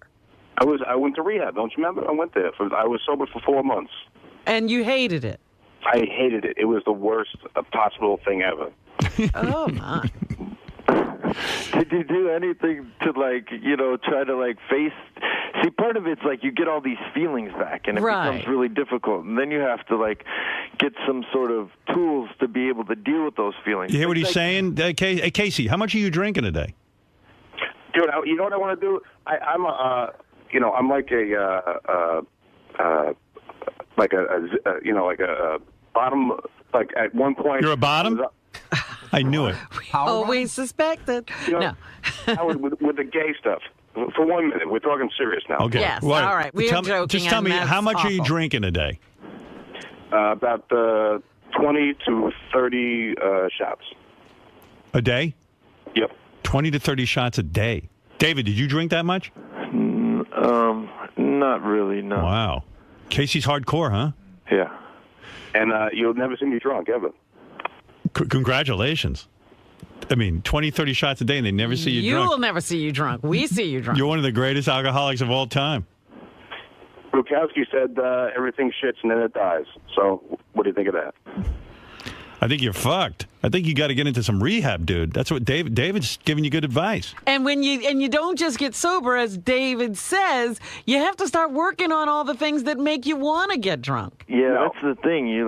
I went to rehab. Don't you remember? I went there. I was sober for 4 months. And you hated it? I hated it. It was the worst possible thing ever. Oh my. Did you do anything to try to face? See, part of it's like you get all these feelings back, and it becomes really difficult. And then you have to get some sort of tools to be able to deal with those feelings. You hear what he's saying, Casey? How much are you drinking a day? Dude, you know what I want to do? I'm like a bottom. Like at one point, you're a bottom. I knew it. Always suspected. No. Howard, with the gay stuff. For 1 minute, we're talking serious now. Okay. Yes. All right. We're joking. Just tell me, how much are you drinking a day? About 20 to 30 shots. A day? Yep. 20 to 30 shots a day. David, did you drink that much? Not really, no. Wow. Casey's hardcore, huh? Yeah. And you'll never see me drunk, ever. Congratulations. I mean, 20, 30 shots a day, and they never see you drunk. You will never see you drunk. We see you drunk. You're one of the greatest alcoholics of all time. Bukowski said everything shits and then it dies. So what do you think of that? I think you're fucked. I think you got to get into some rehab, dude. That's what David's giving you good advice. And when you don't just get sober, as David says, you have to start working on all the things that make you want to get drunk. Yeah, that's the thing. You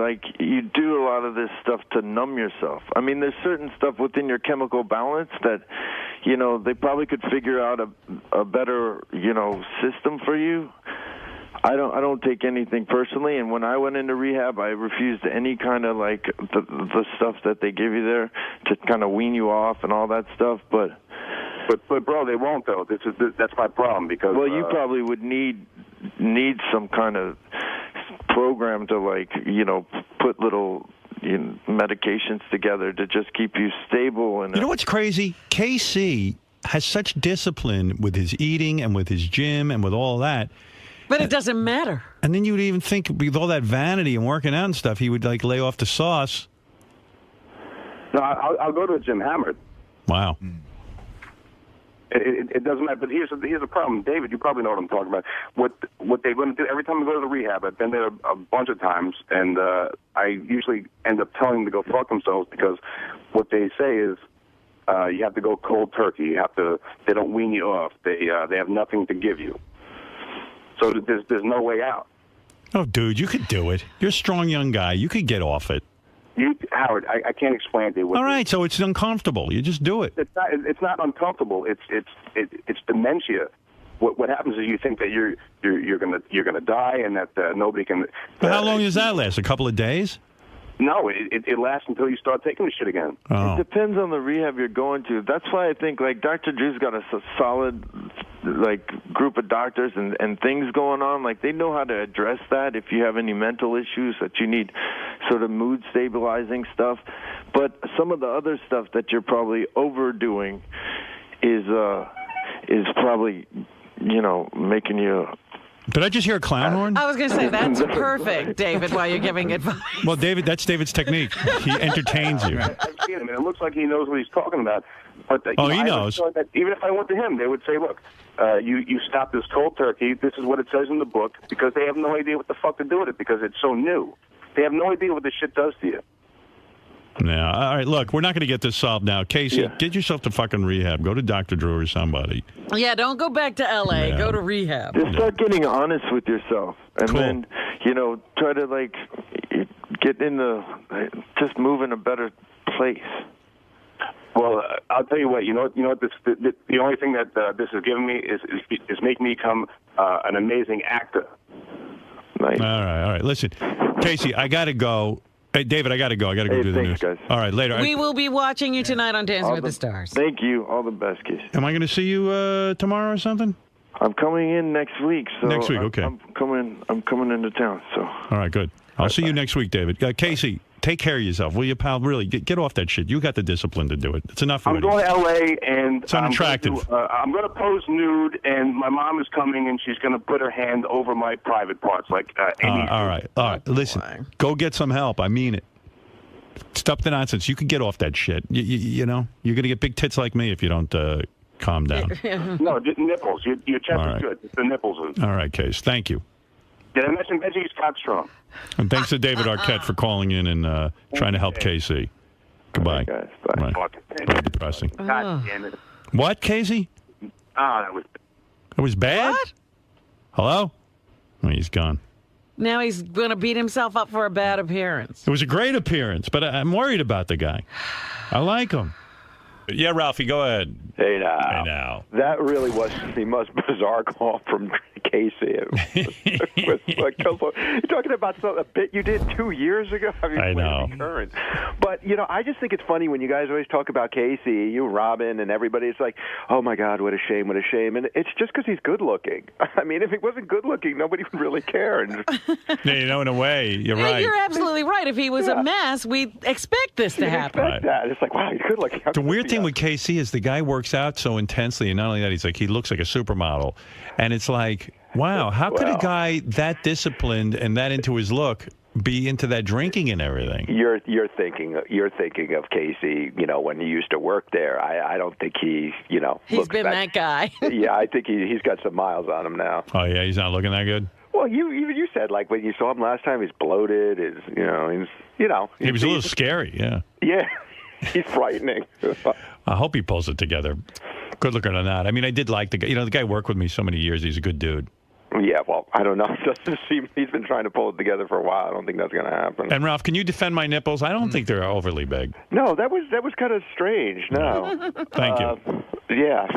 do a lot of this stuff to numb yourself. I mean, there's certain stuff within your chemical balance that, they probably could figure out a better, system for you. I don't take anything personally, and when I went into rehab, I refused any kind of the stuff that they give you there to kind of wean you off and all that stuff. But bro, they won't though. That's my problem because you probably would need some kind of program to put little medications together to just keep you stable. And you know what's crazy? KC has such discipline with his eating and with his gym and with all that. But it doesn't matter. And then you would even think, with all that vanity and working out and stuff, he would lay off the sauce. No, I'll go to the gym hammered. Wow. It doesn't matter. But here's the problem, David. You probably know what I'm talking about. What they're going to do every time I go to the rehab, I've been there a bunch of times, and I usually end up telling them to go fuck themselves because what they say is you have to go cold turkey. They don't wean you off. They have nothing to give you. So there's no way out. Oh, dude, you could do it. You're a strong young guy. You could get off it. Howard, I can't explain it to you. All right, so it's uncomfortable. You just do it. It's not uncomfortable. It's dementia. What happens is you think that you're gonna die and that nobody can. But how long does that last? A couple of days? No, it lasts until you start taking the shit again. Oh. It depends on the rehab you're going to. That's why I think Dr. Drew's got a solid group of doctors and things going on. They know how to address that if you have any mental issues that you need sort of mood stabilizing stuff. But some of the other stuff that you're probably overdoing is probably making you. Did I just hear a clown horn? I was going to say, that's perfect, David, while you're giving advice. Well, David, that's David's technique. He entertains you. I've seen him, and it looks like he knows what he's talking about. But he knows. That even if I went to him, they would say, look, you stop this cold turkey. This is what it says in the book, because they have no idea what the fuck to do with it because it's so new. They have no idea what this shit does to you. Yeah. All right. Look, we're not going to get this solved now. Casey, get yourself to fucking rehab. Go to Dr. Drew or somebody. Yeah, don't go back to L.A. Yeah. Go to rehab. Just start getting honest with yourself, and then try to like get in just move in a better place. Well, I'll tell you what. You know what? The only thing that this has given me is making me become an amazing actor. Nice. All right. Listen, Casey, I got to go. Hey, David, I got to go. I got to go do the news. Guys. All right, later. We will be watching you tonight on Dancing with the Stars. Thank you. All the best, Casey. Am I going to see you tomorrow or something? I'm coming in next week. So Next week, okay. I'm coming into town. So. All right, good. I'll see you next week, David. Casey, take care of yourself, will you, pal? Really, get off that shit. You got the discipline to do it. It's enough I'm already. going to L.A. and It's unattractive. I'm going to pose nude, and my mom is coming, and she's going to put her hand over my private parts, like Amy. All right. Listen, go get some help. I mean it. Stop the nonsense. You can get off that shit. You know, you're going to get big tits like me if you don't calm down. No, just nipples. Your chest is good. It's the nipples. All right, Case. Thank you. Did I mention Benji's Cockstrong? And thanks to David Arquette for calling in and trying to help KC. Goodbye. Guys, bye. Very depressing. God damn it. What, Casey? That was bad? What? Hello? Oh, he's gone. Now he's going to beat himself up for a bad appearance. It was a great appearance, but I'm worried about the guy. I like him. Yeah, Ralphie, go ahead. Hey now. Hey now. That really was the most bizarre call from Casey. You're talking about a bit you did 2 years ago. I know. Current. But, I just think it's funny when you guys always talk about Casey, you, Robin, and everybody. It's like, oh, my God, what a shame, what a shame. And it's just because he's good looking. I mean, if he wasn't good looking, nobody would really care. Yeah, in a way, you're right. You're absolutely right. If he was a mess, we'd expect this to happen. Expect that. It's like, wow, he's good looking. The weird thing with KC is the guy works out so intensely, and not only that, he looks like a supermodel, and it's like, wow, how could a guy that disciplined and that into his look be into that drinking and everything? You're thinking of Casey, when he used to work there. I don't think he, he's been that guy. Yeah, I think he's got some miles on him now. Oh yeah, he's not looking that good. Well, you said like when you saw him last time, he's bloated. He was a little scary. Yeah. Yeah. He's frightening. I hope he pulls it together. Good looking or not. I mean, I did like the guy. The guy worked with me so many years. He's a good dude. Yeah, well, I don't know. It doesn't seem he's been trying to pull it together for a while. I don't think that's going to happen. And Ralph, can you defend my nipples? I don't think they're overly big. No, that was kind of strange. No. Thank you. Yeah.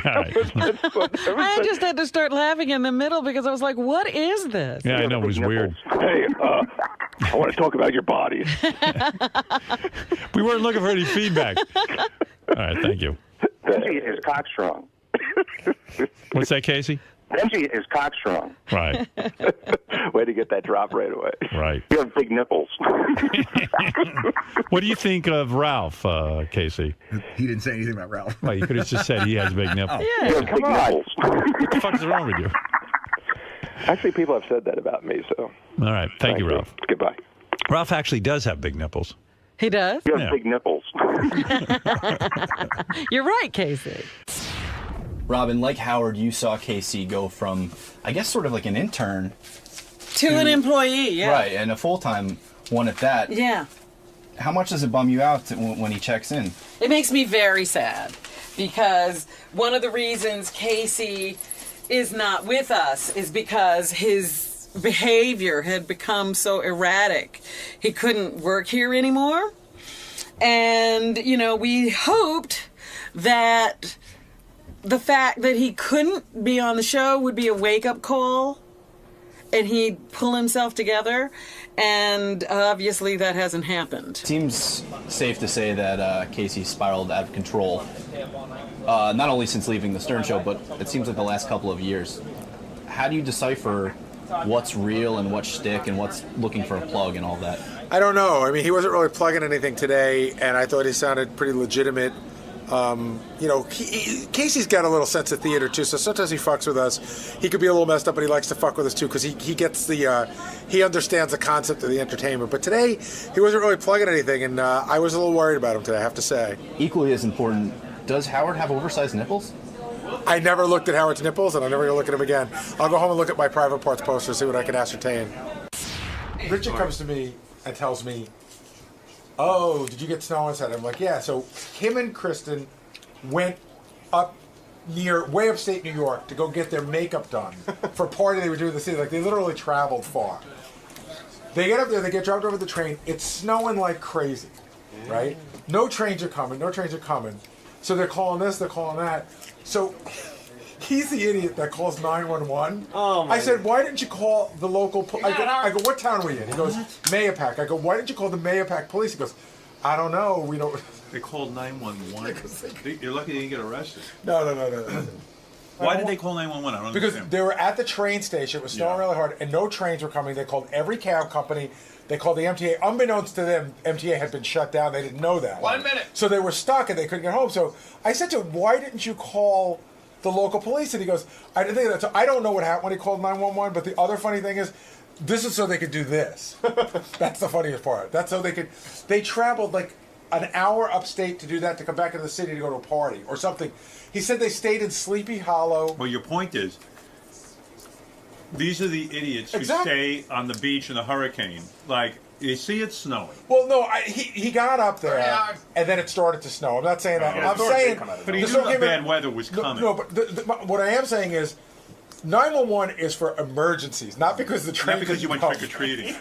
All right. I just had to start laughing in the middle because I was like, what is this? Yeah, I know. It was weird. Hey, I want to talk about your bodies. We weren't looking for any feedback. All right, thank you. Benji is cockstrong. What's that, Casey? Benji is cockstrong. Right. Way to get that drop right away. Right. You have big nipples. What do you think of Ralph, Casey? He didn't say anything about Ralph. Well, you could have just said he has big nipples. Yeah, you have big nipples. What the fuck is wrong with you? Actually, people have said that about me, so. All right. Thank you, Ralph. Goodbye. Ralph actually does have big nipples. He does? You have big nipples. You're right, Casey. Robin, like Howard, you saw Casey go from, I guess, sort of like an intern to an employee, yeah. Right, and a full-time one at that. Yeah. How much does it bum you out when he checks in? It makes me very sad because one of the reasons Casey is not with us is because his behavior had become so erratic. He couldn't work here anymore. And, we hoped that the fact that he couldn't be on the show would be a wake-up call and he'd pull himself together. And obviously that hasn't happened. Seems safe to say that Casey spiraled out of control, not only since leaving the Stern Show, but it seems like the last couple of years. How do you decipher what's real and what's shtick and what's looking for a plug and all that? I don't know. I mean, he wasn't really plugging anything today, and I thought he sounded pretty legitimate. Casey's got a little sense of theater too, so sometimes he fucks with us. He could be a little messed up, but he likes to fuck with us too because he gets he understands the concept of the entertainment. But today he wasn't really plugging anything, and I was a little worried about him today, I have to say. Equally as important, does Howard have oversized nipples? I never looked at Howard's nipples, and I'm never going to look at him again. I'll go home and look at my private parts poster, see what I can ascertain. Richard comes to me and tells me, oh, did you get snow on Saturday? I'm like, yeah. So him and Kristen went up way upstate New York to go get their makeup done for a party they were doing in the city. Like, they literally traveled far. They get up there, they get dropped over the train. It's snowing like crazy, right? No trains are coming. So they're calling this, they're calling that. So he's the idiot that calls 911. Oh, my I said, why didn't you call the local I go, what town were you in? He goes, Mayapack. I go, why didn't you call the Mayapack police? He goes, I don't know. We don't. They called 911. You're lucky they didn't get arrested. No. Why did they call 911? I don't Because understand. they were at the train station. It was snowing really hard, and no trains were coming. They called every cab company. They called the MTA. Unbeknownst to them, MTA had been shut down. They didn't know that. 1 minute. So they were stuck, and they couldn't get home. So I said to him, why didn't you call the local police? And he goes, I didn't think of that. So I don't know what happened when he called 911, but the other funny thing is, this is so they could do this. That's the funniest part. That's so they traveled like an hour upstate to do that, to come back into the city to go to a party or something. He said they stayed in Sleepy Hollow. Well, your point is, these are the idiots who stay on the beach in a hurricane. Like, you see it's snowing. Well, no, he got up there, and then it started to snow. I'm not saying that. I'm saying... But he knew the bad weather was coming. No, but what I am saying is, 911 is for emergencies, not because the train... Not because you went trick-or-treating.